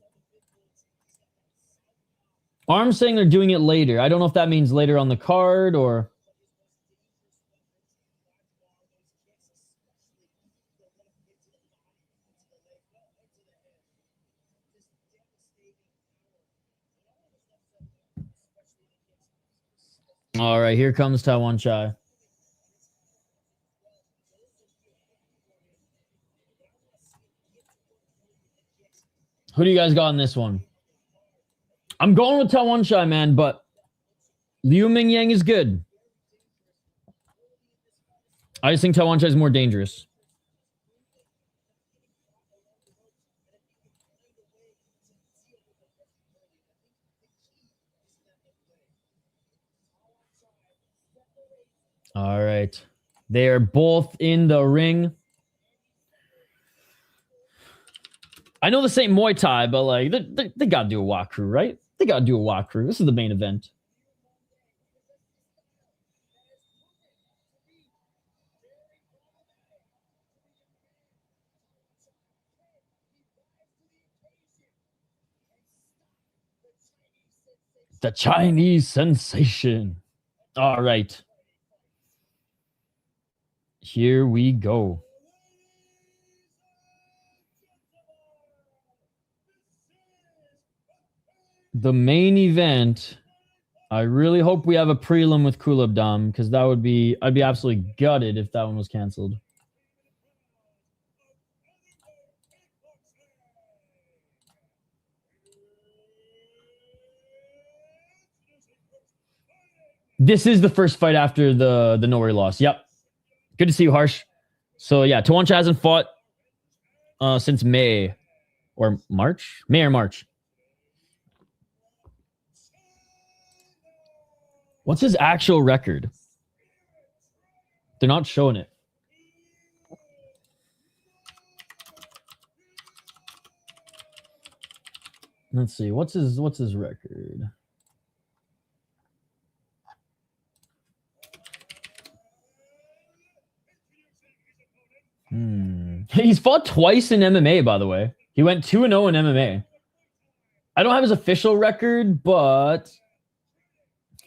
Arm's saying they're doing it later. I don't know if that means later on the card or... All right, here comes Tawanchai. Who do you guys got in this one? I'm going with Tawanchai, man, but Liu Mengyang is good. I just think Tawanchai is more dangerous. All right. They are both in the ring. I know this ain't Muay Thai, but like they got to do a walkthrough, right? They gotta do a walkthrough. This is the main event. The Chinese sensation. All right. Here we go. The main event. I really hope we have a prelim with Kulabdam, because that would be, I'd be absolutely gutted if that one was canceled. This is the first fight after the Norway loss. Yep. Good to see you, Harsh. So yeah, Tawanchai hasn't fought since May or March. May or March. What's his actual record? They're not showing it. Let's see. What's his record? He's fought twice in MMA, by the way. He went 2-0 in MMA. I don't have his official record, but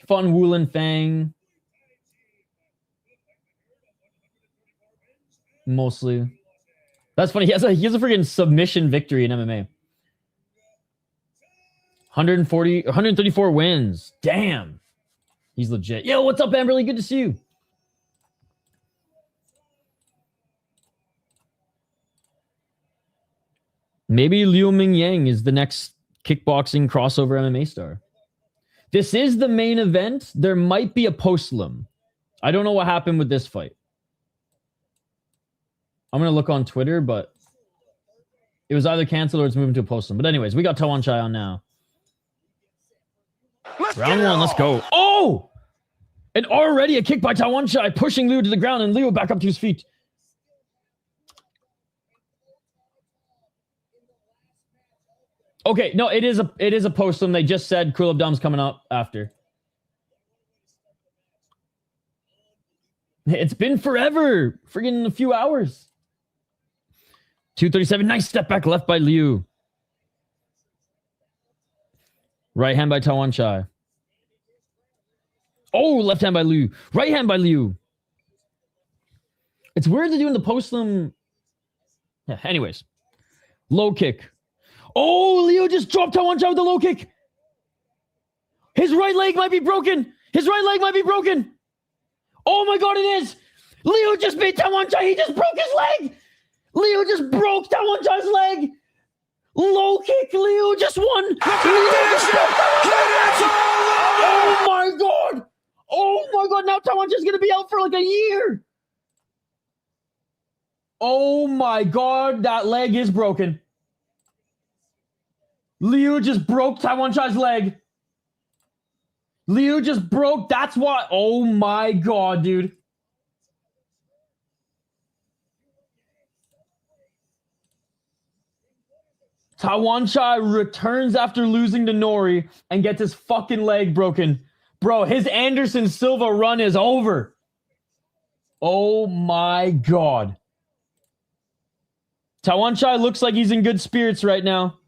fought in Wulin Fang. Mostly. That's funny. He has a freaking submission victory in MMA. 134 wins. Damn. He's legit. Yo, what's up, Amberly? Good to see you. Maybe Liu Mengyang is the next kickboxing crossover MMA star. This is the main event. There might be a post-lim. I don't know what happened with this fight. I'm going to look on Twitter, but it was either canceled or it's moving to a post-lim. But anyways, we got Tawanchai on now. Round one, let's go. Oh! And already a kick by Tawanchai, pushing Liu to the ground, and Liu back up to his feet. Okay, no, it is a post-lim. They just said Kulabdam's coming up after. It's been forever. Friggin' a few hours. 237. Nice step back left by Liu. Right hand by Tawanchai. Oh, left hand by Liu. Right hand by Liu. It's weird to do in the post-lim. Yeah, anyways. Low kick. Oh, Liu just dropped Tawanchai with the low kick. His right leg might be broken. His right leg might be broken. Oh my God, it is. Liu just beat Tawanchai. He just broke his leg. Liu just broke Tawanchai's leg. Low kick. Liu just won. Liu just broke oh my God. Oh my God. Now Tawanchai's going to be out for like a year. Oh my God. That leg is broken. Liu just broke Tawanchai's leg. Liu just broke. That's why. Oh my God, dude. Tawanchai returns after losing to Nori and gets his fucking leg broken. Bro, his Anderson Silva run is over. Oh my God. Tawanchai looks like he's in good spirits right now.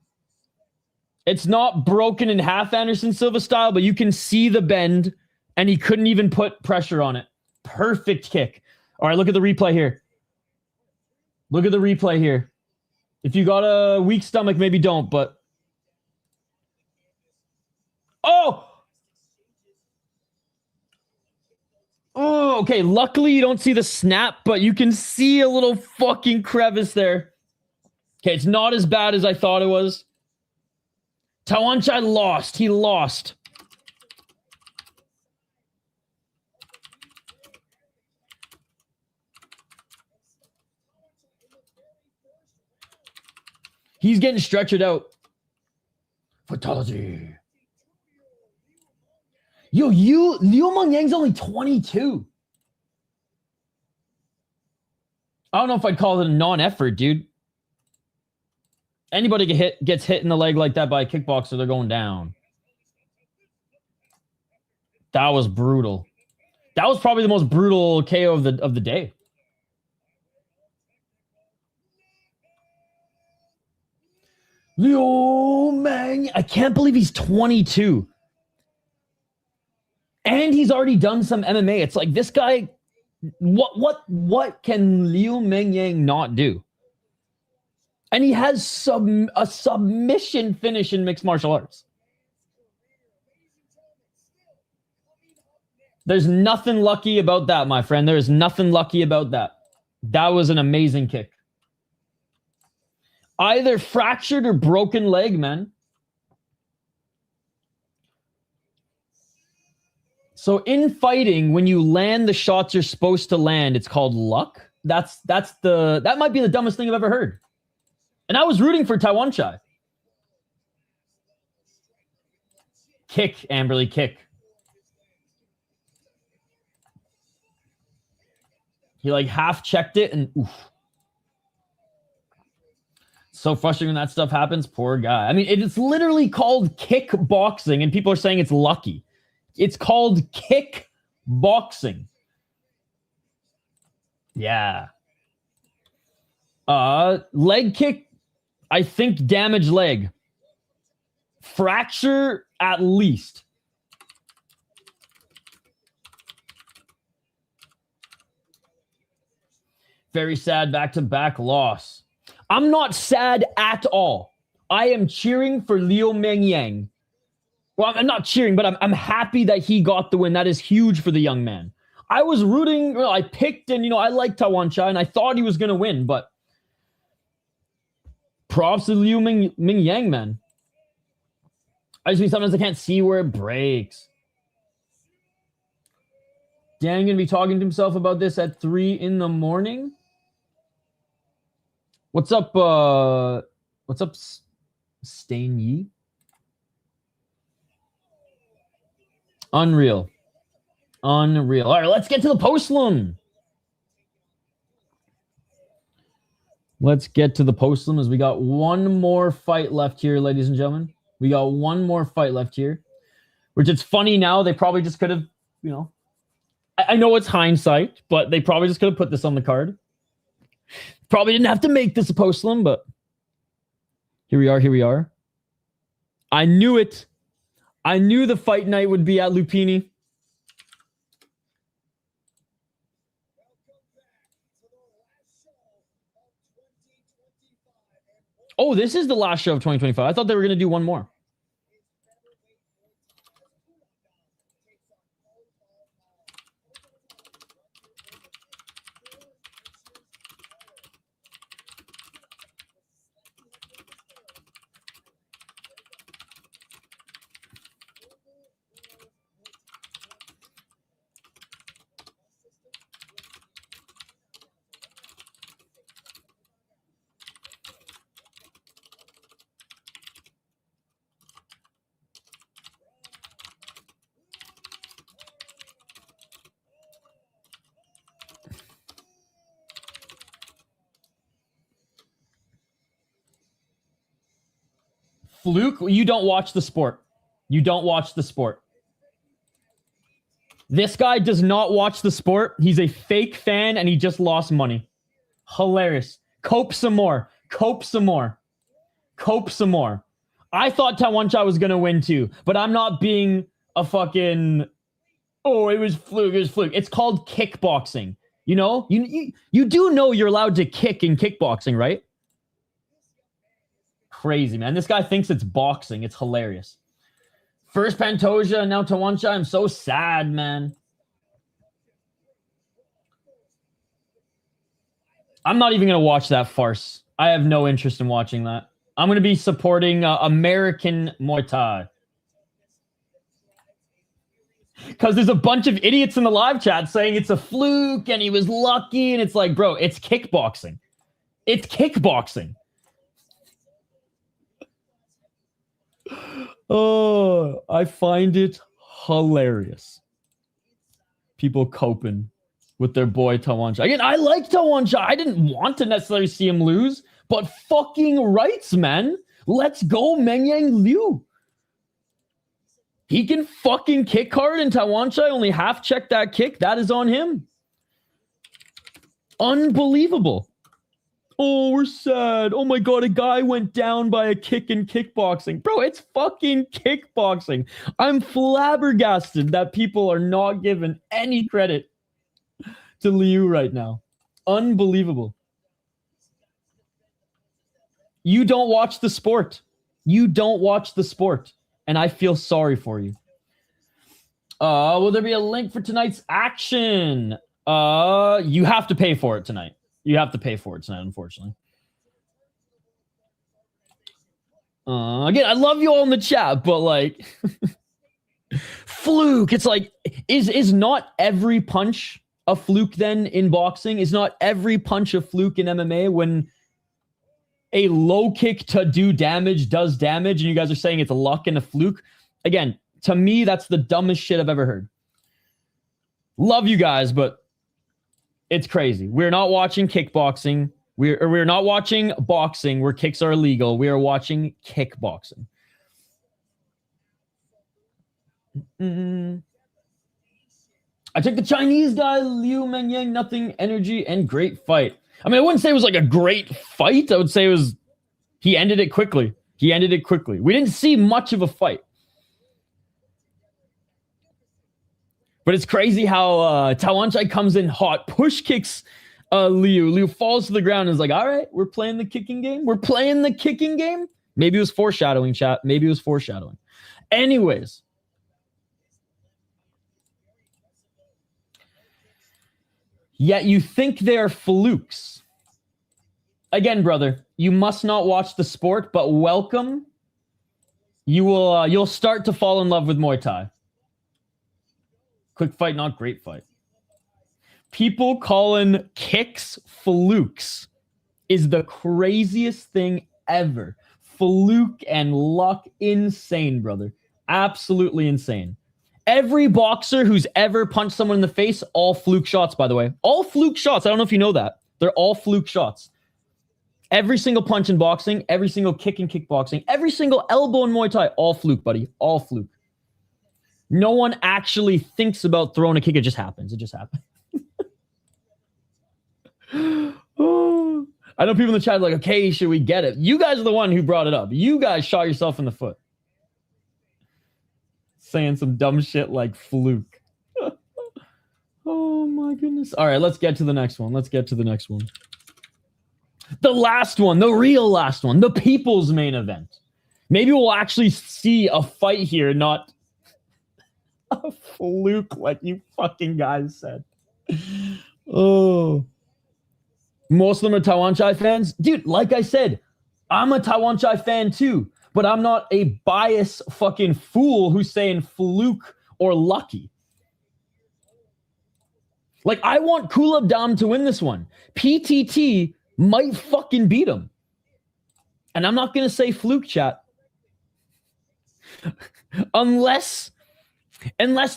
It's not broken in half Anderson Silva style, but you can see the bend, and he couldn't even put pressure on it. Perfect kick. All right, look at the replay here. Look at the replay here. If you got a weak stomach, maybe don't, but... Oh! Oh, okay. Luckily, you don't see the snap, but you can see a little fucking crevice there. Okay, it's not as bad as I thought it was. Tawanchai lost. He lost. He's getting stretchered out. Fatality. Yo, Liu Mengyang's only 22. I don't know if I'd call it a non-effort, dude. Anybody gets hit in the leg like that by a kickboxer, they're going down. That was brutal. That was probably the most brutal KO of the day. Liu Mengyang. I can't believe he's 22. And he's already done some MMA. It's like this guy, what can Liu Mengyang not do? And he has a submission finish in mixed martial arts. There's nothing lucky about that, my friend. There is nothing lucky about that. That was an amazing kick. Either fractured or broken leg, man. So in fighting, when you land the shots you're supposed to land, it's called luck. That might be the dumbest thing I've ever heard. And I was rooting for Tawanchai. Kick, Amberly, kick. He like half checked it and oof. So frustrating when that stuff happens. Poor guy. I mean, it's literally called kickboxing and people are saying it's lucky. It's called kickboxing. Yeah. Leg kick, I think damaged leg. Fracture at least. Very sad back-to-back loss. I'm not sad at all. I am cheering for Liu Mengyang. Well, I'm not cheering, but I'm happy that he got the win. That is huge for the young man. I was rooting, I picked and, I liked Tawanchai and I thought he was going to win, but props to Liu Mengyang, man. I just mean sometimes I can't see where it breaks. Dan going to be talking to himself about this at 3 in the morning. What's up, Stain Yi? Unreal. Unreal. All right, let's get to the postlim. Let's get to the postlim as we got one more fight left here, ladies and gentlemen. We got one more fight left here. Which it's funny now, they probably just could have, I know it's hindsight, but they probably just could have put this on the card. Probably didn't have to make this a postlim, but here we are, here we are. I knew it. I knew the fight night would be at Lumpinee. Oh, this is the last show of 2025. I thought they were going to do one more. Fluke, you don't watch the sport. You don't watch the sport. This guy does not watch the sport. He's a fake fan and he just lost money. Hilarious. Cope some more. Cope some more. Cope some more. I thought Tawanchai was going to win too, but I'm not being a fucking, oh, it was fluke, it was fluke. It's called kickboxing. You know? You do know you're allowed to kick in kickboxing, right? Crazy, man. This guy thinks it's boxing. It's hilarious. First Pantoja and now Tawanchai. I'm so sad, man. I'm not even going to watch that farce. I have no interest in watching that. I'm going to be supporting American Muay Thai. Because there's a bunch of idiots in the live chat saying it's a fluke and he was lucky. And it's like, bro, it's kickboxing. It's kickboxing. Oh, I find it hilarious. People coping with their boy Tawanchai. Again, I like Tawanchai. I didn't want to necessarily see him lose, but fucking rights, man. Let's go, Mengyang Liu. He can fucking kick hard, and Tawanchai only half checked that kick. That is on him. Unbelievable. Oh, we're sad. Oh my God, a guy went down by a kick in kickboxing. Bro, it's fucking kickboxing. I'm flabbergasted that people are not giving any credit to Liu right now. Unbelievable. You don't watch the sport. You don't watch the sport. And I feel sorry for you. Will there be a link for tonight's action? You have to pay for it tonight. You have to pay for it tonight, unfortunately. Again, I love you all in the chat, but like, fluke. It's like, is not every punch a fluke then in boxing? Is not every punch a fluke in MMA when a low kick to do damage does damage, and you guys are saying it's a luck and a fluke? Again, to me, that's the dumbest shit I've ever heard. Love you guys, but it's crazy. We're not watching kickboxing. We're not watching boxing where kicks are illegal. We are watching kickboxing. I took the Chinese guy, Liu Mengyang, nothing, energy, and great fight. I mean, I wouldn't say it was like a great fight. I would say it was, he ended it quickly. He ended it quickly. We didn't see much of a fight. But it's crazy how Tawanchai comes in hot, push kicks Liu. Liu falls to the ground and is like, all right, we're playing the kicking game. We're playing the kicking game. Maybe it was foreshadowing, chat. Maybe it was foreshadowing. Anyways. Yet you think they're flukes. Again, brother, you must not watch the sport, but welcome. You'll start to fall in love with Muay Thai. Quick fight, not great fight. People calling kicks flukes is the craziest thing ever. Fluke and luck, insane, brother. Absolutely insane. Every boxer who's ever punched someone in the face, all fluke shots, by the way. All fluke shots. I don't know if you know that. They're all fluke shots. Every single punch in boxing, every single kick in kickboxing, every single elbow in Muay Thai, all fluke, buddy. All fluke. No one actually thinks about throwing a kick. It just happens. It just happens. Oh, I know people in the chat are like, okay, should we get it? You guys are the one who brought it up. You guys shot yourself in the foot. Saying some dumb shit like fluke. Oh my goodness. All right, let's get to the next one. Let's get to the next one. The last one, the real last one, the people's main event. Maybe we'll actually see a fight here, not a fluke like you fucking guys said. Oh. Most of them are Tawanchai fans. Dude, like I said, I'm a Tawanchai fan too, but I'm not a biased fucking fool who's saying fluke or lucky. Like, I want Kulabdam to win this one. PTT might fucking beat him. And I'm not going to say fluke, chat. Unless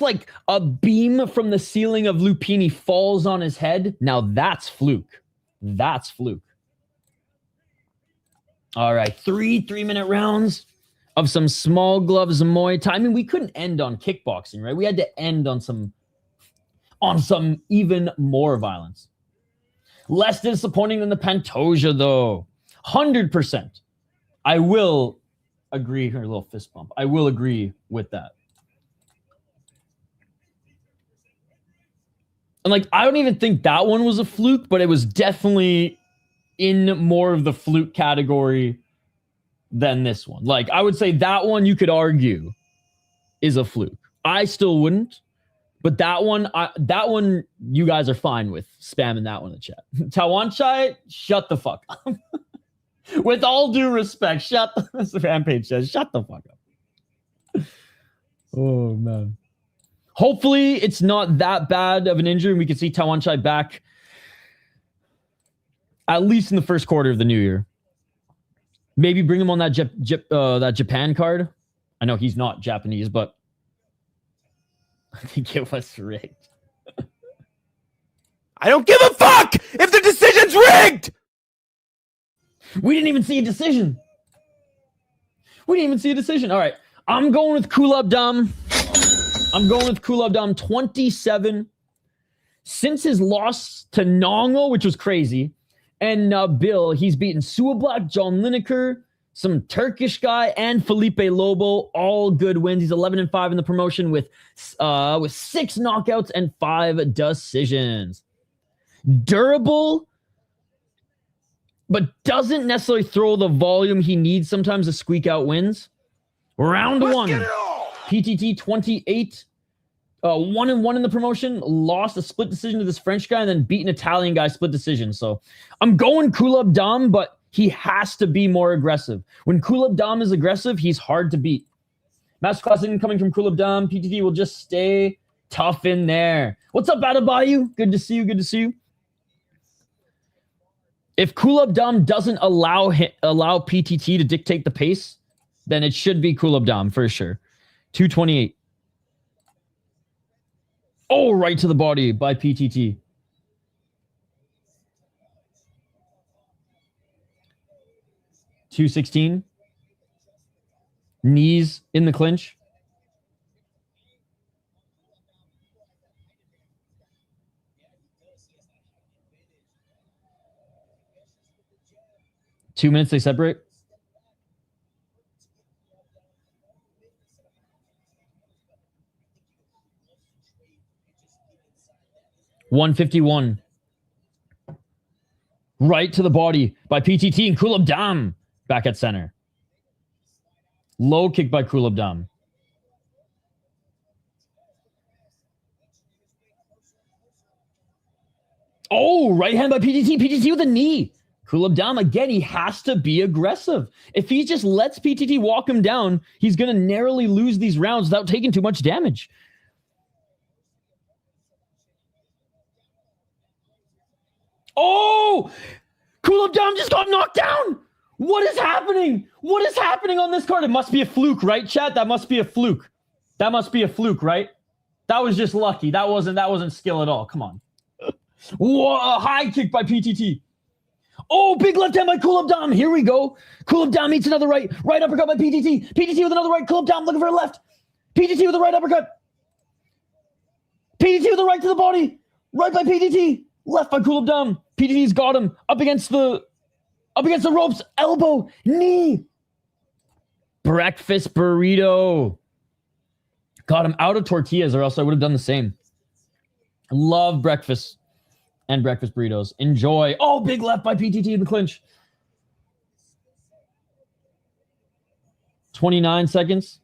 like a beam from the ceiling of Lumpinee falls on his head. Now that's fluke. That's fluke. All right. 3-minute rounds of some small gloves of Muay Thai. I mean, we couldn't end on kickboxing, right? We had to end on some even more violence. Less disappointing than the Pantoja, though. 100%. I will agree. Here, a little fist bump. I will agree with that. And like, I don't even think that one was a fluke, but it was definitely in more of the fluke category than this one. Like, I would say that one you could argue is a fluke. I still wouldn't, but that one you guys are fine with spamming that one in the chat. Tawanchai, shut the fuck up. With all due respect, as the Rampage says, shut the fuck up. Oh, man. Hopefully, it's not that bad of an injury, and we can see Tawanchai back at least in the first quarter of the new year. Maybe bring him on that that Japan card. I know he's not Japanese, but I think it was rigged. I don't give a fuck if the decision's rigged! We didn't even see a decision. We didn't even see a decision. All right. I'm going with Kulabdam. I'm going with Kulabdam 27. Since his loss to Nongo, which was crazy, and Bill, he's beaten Suablack, John Lineker, some Turkish guy, and Felipe Lobo. All good wins. He's 11-5 in the promotion with 6 knockouts and 5 decisions. Durable, but doesn't necessarily throw the volume he needs sometimes to squeak out wins. Round 1, PTT 28. 1-1 in the promotion, lost a split decision to this French guy, and then beat an Italian guy split decision. So I'm going Kulabdam, but he has to be more aggressive. When Kulabdam is aggressive, he's hard to beat. Masterclass incoming from Kulabdam. PTT will just stay tough in there. What's up, Adebayo? Good to see you. Good to see you. If Kulabdam doesn't allow PTT to dictate the pace, then it should be Kulabdam for sure. 228. Oh, right to the body by PTT. $216. Knees in the clinch. Two minutes, they separate. $151. Right to the body by PTT and Kulabdam back at center. Low kick by Kulabdam. Oh, right hand by PTT. PTT with a knee. Kulabdam, again, he has to be aggressive. If he just lets PTT walk him down, he's going to narrowly lose these rounds without taking too much damage. Oh, Kulabdam just got knocked down. What is happening? What is happening on this card? It must be a fluke, right, chat? That must be a fluke. That must be a fluke, right? That was just lucky. That wasn't skill at all. Come on. Whoa, a high kick by PTT. Oh, big left hand by Kulabdam. Here we go. Kulabdam meets another right. Right uppercut by PTT. PTT with another right. Kulabdam looking for a left. PTT with a right uppercut. PTT with a right to the body. Right by PTT. Left by Kulabdam. PTT's got him. Up against the ropes. Elbow. Knee. Breakfast burrito. Got him out of tortillas, or else I would have done the same. Love breakfast and breakfast burritos. Enjoy. Oh, big left by PTT in the clinch. 29 seconds.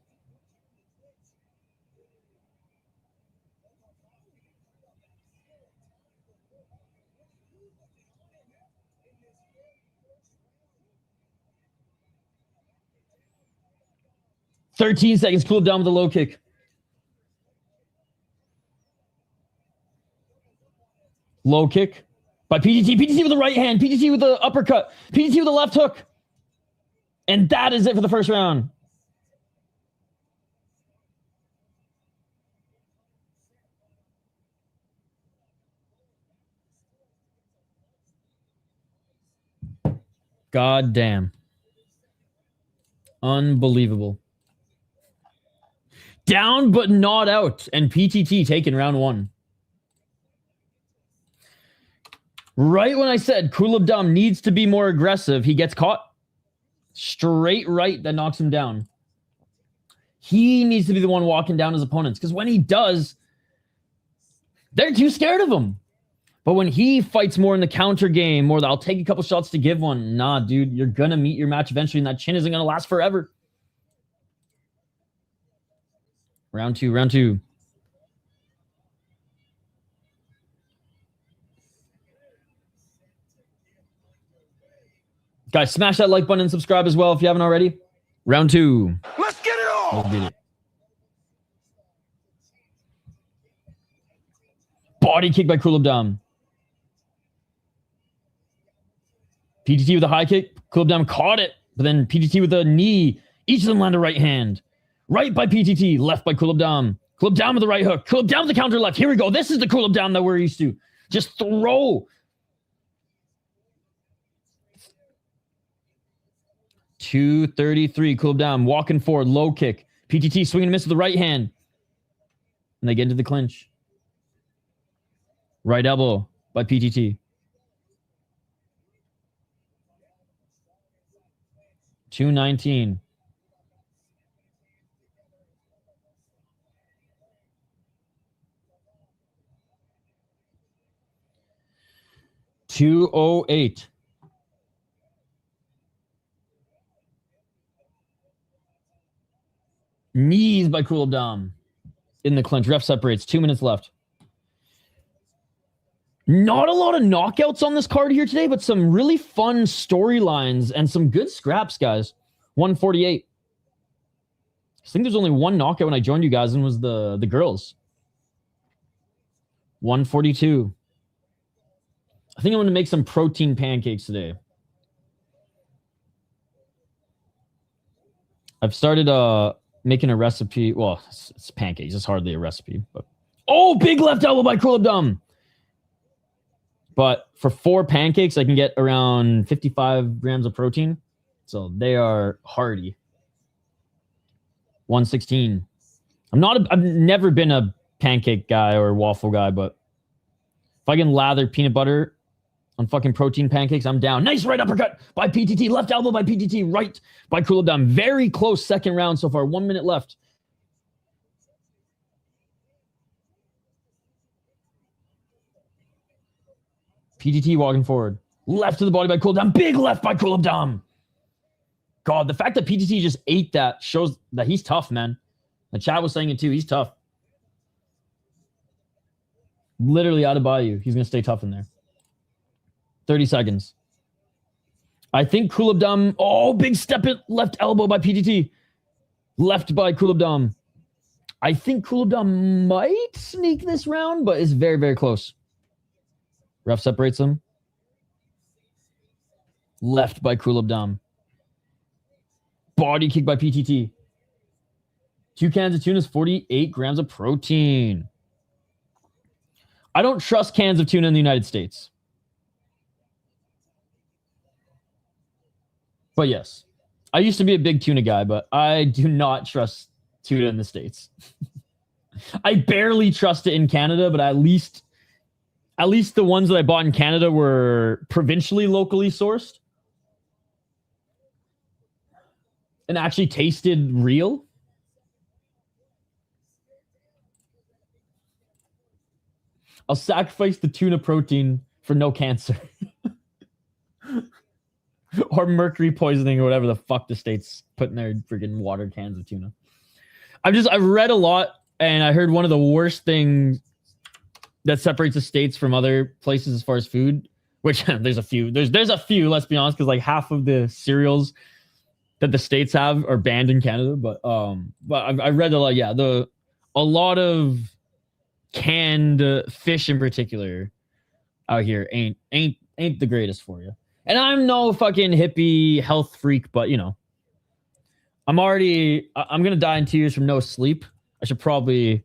$13 seconds. Cool down with the low kick. Low kick by PTT. PTT with the right hand. PTT with the uppercut. PTT with the left hook. And that is it for the first round. God damn. Unbelievable. Down but not out. And PTT taking round 1. Right when I said Kulabdam needs to be more aggressive, he gets caught. Straight right that knocks him down. He needs to be the one walking down his opponents, because when he does, they're too scared of him. But when he fights more in the counter game, or I'll take a couple shots to give one, nah, dude, you're going to meet your match eventually, and that chin isn't going to last forever. Round 2, round 2. Guys, smash that like button and subscribe as well if you haven't already. Round 2. Let's get it on. Let's get it. Body kick by Kulabdam. PTT with a high kick. Kulabdam caught it, but then PTT with a knee. Each of them land a right hand. Right by PTT, left by Kulabdam. Kulabdam with the right hook. Kulabdam with the counter left. Here we go. This is the Kulabdam that we're used to. Just throw. 233. Kulabdam walking forward. Low kick. PTT swing and miss with the right hand. And they get into the clinch. Right elbow by PTT. 219. $208. Knees by Kulabdam in the clinch. Ref separates. 2 minutes left. Not a lot of knockouts on this card here today, but some really fun storylines and some good scraps, guys. 148. I think there's only one knockout when I joined you guys, and was the girls. 142. I think I'm going to make some protein pancakes today. I've started making a recipe. Well, it's pancakes. It's hardly a recipe. But oh, big left elbow by Kulabdam. But for 4 pancakes, I can get around 55 grams of protein. So they are hearty. 116. I've never been a pancake guy or waffle guy, but if I can lather peanut butter on fucking protein pancakes, I'm down. Nice right uppercut by PTT. Left elbow by PTT. Right by Kulabdam. Very close second round so far. 1 minute left. PTT walking forward. Left to the body by Kulabdam. Big left by Kulabdam. God, the fact that PTT just ate that shows that he's tough, man. The chat was saying it too. He's tough. Literally out of Bayou. He's going to stay tough in there. 30 seconds. I think Kulabdam... Oh, big step it. Left elbow by PTT. Left by Kulabdam. I think Kulabdam might sneak this round, but it's very, very close. Ref separates him. Left by Kulabdam. Body kick by PTT. 2 cans of tuna is 48 grams of protein. I don't trust cans of tuna in the United States. But yes, I used to be a big tuna guy, but I do not trust tuna in the States. I barely trust it in Canada, but at least the ones that I bought in Canada were provincially locally sourced and actually tasted real. I'll sacrifice the tuna protein for no cancer. Or mercury poisoning or whatever the fuck the state's putting their freaking water cans of tuna. I've read a lot, and I heard one of the worst things that separates the states from other places as far as food, which there's a few, let's be honest, because like half of the cereals that the states have are banned in Canada. But I read a lot. Yeah, a lot of canned fish in particular out here ain't the greatest for you. And I'm no fucking hippie health freak, but you know, I'm gonna die in 2 years from no sleep. I should probably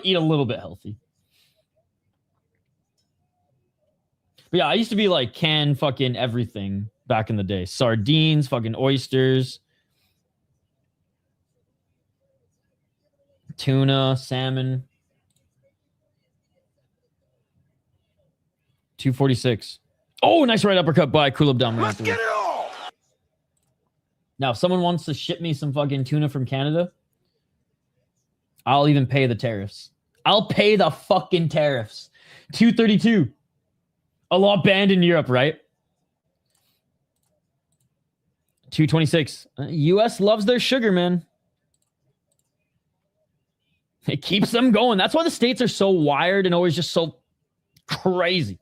eat a little bit healthy. But yeah, I used to be like can fucking everything back in the day. Sardines, fucking oysters, tuna, salmon. 246. Oh, nice right uppercut by Kulabdam. Let's get it all. Now, if someone wants to ship me some fucking tuna from Canada, I'll even pay the tariffs. I'll pay the fucking tariffs. 232. A law banned in Europe, right? 226. US loves their sugar, man. It keeps them going. That's why the states are so wired and always just so crazy.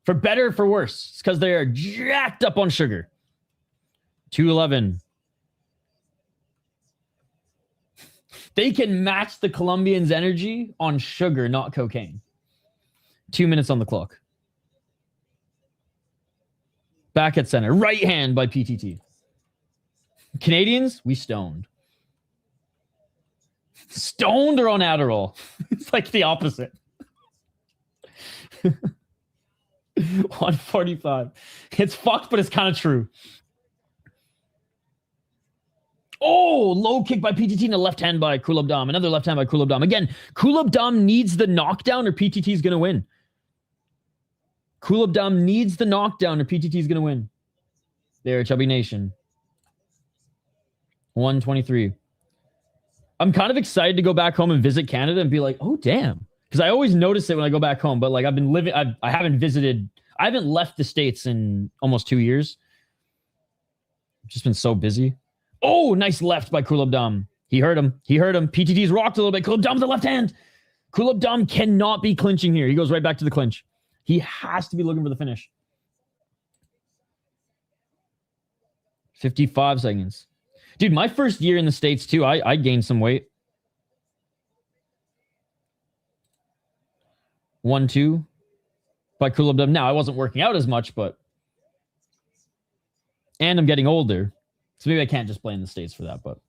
For better or for worse. It's because they are jacked up on sugar. 211. They can match the Colombians' energy on sugar, not cocaine. 2 minutes on the clock. Back at center. Right hand by PTT. Canadians, we stoned. Stoned or on Adderall? It's like the opposite. 145. It's fucked, but it's kind of true. Oh, low kick by PTT and a left hand by Kulabdam. Another left hand by Kulabdam. Again, Kulabdam needs the knockdown or PTT is going to win. Kulabdam needs the knockdown or PTT is going to win. There, Chubby Nation. 123. I'm kind of excited to go back home and visit Canada and be like, oh, damn. Because I always notice it when I go back home. But like I've been living, I haven't visited, I haven't left the States in almost 2 years. I've just been so busy. Oh, nice left by Kulabdam. He heard him. He heard him. PTT's rocked a little bit. Kulabdam with the left hand. Kulabdam cannot be clinching here. He goes right back to the clinch. He has to be looking for the finish. 55 seconds. Dude, my first year in the States too, I gained some weight. 1-2 by Kulabdam. Now, I wasn't working out as much, but... And I'm getting older. So maybe I can't just play in the States for that, but...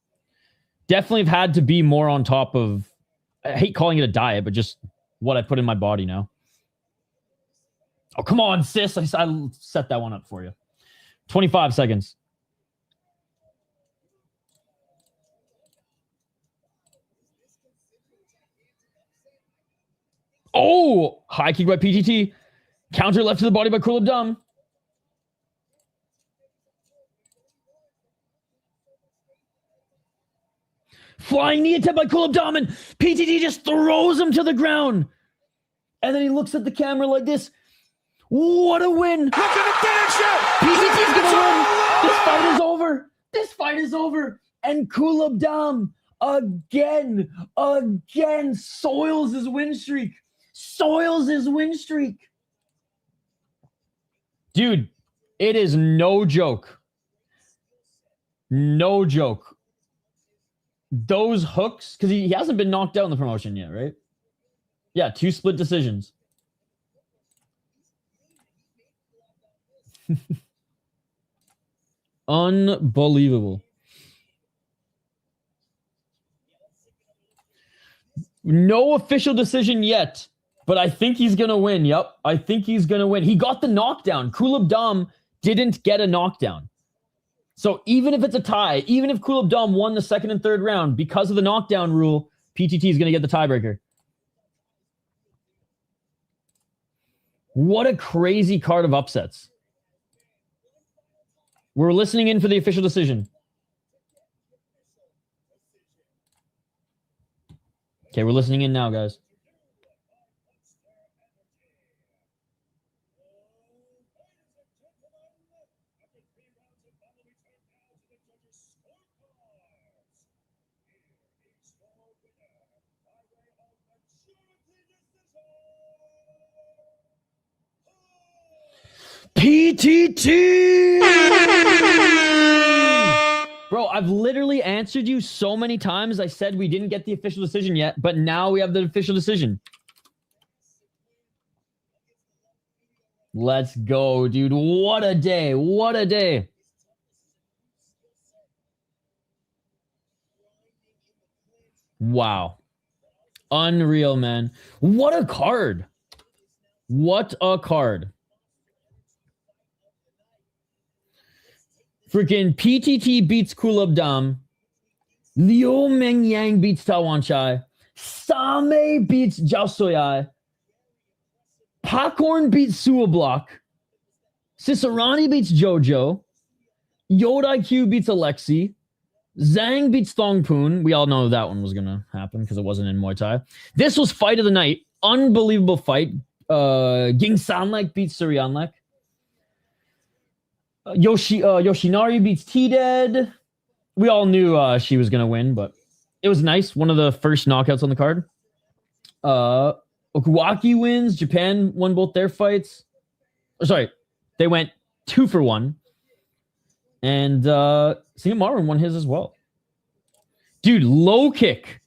Definitely have had to be more on top of... I hate calling it a diet, but just what I put in my body now. Oh, come on, sis. I set that one up for you. 25 seconds. Oh, high kick by PTT. Counter left to the body by Kulabdam. Flying knee attempt by Kulabdam, and PTT just throws him to the ground. And then he looks at the camera like this. What a win. Look at the finish it. PTT's going to win. This fight is over. This fight is over. And Kulabdam again soils his win streak. Soils his win streak. Dude, it is no joke. No joke. Those hooks, because he hasn't been knocked out in the promotion yet, right? Yeah, 2 split decisions. Unbelievable. No official decision yet, but I think he's going to win. Yep, I think he's going to win. He got the knockdown. Kulabdam didn't get a knockdown. So even if it's a tie, even if Kulabdam won the second and third round, because of the knockdown rule, PTT is going to get the tiebreaker. What a crazy card of upsets. We're listening in for the official decision. Okay, we're listening in now, guys. PTT! Bro, I've literally answered you so many times. I said we didn't get the official decision yet, but now we have the official decision. Let's go, dude. What a day. What a day. Wow. Unreal, man. What a card. What a card. Freaking PTT beats Kulabdam. Liu Mengyang beats Tawanchai. Same beats Jaosuayai. Pakorn beats Suablack. Siasarani beats Jojo. Yod-IQ beats Alexey. Zhang beats Thongpoon. We all know that one was going to happen because it wasn't in Muay Thai. This was fight of the night. Unbelievable fight. Gingsanglek beats Suriyanlek. Yoshinari beats T-Dead. We all knew she was going to win, but it was nice. One of the first knockouts on the card. Okuwaki wins. Japan won both their fights. Sorry, they went 2-for-1. And Singapore won his as well. Dude, low kick.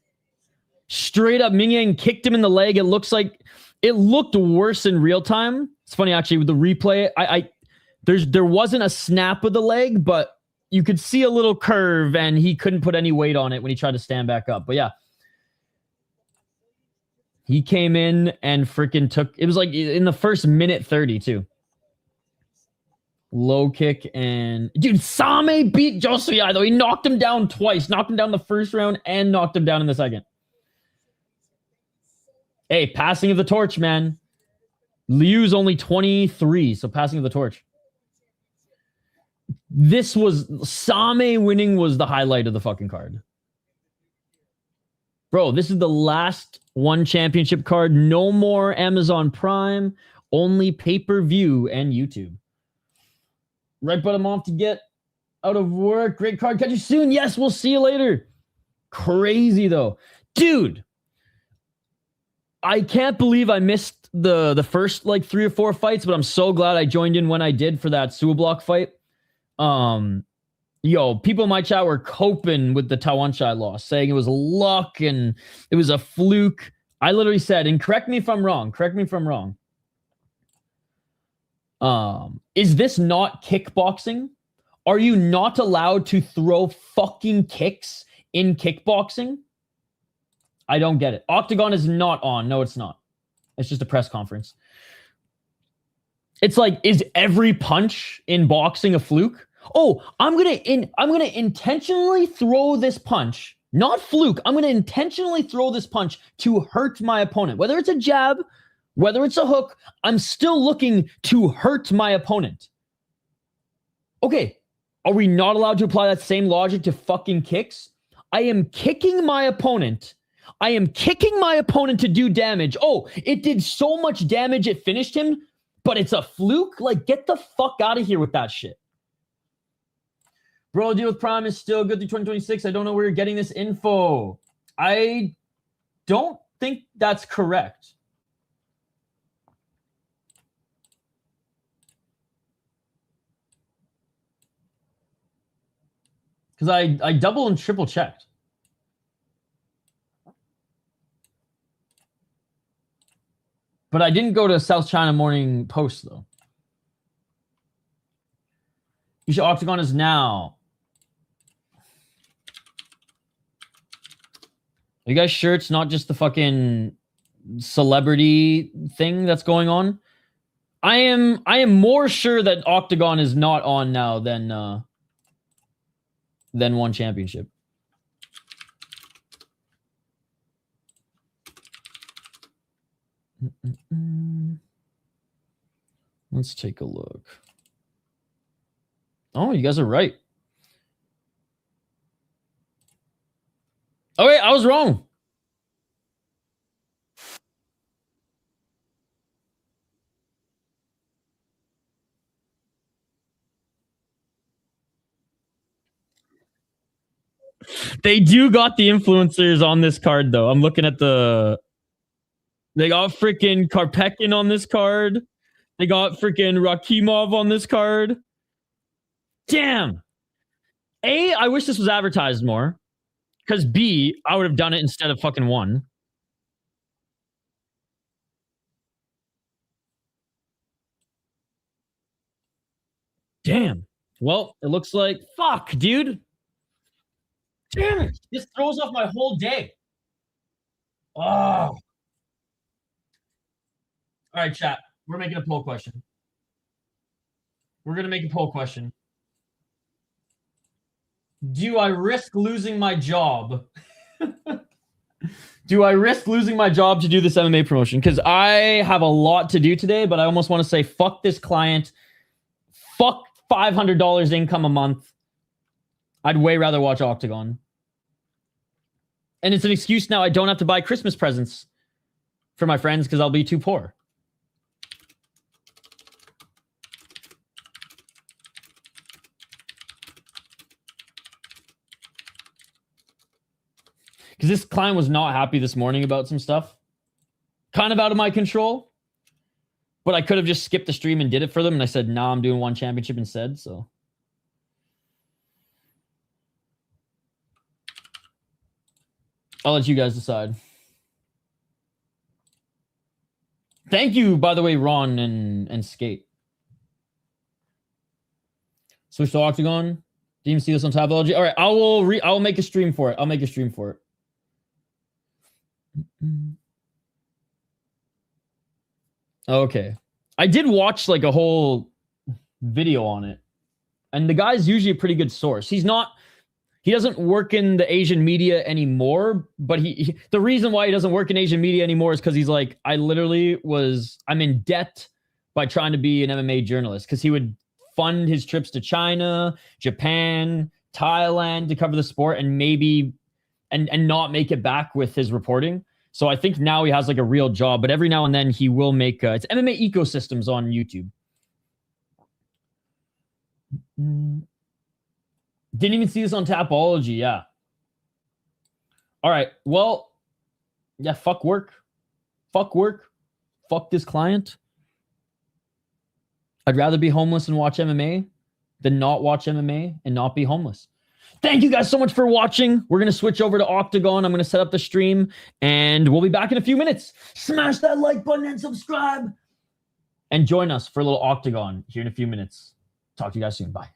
Straight up, Mengyang kicked him in the leg. It looks like it looked worse in real time. It's funny, actually, with the replay. There wasn't a snap of the leg, but you could see a little curve, and he couldn't put any weight on it when he tried to stand back up. But yeah, he came in and freaking took. It was like in the first minute 30 too. Low kick and... Dude, Same beat Jaosuayai, though. He knocked him down twice. Knocked him down the first round and knocked him down in the second. Hey, passing of the torch, man. Liu's only 23, so passing of the torch. This was... Same winning was the highlight of the fucking card. Bro, this is the last one championship card. No more Amazon Prime. Only pay-per-view and YouTube. Right, but I'm off to get out of work. Great card. Catch you soon. Yes, we'll see you later. Crazy, though. Dude, I can't believe I missed the first, like, 3 or 4 fights, but I'm so glad I joined in when I did for that Suablack fight. Yo, people in my chat were coping with the Tawanchai loss, saying it was luck and it was a fluke. I literally said, and correct me if I'm wrong. Correct me if I'm wrong. Is this not kickboxing? Are you not allowed to throw fucking kicks in kickboxing? I don't get it. Octagon is not on. No, it's not. It's just a press conference. It's like, is every punch in boxing a fluke? Oh, I'm gonna intentionally throw this punch. Not fluke. I'm gonna intentionally throw this punch to hurt my opponent. Whether it's a jab, whether it's a hook, I'm still looking to hurt my opponent. Okay, are we not allowed to apply that same logic to fucking kicks? I am kicking my opponent. I am kicking my opponent to do damage. Oh, it did so much damage it finished him, but it's a fluke? Like, get the fuck out of here with that shit. Bro, deal with Prime is still good through 2026. I don't know where you're getting this info. I don't think that's correct. Because I double and triple checked. But I didn't go to South China Morning Post, though. You should Octagon is now. Are you guys sure it's not just the fucking celebrity thing that's going on? I am more sure that Octagon is not on now than one championship. Let's take a look. Oh, you guys are right. Oh, wait, I was wrong. They do got the influencers on this card, though. I'm looking at the... They got freaking Karpekin on this card. They got freaking Rakimov on this card. Damn. A, I wish this was advertised more. Because B, I would have done it instead of fucking 1. Damn. Well, it looks like... Fuck, dude. Damn it. This throws off my whole day. Oh. All right, chat. We're making a poll question. We're going to make a poll question. Do I risk losing my job? Do I risk losing my job to do this MMA promotion? Because I have a lot to do today, but I almost want to say, fuck this client. Fuck $500 income a month. I'd way rather watch Octagon. And it's an excuse now I don't have to buy Christmas presents for my friends because I'll be too poor. Because this client was not happy this morning about some stuff. Kind of out of my control. But I could have just skipped the stream and did it for them. And I said, nah, I'm doing one championship instead. So I'll let you guys decide. Thank you, by the way, Ron and Skate. Switch to Octagon. Didn't even see this on Tabology. All right, I will make a stream for it. I'll make a stream for it. Okay. I did watch like a whole video on it. And the guy's usually a pretty good source. He doesn't work in the Asian media anymore, but the reason why he doesn't work in Asian media anymore is because he's like, I'm in debt by trying to be an MMA journalist, because he would fund his trips to China, Japan, Thailand to cover the sport, and maybe and not make it back with his reporting. So I think now he has like a real job, but every now and then he will make it's MMA Ecosystems on YouTube. Didn't even see this on Tapology. Yeah. All right. Well, yeah, fuck work. Fuck work. Fuck this client. I'd rather be homeless and watch MMA than not watch MMA and not be homeless. Thank you guys so much for watching. We're going to switch over to Octagon. I'm going to set up the stream, and we'll be back in a few minutes. Smash that like button and subscribe. And join us for a little Octagon here in a few minutes. Talk to you guys soon. Bye.